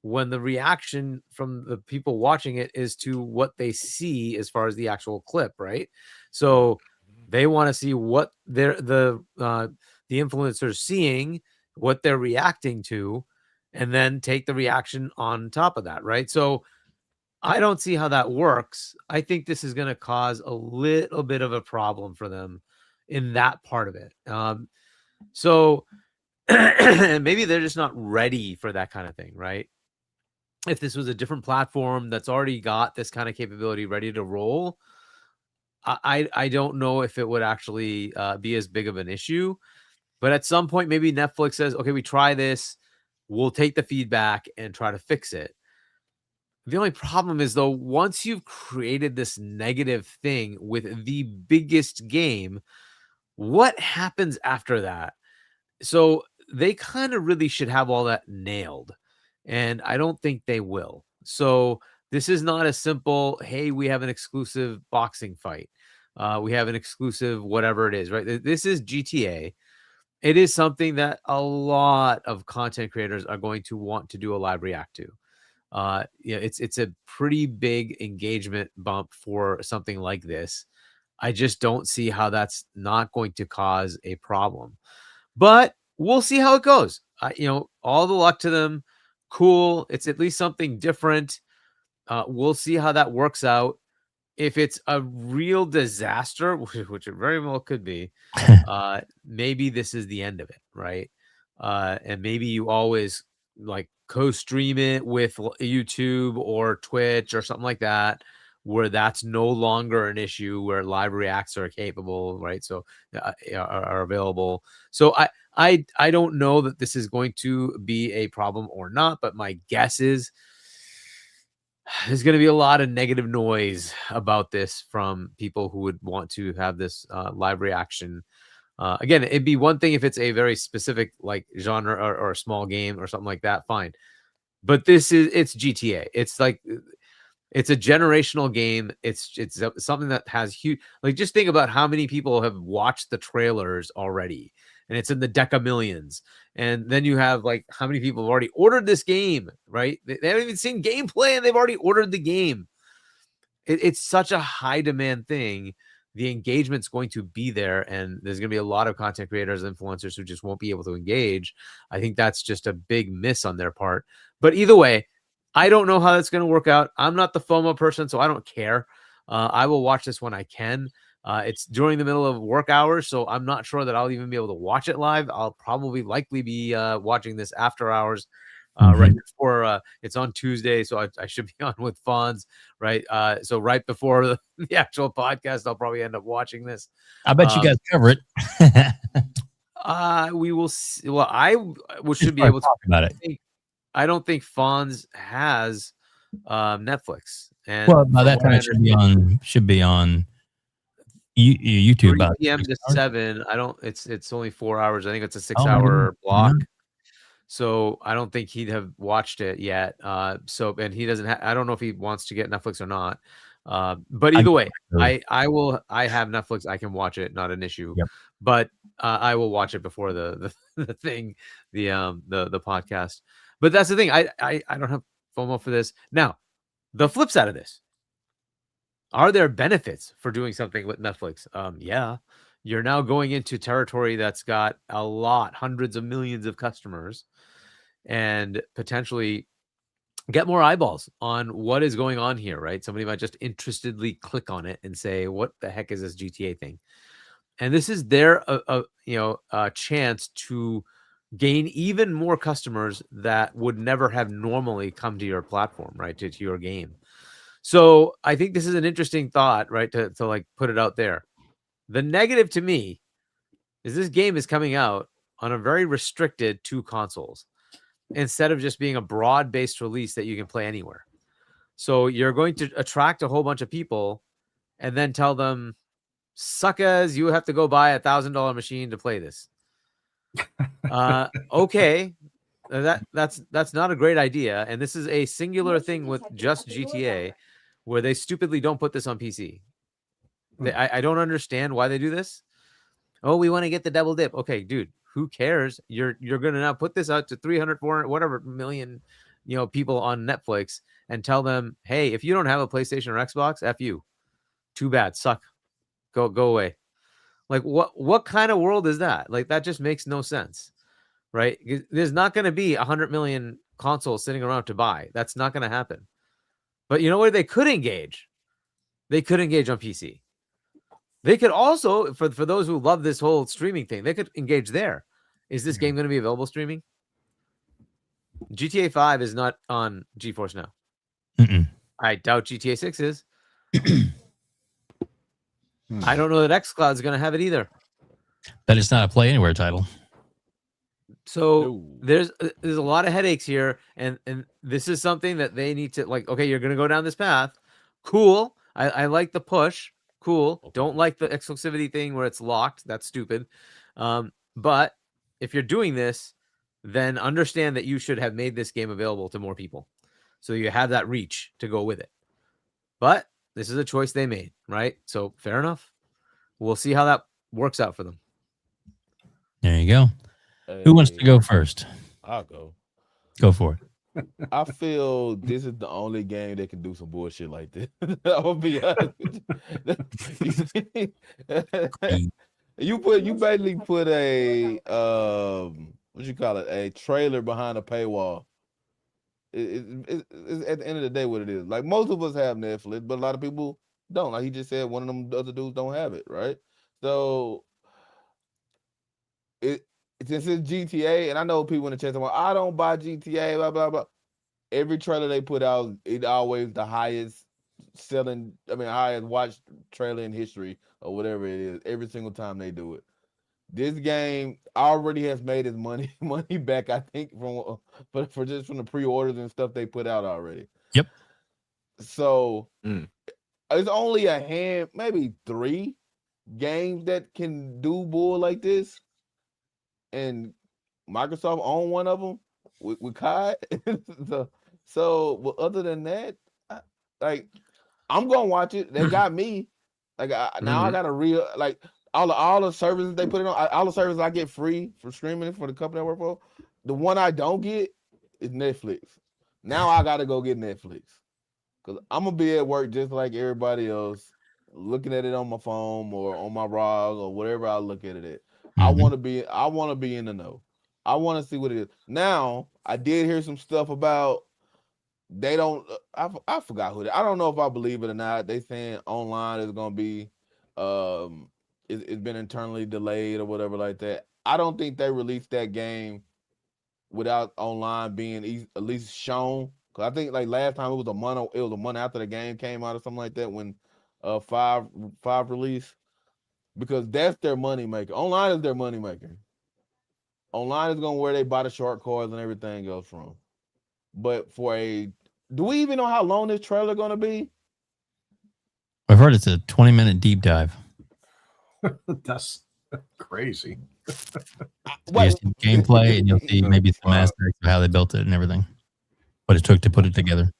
when the reaction from the people watching it is to what they see as far as the actual clip, right? So they want to see what the influencers seeing, what they're reacting to, and then take the reaction on top of that, right? So I don't see how that works. I think this is going to cause a little bit of a problem for them in that part of it. So maybe they're just not ready for that kind of thing, right? If this was a different platform that's already got this kind of capability ready to roll, I don't know if it would actually be as big of an issue. But at some point, maybe Netflix says, okay, we try this. We'll take the feedback and try to fix it. The only problem is, though, once you've created this negative thing with the biggest game, what happens after that? So they kind of really should have all that nailed. And I don't think they will. So this is not a simple, hey, we have an exclusive boxing fight. We have an exclusive whatever it is, right? This is GTA. It is something that a lot of content creators are going to want to do a live react to. It's a pretty big engagement bump for something like this. I just don't see how that's not going to cause a problem. But we'll see how it goes. All the luck to them. Cool. It's at least something different. We'll see how that works out. If it's a real disaster, which it very well could be, maybe this is the end of it, right? And maybe you always like co-stream it with YouTube or Twitch or something like that, where that's no longer an issue, where live reacts are capable, right? So are available. So I don't know that this is going to be a problem or not, but my guess is there's going to be a lot of negative noise about this from people who would want to have this live reaction. Again, it'd be one thing if it's a very specific like genre or a small game or something like that, fine. But it's GTA. It's like, it's a generational game. It's something that has huge, like, just think about how many people have watched the trailers already, and it's in the deca millions. And then you have like how many people have already ordered this game, right? They haven't even seen gameplay and they've already ordered the game. It's such a high demand thing. The engagement's going to be there, and there's going to be a lot of content creators, influencers who just won't be able to engage. I think that's just a big miss on their part. But either way, I don't know how that's going to work out. I'm not the FOMO person, so I don't care. I will watch this when I can. It's during the middle of work hours, so I'm not sure that I'll even be able to watch it live. I'll probably likely be watching this after hours, right before it's on Tuesday, so I should be on with Fonz, right? So right before the actual podcast, I'll probably end up watching this. I bet you guys cover it. We will see. Well, should be able to talk about it. I don't think Fonz has Netflix, and well, by that time it should be on YouTube 3 about p.m. 6 to hours? 7. I don't. It's only 4 hours. I think it's a Oh, maybe 6-hour block. not. So I don't think he'd have watched it yet. And he doesn't. I don't know if he wants to get Netflix or not. But either way, I will. I have Netflix. I can watch it. Not an issue. Yep. But I will watch it before the thing, the podcast. But that's the thing. I don't have FOMO for this. Now, the flip side of this. Are there benefits for doing something with Netflix? Yeah. You're now going into territory that's got a lot, hundreds of millions of customers, and potentially get more eyeballs on what is going on here, right? Somebody might just interestedly click on it and say, what the heck is this GTA thing? And this is their chance to gain even more customers that would never have normally come to your platform, right? To your game. So I think this is an interesting thought, right? To like put it out there. The negative to me is this game is coming out on a very restricted 2 consoles instead of just being a broad-based release that you can play anywhere. So you're going to attract a whole bunch of people and then tell them, suckers, you have to go buy $1,000 machine to play this. Okay. That's not a great idea. And this is a singular thing with just GTA where they stupidly don't put this on PC. I don't understand why they do this. Oh, we want to get the double dip. Okay, dude, who cares? You're going to now put this out to 300, 400, whatever million, people on Netflix and tell them, hey, if you don't have a PlayStation or Xbox, F you. Too bad. Suck. Go away. Like what kind of world is that? Like that just makes no sense. Right? There's not going to be 100 million consoles sitting around to buy. That's not going to happen. But you know where they could engage? They could engage on PC. They could also, for those who love this whole streaming thing, they could engage there. Is this game going to be available streaming? GTA 5 is not on GeForce Now. I doubt GTA 6 is. I don't know that xCloud is going to have it either. But it's not a Play Anywhere title. So there's a lot of headaches here, and this is something that they need to like. Okay, you're going to go down this path. Cool. I like the push. Cool. Okay. Don't like the exclusivity thing where it's locked. That's stupid. But if you're doing this, then understand that you should have made this game available to more people, so you have that reach to go with it. But this is a choice they made, right? So fair enough. We'll see how that works out for them. There you go. Who wants to go first? I'll go. Go for it. I feel this is the only game that can do some bullshit like this. I'll be honest with you. You basically put a what you call it, a trailer behind a paywall. It's at the end of the day what it is. Like most of us have Netflix, but a lot of people don't. Like he just said, one of them other dudes don't have it, right? So since it's GTA, and I know people in the chat saying, well, I don't buy GTA, blah, blah, blah. Every trailer they put out, it always the highest highest watched trailer in history or whatever it is, every single time they do it. This game already has made its money back, I think, for just from the pre-orders and stuff they put out already. Yep. So it's only maybe 3 games that can do bull like this. And Microsoft own one of them with Kai. so well, other than that, I'm gonna watch it. They got me. Now I got a real all the services they put it on. All the services I get free for streaming for the company I work for. The one I don't get is Netflix. Now I gotta go get Netflix because I'm gonna be at work just like everybody else, looking at it on my phone or on my ROG or whatever I look at it at. I want to be in the know. I want to see what it is. Now, I did hear some stuff about they don't. I forgot who. I don't know if I believe it or not. They saying online is gonna be, it's been internally delayed or whatever like that. I don't think they released that game without online being at least shown. Cause I think like last time it was a month after the game came out or something like that when 5 released. Because that's their money maker. Online is their money maker. Online is going where they buy the short cards and everything else from. But do we even know how long this trailer going to be? I've heard it's a 20-minute deep dive. That's crazy. You see gameplay, and you'll see maybe some aspects of how they built it and everything. What it took to put it together.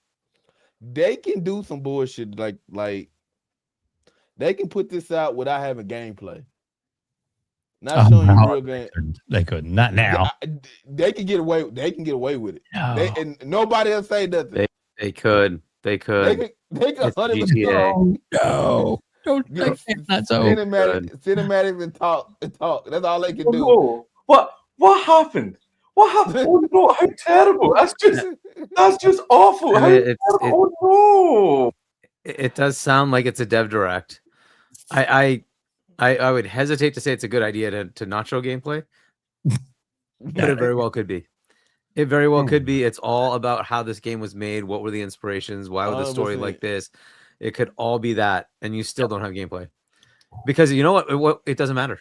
They can do some bullshit like they can put this out without having gameplay. Not showing you real game. They could not now. They can get away. They can get away with it. No. And nobody else say nothing. They could. They could. They could 100%. No. Cinematic and talk. That's all they can do. No. What happened? What happened? Oh no! How terrible! That's just awful. How terrible. Oh no! It does sound like it's a dev direct. I would hesitate to say it's a good idea to not show gameplay, but it very well could be. It very well could be. It's all about how this game was made. What were the inspirations? Why was the story like this? It could all be that, and you still don't have gameplay because you know what? It doesn't matter.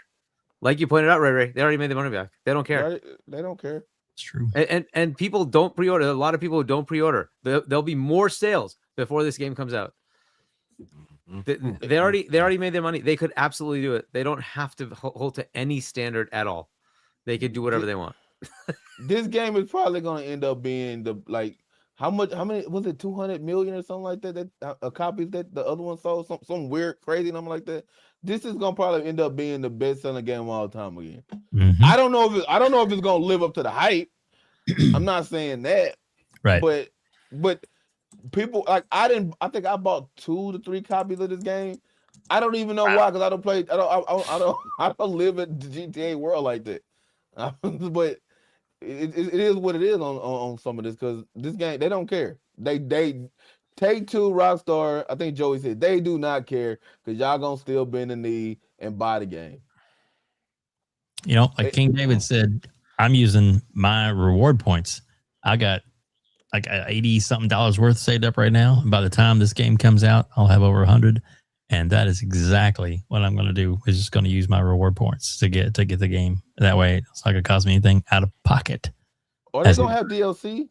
Like you pointed out, Ray, they already made the money back. They don't care. Right? They don't care. It's true. And people don't pre-order. A lot of people who don't pre-order. There'll be more sales before this game comes out. They already made their money. They could absolutely do it. They don't have to hold to any standard at all. They could do whatever they want. This game is probably going to end up being how many was it, 200 million or something like that copies that the other one sold, some weird crazy number like that. This is going to probably end up being the best selling game of all time again. Mm-hmm. I don't know if it's going to live up to the hype. I'm not saying that. Right. But people I think I bought 2 to 3 copies of this game. I don't even know why, because I don't live in the GTA world like that. But it is what it is on some of this, because this game, they don't care. They Take-Two, Rockstar, I think Joey said they do not care, because y'all gonna still bend the knee and buy the game. You know, like King David said, I'm using my reward points. I got like $80-something worth saved up right now. By the time this game comes out, I'll have over 100. And that is exactly what I'm going to do. Is just going to use my reward points to get the game. That way, it's not going to cost me anything out of pocket. Are they going to have DLC?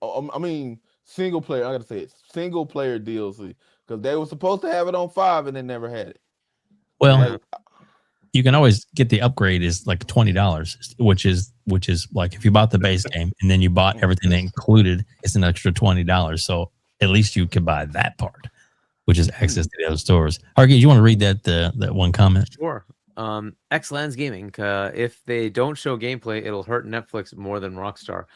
I mean, single player. I got to say it. Single player DLC. Because they were supposed to have it on 5 and they never had it. Well, you can always get the upgrade is like $20, which is like if you bought the base game and then you bought everything included, it's an extra $20. So at least you can buy that part, which is access to the other stores. Hargeet, you want to read that one comment? Sure. X-Lands Gaming. If they don't show gameplay, it'll hurt Netflix more than Rockstar.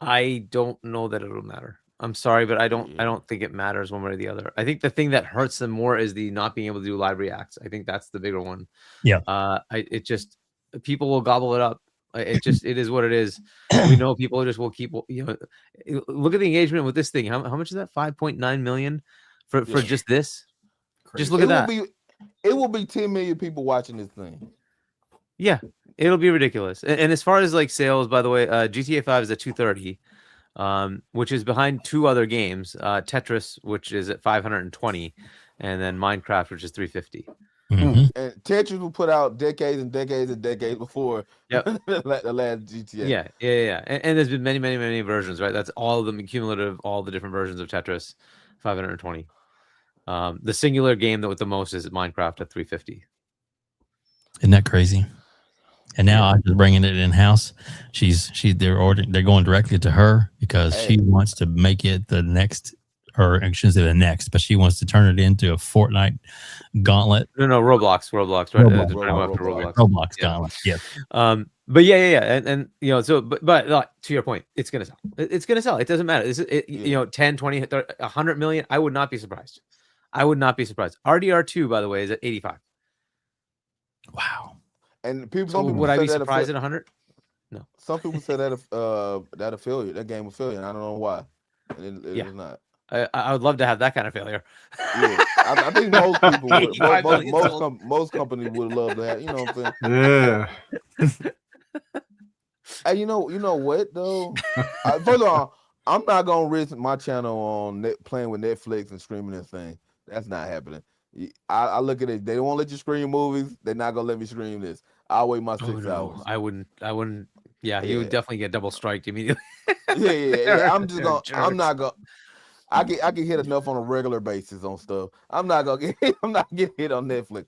I don't know that it'll matter. I'm sorry, but I don't think it matters one way or the other. I think the thing that hurts them more is the not being able to do live reacts. I think that's the bigger one. Yeah. It just, people will gobble it up. It is what it is. We know people just will keep, look at the engagement with this thing. How much is that? 5.9 million for just this? Crazy. Just look at that. It will be 10 million people watching this thing. Yeah, it'll be ridiculous. And as far as like sales, by the way, GTA 5 is at 230. Which is behind 2 other games, Tetris, which is at 520, and then Minecraft, which is 350. Mm-hmm. And Tetris will put out decades and decades and decades before the last GTA. Yeah. And there's been many versions, right? That's all of them cumulative, all the different versions of Tetris, 520. The singular game that with the most is Minecraft at 350. Isn't that crazy? And now I'm just bringing it in house. They're going directly to her because she wants to make it the next, or I shouldn't say the next, but she wants to turn it into a Fortnite gauntlet. No, Roblox, right? Roblox gauntlet. Yeah. But yeah, and so but to your point, it's gonna sell. It's gonna sell. It doesn't matter. 10, 20, 30, 100 million. I would not be surprised. RDR2, by the way, is at 85. Wow. And people, would I be surprised at 100? No. Some people say that that failure, that game was failure. I don't know why. It was not. I would love to have that kind of failure. Yeah, I think most people would. Most companies would love to have. You know what I'm saying? Yeah. Hey, you know what though? First of all, I'm not gonna risk my channel on playing with Netflix and streaming this thing. That's not happening. I look at it. They don't want to let you stream movies. They're not gonna let me stream this. I'll wait my 6 hours. I wouldn't. Yeah, you would definitely get double striked immediately. Yeah. I'm not gonna. I get hit enough on a regular basis on stuff. I'm not gonna get hit on Netflix.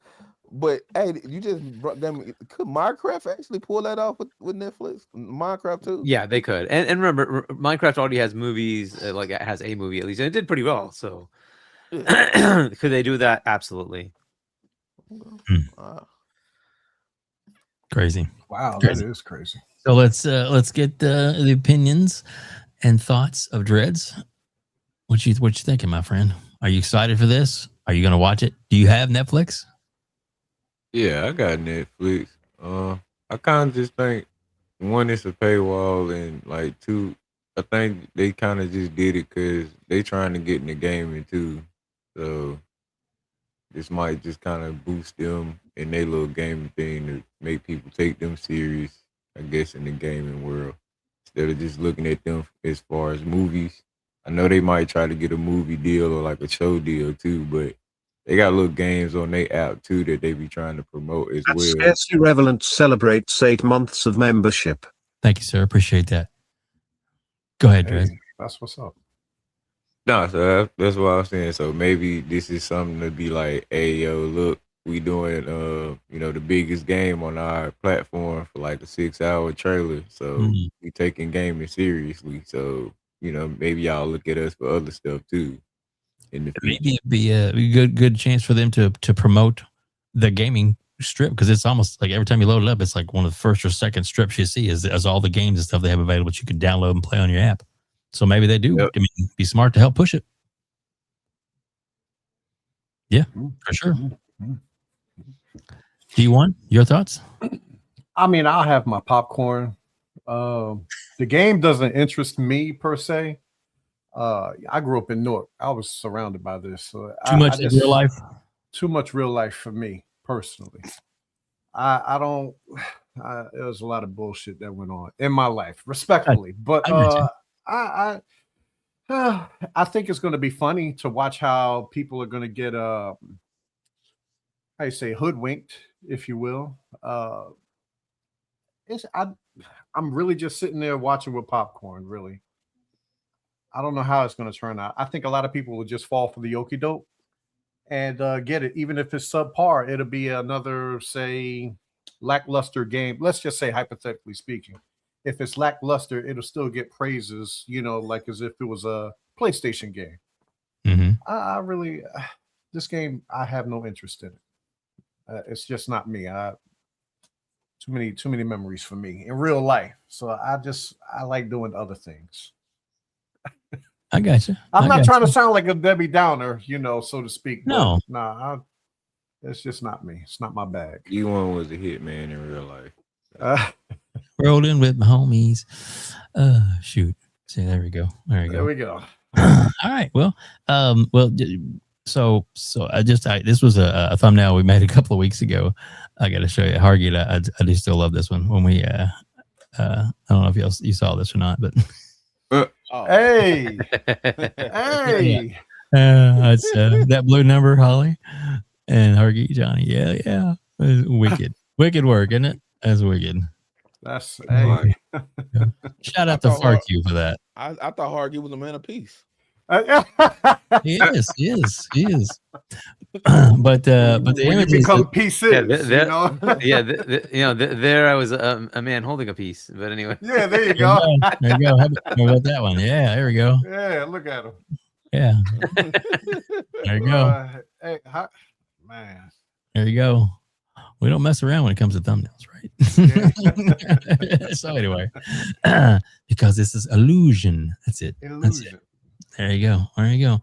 But hey, you just brought them. Could Minecraft actually pull that off with Netflix? Minecraft too? Yeah, they could. And remember, Minecraft already has movies. Like it has a movie at least, and it did pretty well. So could they do that? Absolutely. Crazy. Wow, Crazy. that is crazy. So let's get the opinions and thoughts of DREADZ. What you thinking, my friend? Are you excited for this? Are you gonna watch it? Do you have Netflix? Yeah, I got Netflix. I kind of just think one, it's a paywall, and like two, I think they kind of just did it because they trying to get in the gaming too. So this might just kind of boost them in their little gaming thing to make people take them serious, I guess, in the gaming world. Instead of just looking at them as far as movies. I know they might try to get a movie deal or like a show deal too, but they got little games on their app too that they be trying to promote as well. Scarcely Relevant celebrates 8 months of membership. Thank you, sir. Appreciate that. Go ahead, DREADZ. That's what's up. No, so that's what I was saying. So maybe this is something to be like, hey, yo, look, we doing, the biggest game on our platform for like a 6-hour trailer. So we taking gaming seriously. So, maybe y'all look at us for other stuff too. Maybe it'd be a good chance for them to promote the gaming strip, because it's almost like every time you load it up, it's like one of the first or second strips you see is all the games and stuff they have available that you can download and play on your app. So maybe they do. Yep. I mean, be smart to help push it. Yeah, for sure. D.ONE, your thoughts? I mean, I'll have my popcorn. The game doesn't interest me per se. I grew up in Newark. I was surrounded by this. So too much real life. Too much real life for me personally. I don't. There was a lot of bullshit that went on in my life, respectfully. But I think it's going to be funny to watch how people are going to get how you say, hoodwinked, if you will. I'm really just sitting there watching with popcorn. Really. I don't know how it's going to turn out. I think a lot of people will just fall for the okie doke and get it. Even if it's subpar, it'll be another, say, lackluster game. Let's just say, hypothetically speaking, if it's lackluster, it'll still get praises, like as if it was a PlayStation game. Mm-hmm. I really, this game, I have no interest in it. It's just not me. Too many memories for me in real life. So I like doing other things. I got you. I'm not trying to sound like a Debbie Downer, so to speak. No, it's just not me. It's not my bag. D.ONE was a hit man in real life. Rolling with my homies. Shoot. See, there we go. There we go. All right. Well, so this was a thumbnail we made a couple of weeks ago. I got to show you, Hargeet. I do still love this one. When we, I don't know if you saw this or not, but. Hey, hey. It's that blue number, Holly and Hargeet Johnny. Yeah. Wicked work, isn't it? That's wicked. That's hey. Shout out to FARK QUE for that. I thought Hargeet was a man of peace. He is. But the images become pieces. There I was a man holding a piece. But anyway. Yeah, there you go. There you go. How about that one? Yeah, there we go. Yeah, look at him. Yeah. There you go. Man. There you go. We don't mess around when it comes to thumbnails, right? Yeah. So anyway, because this is illusion. That's it. Illusion. That's it. There you go.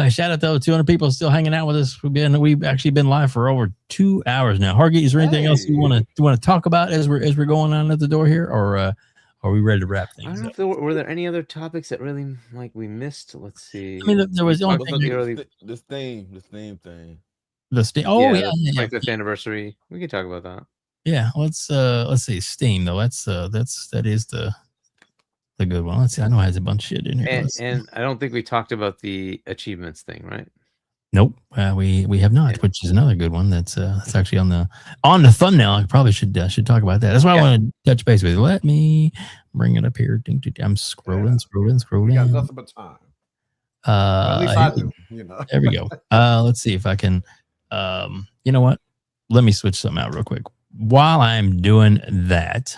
Shout out to those 200 people still hanging out with us. We've actually been live for over 2 hours now. Hargeet, is there anything else you want to talk about as we're going on at the door here, or are we ready to wrap things I don't know up? if were there any other topics that really we missed? Let's see. I mean, there was the only thing. This theme thing. The Steam. Oh yeah, 25th anniversary. We can talk about that. Yeah, let's see. Steam though. That is the good one. Let's see. I know it has a bunch of shit in here. And I don't think we talked about the achievements thing, right? Nope, we have not, which is another good one. That's actually on the thumbnail. I probably should talk about that. That's why I want to touch base with you. Let me bring it up here. I'm scrolling. We got nothing but time. At least I do. You know. There we go. Let's see if I can. You know what? Let me switch something out real quick. While I'm doing that,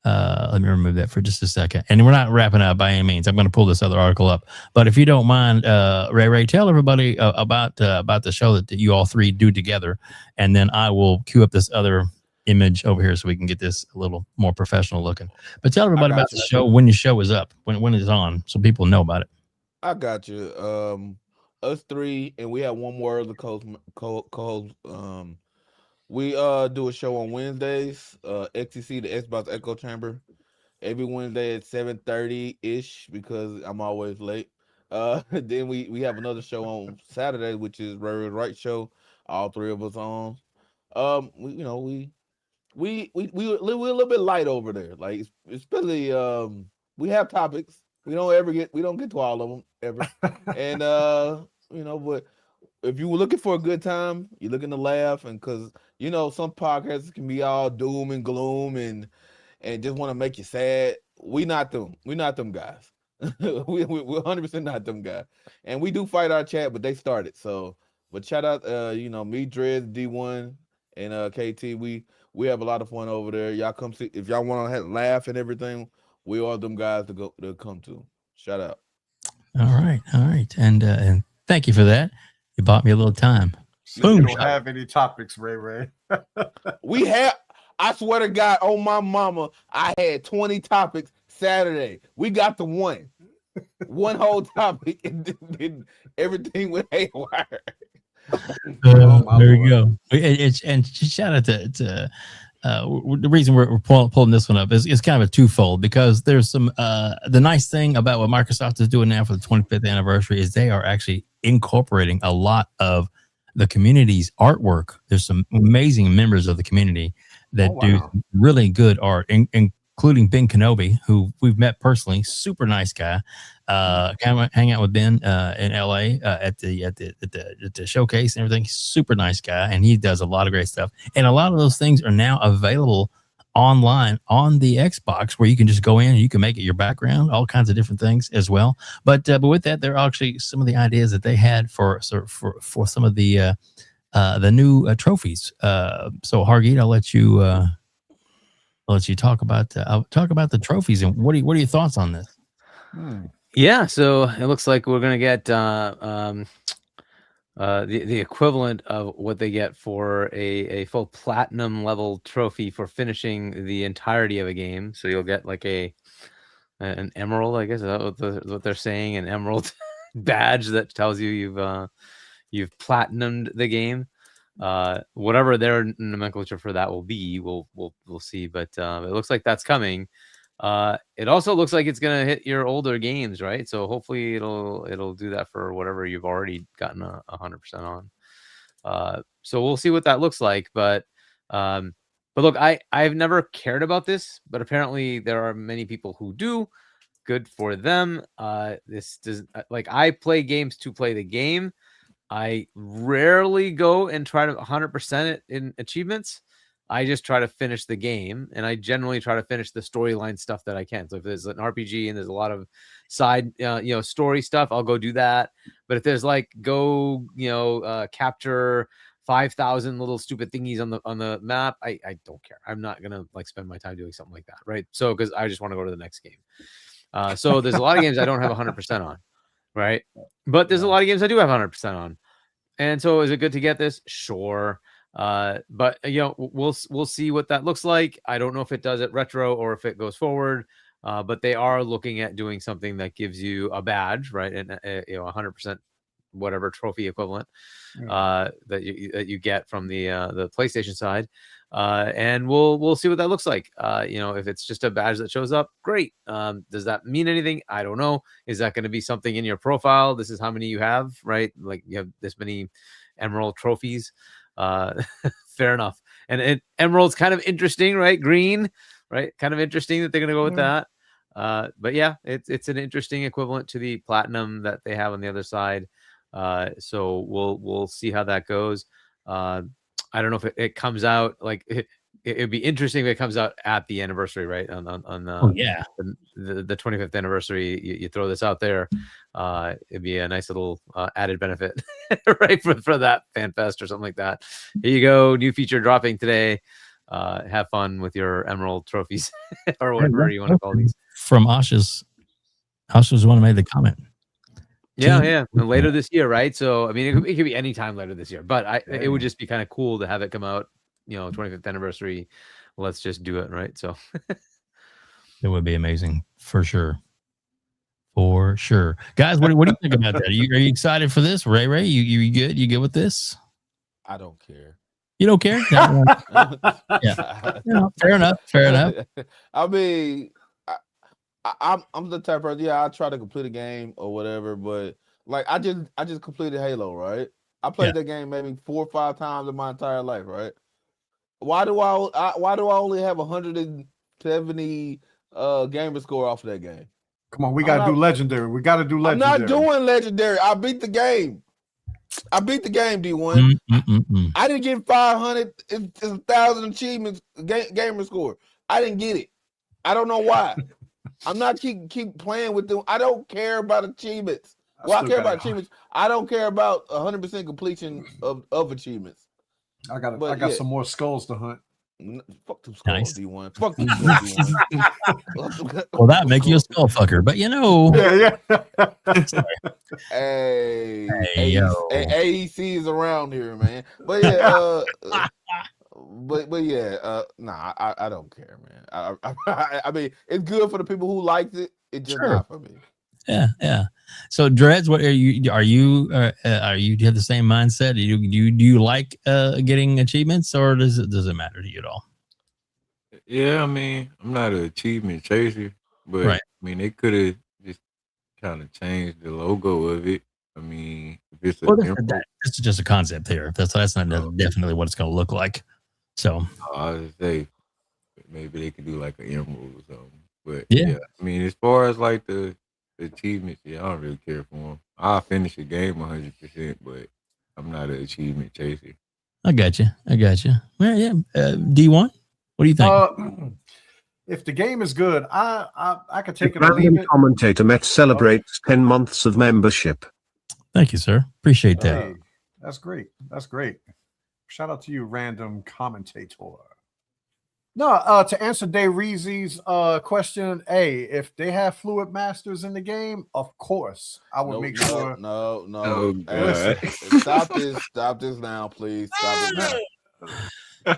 let me remove that for just a second. And we're not wrapping up by any means. I'm going to pull this other article up. But if you don't mind, Ray, tell everybody about the show that you all three do together, and then I will cue up this other image over here so we can get this a little more professional looking. But tell everybody about the show when your show is up, when it's on, so people know about it. I got you. Us three, and we have one more of the co-host. We do a show on Wednesdays, XTC, the Xbox Echo Chamber, every Wednesday at 7:30-ish because I'm always late. Then we have another show on Saturday, which is Ray Right Show. All three of us on. We're a little bit light over there. Like especially we have topics. We don't get to all of them ever. And but if you were looking for a good time, you're looking to laugh, and because some podcasts can be all doom and gloom and just want to make you sad. We not them. We're not them guys. We're 100% not them guys. And we do fight our chat, but they started. So, but shout out, me, DREADZ, D.ONE, and KT. We have a lot of fun over there. Y'all come see if y'all want to laugh and everything. We are them guys to come to. Shout out. All right, and thank you for that. You bought me a little time. So you don't have any topics, Ray. We have. I swear to God, on my mama, I had 20 topics Saturday. We got the one whole topic, and everything went haywire. There we go. And shout out to the reason we're pulling this one up is kind of a twofold, because there's some the nice thing about what Microsoft is doing now for the 25th anniversary is they are actually incorporating a lot of the community's artwork. There's some amazing members of the community that do really good art, including Ben Kenobi, who we've met personally. Super nice guy. Hang out with Ben in LA at the showcase and everything. Super nice guy, and he does a lot of great stuff. And a lot of those things are now available online on the Xbox, where you can just go in and you can make it your background, all kinds of different things as well. But with that, there are actually some of the ideas that they had for some of the new trophies. So Hargeet, I'll let you talk about the trophies, and what are your thoughts on this? Yeah, so it looks like we're gonna get the equivalent of what they get for a full platinum level trophy for finishing the entirety of a game. So you'll get like an emerald, I guess. Is that what they're saying? An emerald badge that tells you you've platinumed the game. Whatever their nomenclature for that will be, we'll see. But it looks like that's coming. It also looks like it's gonna hit your older games, right? So hopefully it'll do that for whatever you've already gotten 100% on. So we'll see what that looks like. But look, I've never cared about this, but apparently there are many people who do. Good for them. This does I play games to play the game. I rarely go and try to 100% it in achievements. I just try to finish the game, and I generally try to finish the storyline stuff that I can. So if there's an RPG and there's a lot of side, story stuff, I'll go do that. But if there's capture 5,000 little stupid thingies on the map, I don't care. I'm not gonna spend my time doing something like that, right? So because I just want to go to the next game. So there's a lot of games I don't have 100% on, right? But there's a lot of games I do have 100% on. And so is it good to get this? Sure. But we'll see what that looks like. I don't know if it does it retro or if it goes forward. But they are looking at doing something that gives you a badge, right? And 100% whatever trophy equivalent that you get from the PlayStation side. And we'll see what that looks like. If it's just a badge that shows up, great. Does that mean anything? I don't know. Is that going to be something in your profile? This is how many you have, right? Like you have this many emerald trophies. Fair enough. And emerald's kind of interesting, right? Green, right? Kind of interesting that they're going to go with that. But yeah, it's an interesting equivalent to the platinum that they have on the other side. So we'll see how that goes. I don't know if it comes out it'd be interesting if it comes out at the anniversary, right? On the 25th anniversary, you throw this out there. It'd be a nice little added benefit, right, for that fan fest or something like that. Here you go, new feature dropping today. Have fun with your emerald trophies or whatever you want to call these. From Asha's the one who made the comment. Yeah. Later this year, right? So I mean, it could be any time later this year, but it would just be kind of cool to have it come out. 25th anniversary. Let's just do it, right? So it would be amazing for sure. For sure, guys. What do you think about that? Are you excited for this, Ray? You good? You good with this? I don't care. You don't care? Yeah. Fair enough. I mean, I'm the type of person. Yeah, I try to complete a game or whatever, but like I just completed Halo, right? I played that game maybe 4 or 5 times in my entire life, right? Why do I only have 170 gamer score off of that game? Come on, we gotta do legendary. I'm not doing legendary. I beat the game. D.ONE. I didn't get 500, 1,000 achievements gamer score. I didn't get it. I don't know why. I'm not keep playing with them. I don't care about achievements. I care about achievements. I don't care about 100% completion of achievements. I got some more skulls to hunt. Fuck them skulls, D.ONE. Fuck them skulls, D.ONE. Well, that make you a skull fucker, but Yeah. Hey, AEC is around here, man. But yeah, nah, I don't care, man. I mean, it's good for the people who liked it. It's just not for me. Yeah. So DREADZ, what are you? Do you have the same mindset? Do you like getting achievements, or does it matter to you at all? Yeah, I mean, I'm not an achievement chaser, but I mean, they could have just kind of changed the logo of it. I mean, if it's this is just a concept here. That's not definitely what it's going to look like. So I would say maybe they could do like an emerald or something. But yeah, I mean, as far as like the achievements, I don't really care for them. I'll finish the game 100%, but I'm not an achievement chaser. I got you. Well, yeah. D.ONE, what do you think? If the game is good, I could take it or leave Random it. commentator Met celebrates 10 months of membership. Thank you, sir. Appreciate that. Hey, that's great. Shout out to you, random commentator. No, to answer DREADZ's question, if they have fluid masters in the game, of course, I would make sure. No. Stop this now, please. Stop it now.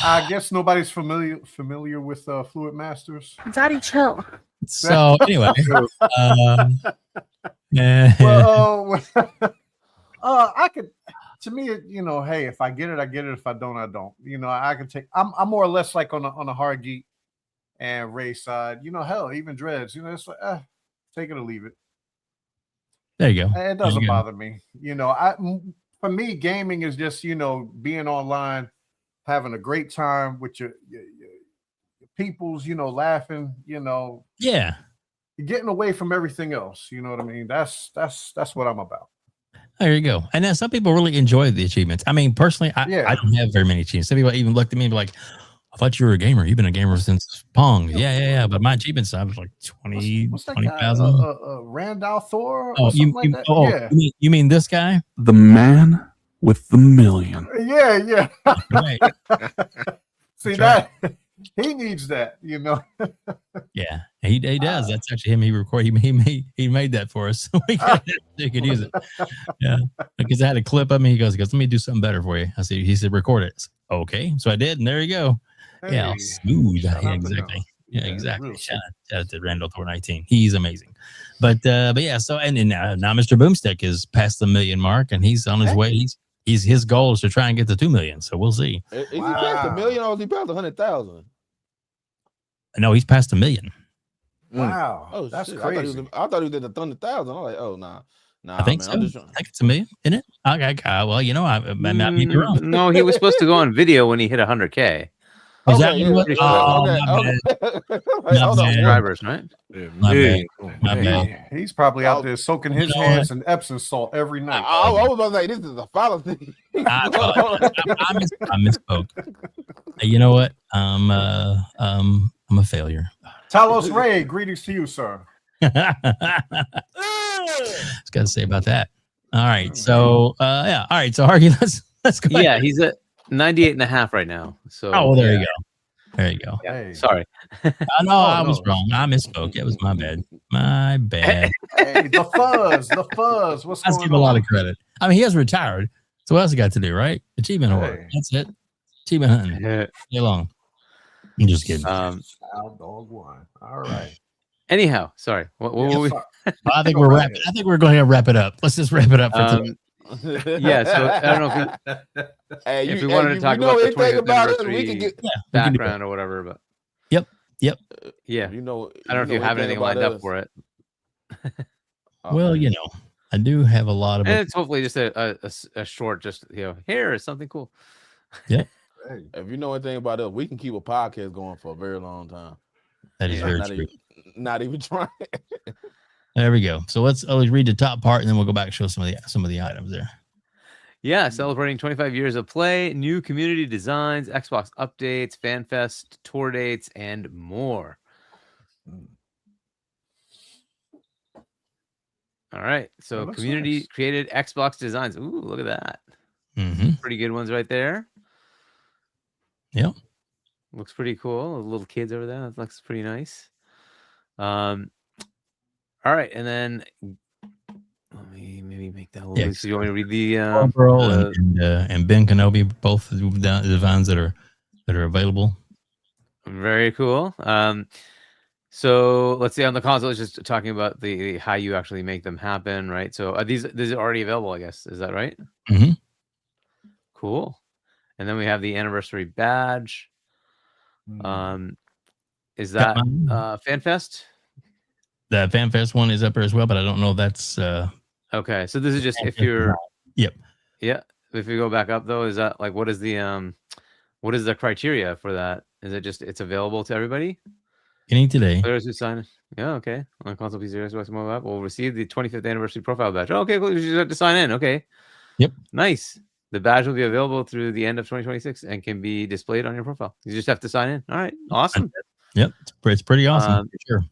I guess nobody's familiar with fluid masters. Daddy, chill. So anyway, I could. To me, hey, if I get it, I get it. If I don't, I don't. I can take. I'm more or less like on the Hargeet and Ray side. Hell, even DREADZ. It's like, take it or leave it. There you go. It doesn't bother me. For me, gaming is just being online, having a great time with your peoples. Laughing. Yeah. You're getting away from everything else. You know what I mean? That's what I'm about. There you go. And then some people really enjoy the achievements. I mean, personally, I don't have very many achievements. Some people even looked at me and be like, I thought you were a gamer. You've been a gamer since Pong. Yeah. But my achievements, I was like 20,000. Randall Thor? Oh, you mean this guy? The man with the million. Yeah. Right. See that? He needs that, Yeah, he does. That's actually him. He recorded. He made that for us, so we could use it. Yeah, because I had a clip of me. He goes, let me do something better for you. He said, record it. Okay, so I did, and there you go. Hey, yeah, smooth. Yeah, exactly. Yeah, exactly. Shout out to Randall Thor 19. He's amazing. But yeah. So and now Mr. Boomstick is past the 1 million mark, and he's on his way. His goal is to try and get to 2 million. So we'll see. Is he past 1 million or is he past 100,000? No, he's past 1 million. Wow. Oh, that's shit. crazy. I thought he did 100,000. I'm like, oh, nah. I think man, so. I think it's 1 million, isn't it? Okay. Well, I might be wrong. No, he was supposed to go on video when he hit 100K. Was that what? Subscribers, right? My bad. He's probably out there soaking his hands in Epsom salt every night. I was about to say, this is a fallacy. I misspoke. You know what? I'm a failure. Talos Ray, greetings to you, sir. What's got to say about that? All right, so yeah, all right, so Hargee, let's go. Yeah, he's at 98.5 right now. So oh, well, there you go. There you go. Yeah. Hey. Sorry. No, I was wrong. I misspoke. It was my bad. My bad. Hey, the fuzz. What's I going give on? a lot of credit. I mean, he has retired. So what else he got to do, right? Achievement award. Hey. That's it. Achievement hunting. Stay long. I'm just kidding. Dog one. All right. Anyhow, sorry. What were we? I think we're wrapping. I think we're going to wrap it up. Let's just wrap it up for today. Yeah, so I don't know if we wanted to talk about the 25th anniversary background or whatever, but yep. Yeah, I You don't know if know you have anything lined up us. for it. Well, you know, I do have a lot of. And it's hopefully just a short, just here is something cool. Yeah. If you know anything about us, we can keep a podcast going for a very long time. That is very not true. Not even trying. There we go. So let's always read the top part, and then we'll go back and show some of the items there. Yeah, celebrating 25 years of play, new community designs, Xbox updates, FanFest, tour dates, and more. All right, so community created Xbox designs. Ooh, look at that. Mm-hmm. Pretty good ones right there. Yep. Looks pretty cool. The little kids over there. That looks pretty nice. All right, and then let me maybe make that a little bit. So you want me to read the and Ben Kenobi, both the designs that are available. Very cool. So let's see, on the console, it's just talking about the how you actually make them happen, right? So these are already available, I guess. Is that right? Mm-hmm. Cool. And then we have the anniversary badge. Is that FanFest? The FanFest one is up there as well, but I don't know if that's okay. So this is just if you're yeah. If you go back up though, is that like what is the criteria for that? Is it just it's available to everybody? Getting today. Players who sign. Yeah, okay. On console, PC, Xbox, mobile app will receive the 25th anniversary profile badge. Oh, okay, cool. You just have to sign in. Okay. Yep. Nice. The badge will be available through the end of 2026 and can be displayed on your profile. You just have to sign in. All right. Awesome. Yep. It's pretty awesome. For sure.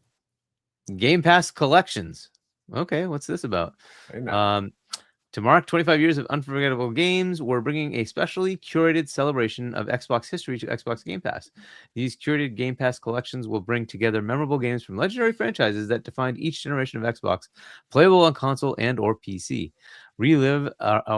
Game Pass collections. Okay, what's this about? To mark 25 years of unforgettable games, we're bringing a specially curated celebration of Xbox history to Xbox Game Pass. These curated Game Pass collections will bring together memorable games from legendary franchises that defined each generation of Xbox, playable on console and or PC. Relive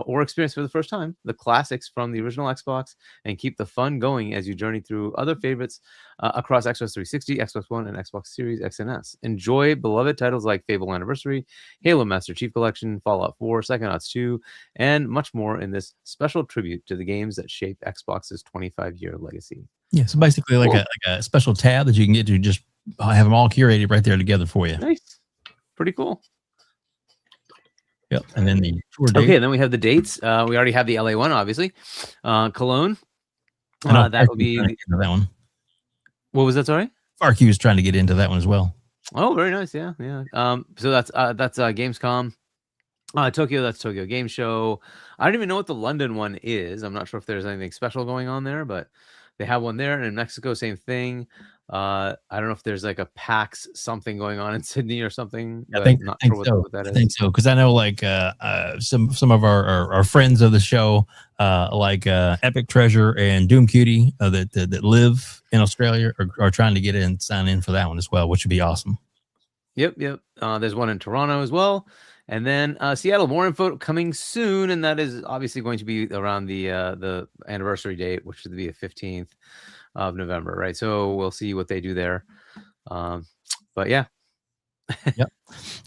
or experience for the first time the classics from the original Xbox and keep the fun going as you journey through other favorites across Xbox 360, Xbox One, and Xbox Series X and S. Enjoy beloved titles like Fable Anniversary, Halo Master Chief Collection, Fallout 4, Psychonauts 2, and much more in this special tribute to the games that shape Xbox's 25-year legacy. Yeah, so basically like a special tab that you can get to just have them all curated right there together for you. Nice. Pretty cool. Yep. And then the tour date. Okay, and then we have the dates. We already have the LA one, obviously. Cologne. That will be that one. What was that? Sorry? FARK QUE is trying to get into that one as well. Oh, very nice. Yeah, yeah. So that's Gamescom. Tokyo, that's Tokyo Game Show. I don't even know what the London one is. I'm not sure if there's anything special going on there, but they have one there. And in Mexico, same thing. I don't know if there's like a PAX something going on in Sydney or something. I think so. What that is. I think so because I know like some of our friends of the show, like Epic Treasure and Doom Cutie that live in Australia are trying to get in, sign in for that one as well, which would be awesome. Yep. There's one in Toronto as well. And then Seattle, more info coming soon, and that is obviously going to be around the anniversary date, which would be the 15th of November, right? So we'll see what they do there. But yeah, yep.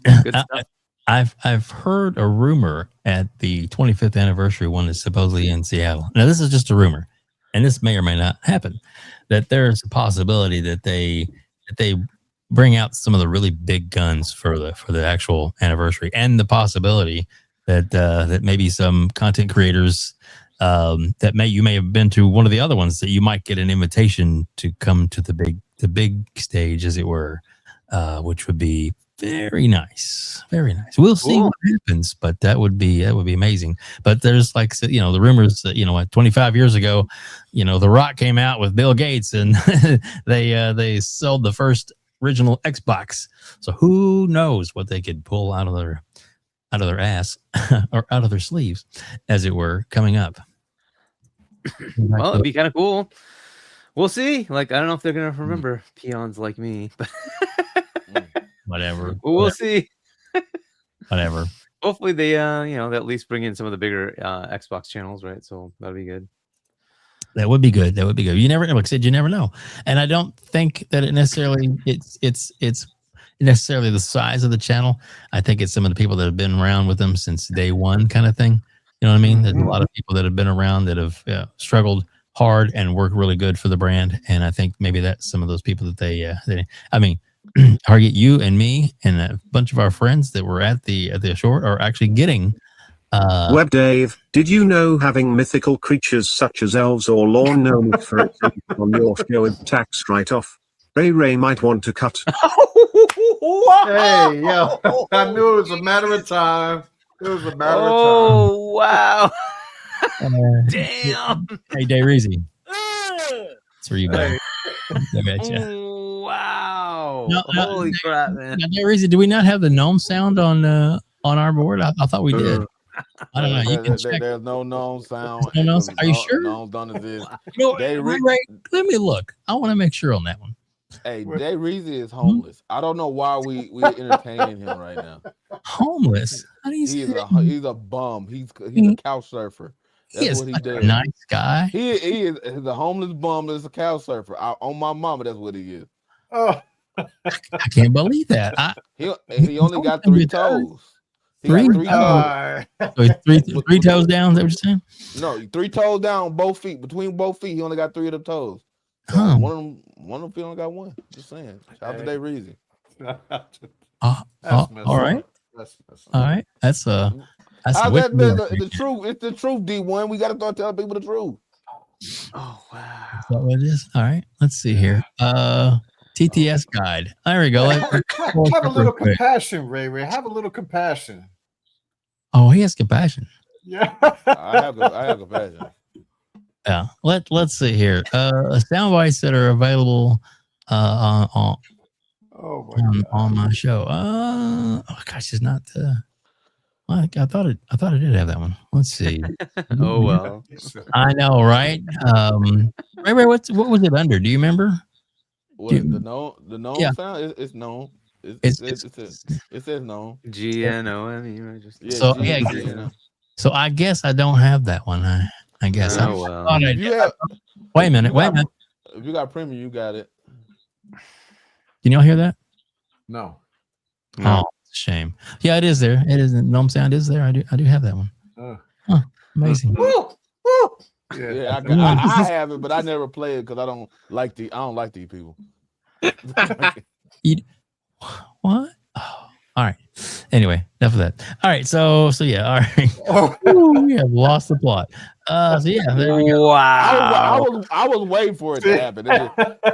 Good stuff. I've heard a rumor at the 25th anniversary one is supposedly in Seattle. Now this is just a rumor, and this may or may not happen. That there's a possibility that they bring out some of the really big guns for the actual anniversary, and the possibility that maybe some content creators that you may have been to one of the other ones that you might get an invitation to come to the big stage, as it were, which would be Very nice. Very nice. We'll see what happens, but that would be amazing. But there's like, you know, the rumors that, you know, 25 years ago, you know, The Rock came out with Bill Gates and they sold the first original Xbox. So who knows what they could pull out of their ass or out of their sleeves, as it were, coming up. Well, it'd be kind of cool. We'll see. Like, I don't know if they're gonna remember peons like me, but whatever. We'll see. Whatever. Hopefully they you know, they at least bring in some of the bigger Xbox channels, right? So that'll be good. That would be good. That would be good. You never, like I said, you never know. And I don't think that it necessarily it's necessarily the size of the channel. I think it's some of the people that have been around with them since day one, kind of thing. You know what I mean? There's a lot of people that have been around that have struggled hard and worked really good for the brand. And I think maybe that's some of those people that they I mean, Hargeet, you and me and a bunch of our friends that were at the short are actually getting WebDave, did you know having mythical creatures such as elves or lawn gnomes for example on your show is tax write-off? Ray might want to cut. Hey, yo, I knew it was a matter of time. It was a matter of time. Oh, wow. Damn. Hey, DREADZ. That's where you go. Oh, wow. Holy crap, man. Now, DREADZ, do we not have the gnome sound on our board? I thought we did. I don't know. You can check. There's no gnome sound. No gnome. Are you sure? Gnomes don't exist. You know, Ray, let me look. I want to make sure on that one. Hey, DREADZ is homeless. I don't know why we entertaining him right now. Homeless? How do you say he's a bum. He's a couch surfer. That's what he does. A nice guy. He is a homeless bum that's a couch surfer. On my mama, that's what he is. Oh, I can't believe that. He only got 3 toes. Three toes. Three toes down. Is that what you're saying? No, 3 toes down, both feet. Between both feet, he only got 3 of them toes. Huh. One of them he only got 1. Just saying. Shout out to DREADZ. All right. All right. That's the truth. It's the truth, D.ONE. We got to start telling people the truth. Oh, wow. Is that what it is? All right. Let's see here. TTS guide. There we go. Have a little compassion, Ray. Have a little compassion. Oh, he has compassion. Yeah. I have compassion. Yeah. Let's see here. Sound bites that are available on my show. Oh gosh, it's not. I thought it did have that one. Let's see. Oh well. I know, right? Ray, what was it under? Do you remember? The known sound? It's known. It says known. GNOME. So I guess I don't have that one. I guess. Oh, well. Wait a minute. If you got premium, you got it. Can y'all hear that? No. Oh, it's a shame. Yeah, it is there. It is. Gnome sound is there. I do have that one. Huh, amazing. Yeah, I have it, but I never play it because I don't like these people. What? Oh, all right. Anyway, enough of that. All right. So yeah. All right. We have lost the plot. So yeah, there we go. Wow. I was waiting for it to happen.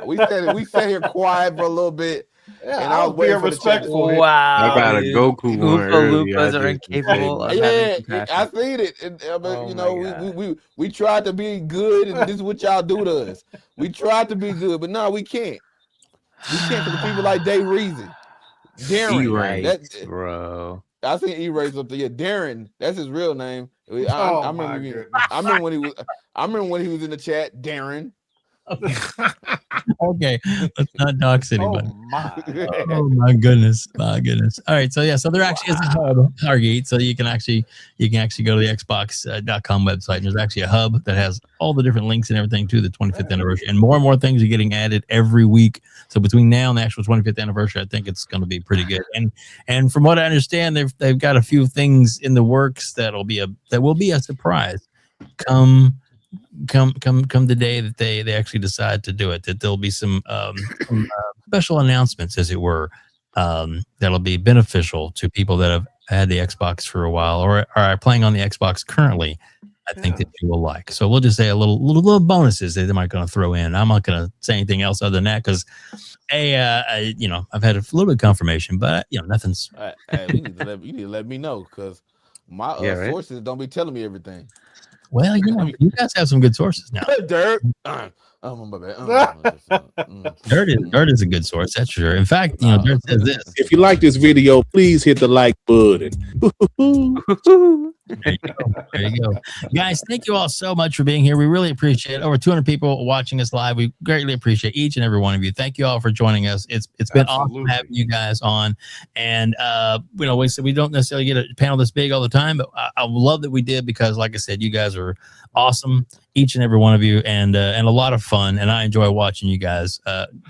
We sat here quiet for a little bit. Yeah, and I was waiting for respectful. Wow. I got a Goku one. Loompas are incapable of having compassion. I seen it. We tried to be good, and this is what y'all do to us. We tried to be good, but no, we can't. We can't for the people like Darren. Darren, bro. I seen E-Race up there. Yeah, Darren, that's his real name. I remember when he was in the chat, Darren. Okay, let's not dox anybody. Oh my goodness. All right, so yeah, so there actually is a hub, Hargeet, so you can actually go to the Xbox.com website, and there's actually a hub that has all the different links and everything to the 25th anniversary, and more things are getting added every week. So between now and the actual 25th anniversary, I think it's going to be pretty good. And from what I understand, they've got a few things in the works that will be a surprise come the day that they actually decide to do it, that there'll be some special announcements, as it were, that'll be beneficial to people that have had the Xbox for a while or are playing on the Xbox currently, I think that you will like. So we'll just say a little bonuses that they might going to throw in. I'm not going to say anything else other than that because, you know, I've had a little bit of confirmation, but you know, nothing's. Hey, you need to let me know because my sources don't be telling me everything. Well, you know, you guys have some good sources now. Dirt. Oh, my bad. Dirt is a good source. That's for sure. In fact, you know, Dirt says this. If you like this video, please hit the like button. There you go. Guys, thank you all so much for being here. We really appreciate it. Over 200 people watching us live. We greatly appreciate each and every one of you. Thank you all for joining us. It's been awesome having you guys on. And you know, we don't necessarily get a panel this big all the time, but I love that we did because, like I said, you guys are awesome, each and every one of you, and a lot of fun. And I enjoy watching you guys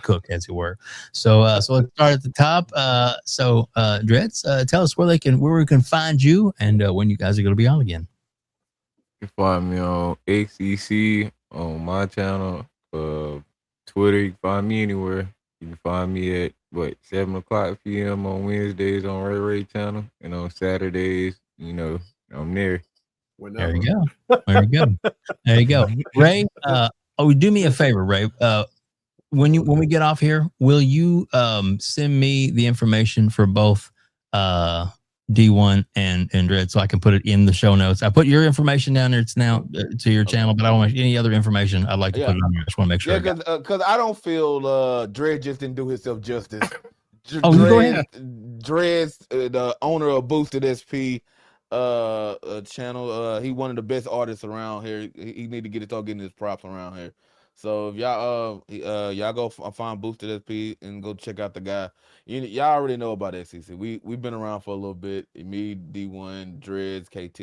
cook, as it were. So let's start at the top. DREADZ, tell us where we can find you and when you guys are going to be on again. You can find me on XEC on my channel. Twitter, you can find me anywhere. You can find me at 7:00 p.m. on Wednesdays on Ray channel, and on Saturdays, you know, I'm there. There you go. There you go. There you go. Ray, do me a favor, Ray. When we get off here, will you send me the information for both D.ONE and DREADZ so I can put it in the show notes? I put your information down there. It's now to your channel, but I want any other information I'd like to put it on there. I just want to make sure. Yeah, because I don't feel DREADZ just didn't do himself justice. Go ahead. DREADZ, the owner of Boosted SP channel, he one of the best artists around here. He need to start getting his props around here. So if y'all go find Boosted SP and go check out the guy. Y'all already know about XCC. We've been around for a little bit. Me, D.ONE, DREADZ, KT.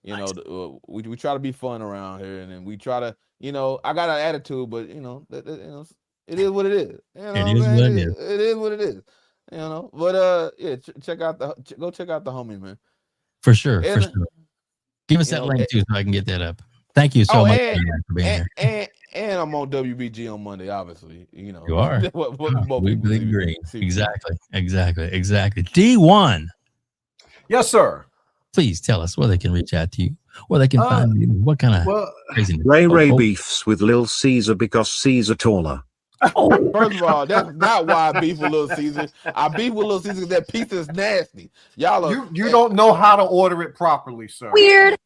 You know, we try to be fun around here, and then we try to, you know, I got an attitude, but you know, it is what it is. You know, it is what it is. You know, but check out the homie, man. For sure. Give us that link too, so I can get that up. Thank you so much for being here. And I'm on WBG on Monday, obviously. You know, you are. We agree. Exactly. D.ONE. Yes, sir. Please tell us where they can reach out to you, where they can find you. What kind of craziness? Ray beefs with Lil Caesar because Caesar taller. First of all, that's not why I beef with Little Caesar. I beef with Little Caesar because that pizza is nasty. Y'all are, you don't know how to order it properly, sir. Weird.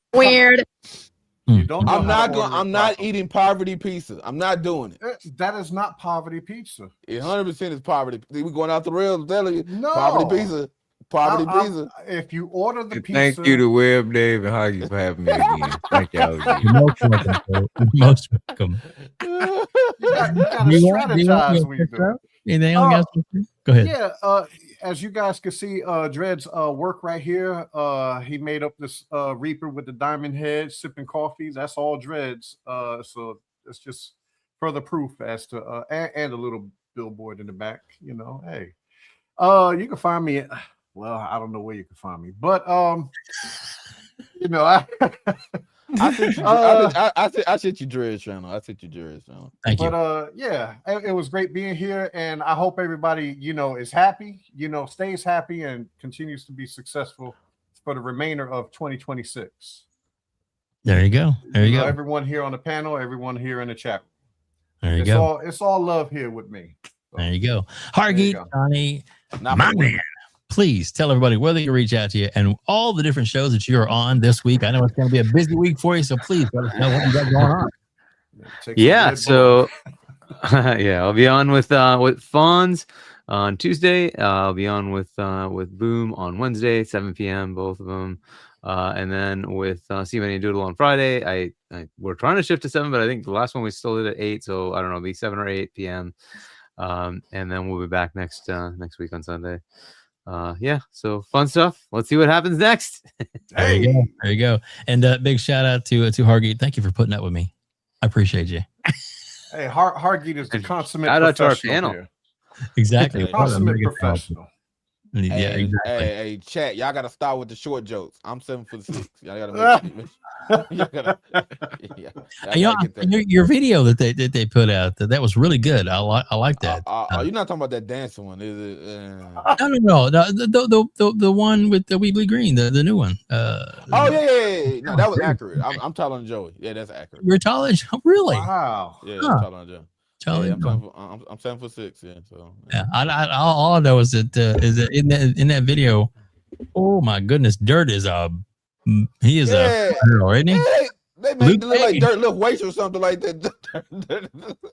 You don't know I'm not eating poverty pizza. I'm not doing it. That is not poverty pizza. 100% is poverty. We going out the rails, I'm telling you. No. Poverty pizza. Pizza. If you order the pizza. Thank you to WEBDAVE and Hargeet for having me again. Thank y'all again. You're most welcome. You gotta strategize when you do it. Anything else? Go ahead. Yeah, as you guys can see, DREADZ work right here. He made up this Reaper with the diamond head, sipping coffee. That's all DREADZ. So it's just further proof as to and a little billboard in the back. You know, hey, you can find me. Well, I don't know where you can find me, but you know, I sent you DREADZ channel. Thank you. But yeah, it was great being here, and I hope everybody, you know, is happy, you know, stays happy, and continues to be successful for the remainder of 2026. There you go. There you go. Everyone here on the panel, everyone here in the chat. There you go. It's all love here with me. So, there you go. Hargeet Chani, my man. Please tell everybody where they can reach out to you and all the different shows that you're on this week. I know it's going to be a busy week for you, so please let us know what you got going on. Yeah, so I'll be on with Fonz on Tuesday. I'll be on with Boom on Wednesday, 7 p.m. both of them, and then with See Many Doodle on Friday. We're trying to shift to 7, but I think the last one we still did at 8, so I don't know, it'll be 7 or 8 p.m. And then we'll be back next week on Sunday. So fun stuff. Let's see what happens next. There you go. And big shout out to Hargeet. Thank you for putting up with me. I appreciate you. Hey, Hargeet is the consummate shout out to our professional panel here. Exactly. Consummate professional. Yeah, Hey, exactly. hey, chat. Y'all gotta start with the short jokes. I'm 7'6". Y'all gotta make y'all gotta, get that. Your video that they put out that was really good. I like that. You're not talking about that dancing one, is it? No. The one with the Weebly Green, the new one. Oh yeah. No, that was accurate. I'm taller than Joey. Yeah, that's accurate. You're taller? Really? Wow. Yeah, I'm taller than Joey. Charlie, yeah, I'm 7'6". Yeah, so yeah. All I know is that in that video, oh my goodness, Dirt is he is a girl, isn't he? Yeah, they made it look like Dirt lift weights or something like that.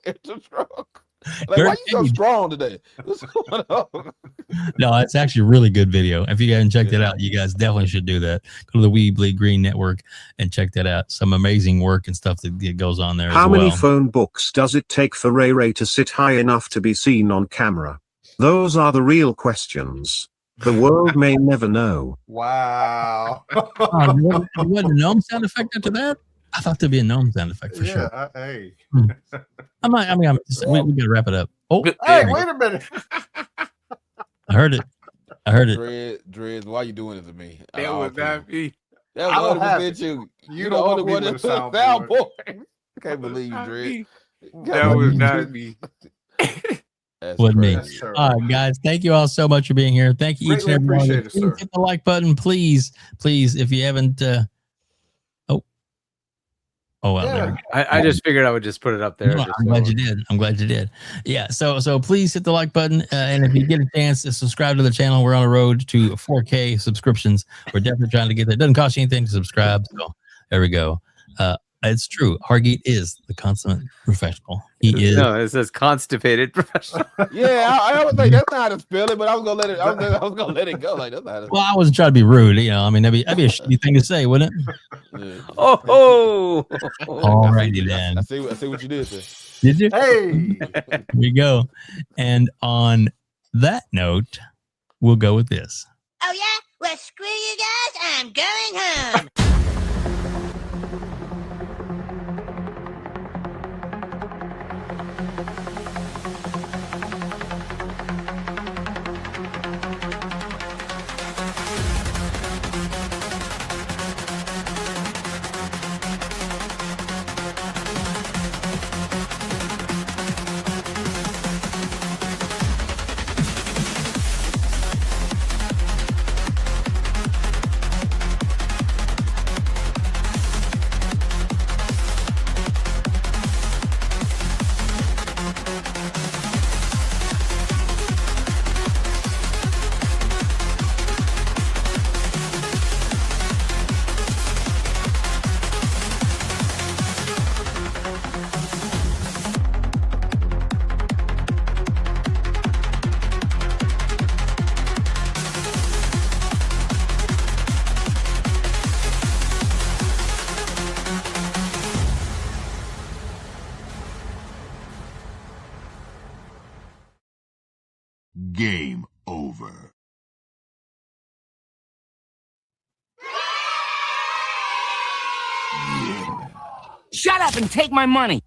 It's a truck. Like, Dirt why you so strong today? What's going on? No, it's actually a really good video. If you haven't checked it out, you guys definitely should do that. Go to the Weebly Green Network and check that out. Some amazing work and stuff that goes on there. How many phone books does it take for Ray Ray to sit high enough to be seen on camera? Those are the real questions. The world may never know. Wow. What a gnome sound effect after that? I thought there'd be a gnome sound effect for sure. Hey. we gotta wrap it up. Oh, hey, wait a minute. I heard it. Dreads, why you doing this to me? That was not me. That was 100% you. You the only one with that's soundboard. I can't believe you, Dread. That was not me. Wasn't me. All right, guys. Thank you all so much for being here. Thank you each and every one. Please hit the like button, please. If you haven't. I just figured I would just put it up there. No, I'm glad you did. I'm glad you did. Yeah. So please hit the like button, and if you get a chance to subscribe to the channel, we're on a road to 4K subscriptions. We're definitely trying to get there. It doesn't cost you anything to subscribe. So there we go. It's true. Hargeet is the consummate professional. He is. No, it says constipated professional. Yeah, I was like, that's not how to spell it, but I was gonna let it. I was gonna let it go. Like that's not. Well, I wasn't trying to be rude. I mean, that'd be a shitty thing to say, wouldn't it? Yeah. Oh. Alrighty then. I see what you did there. Did you? Hey. Here we go. And on that note, we'll go with this. Oh yeah? Well, screw you guys. I'm going home. Game over. Shut up and take my money.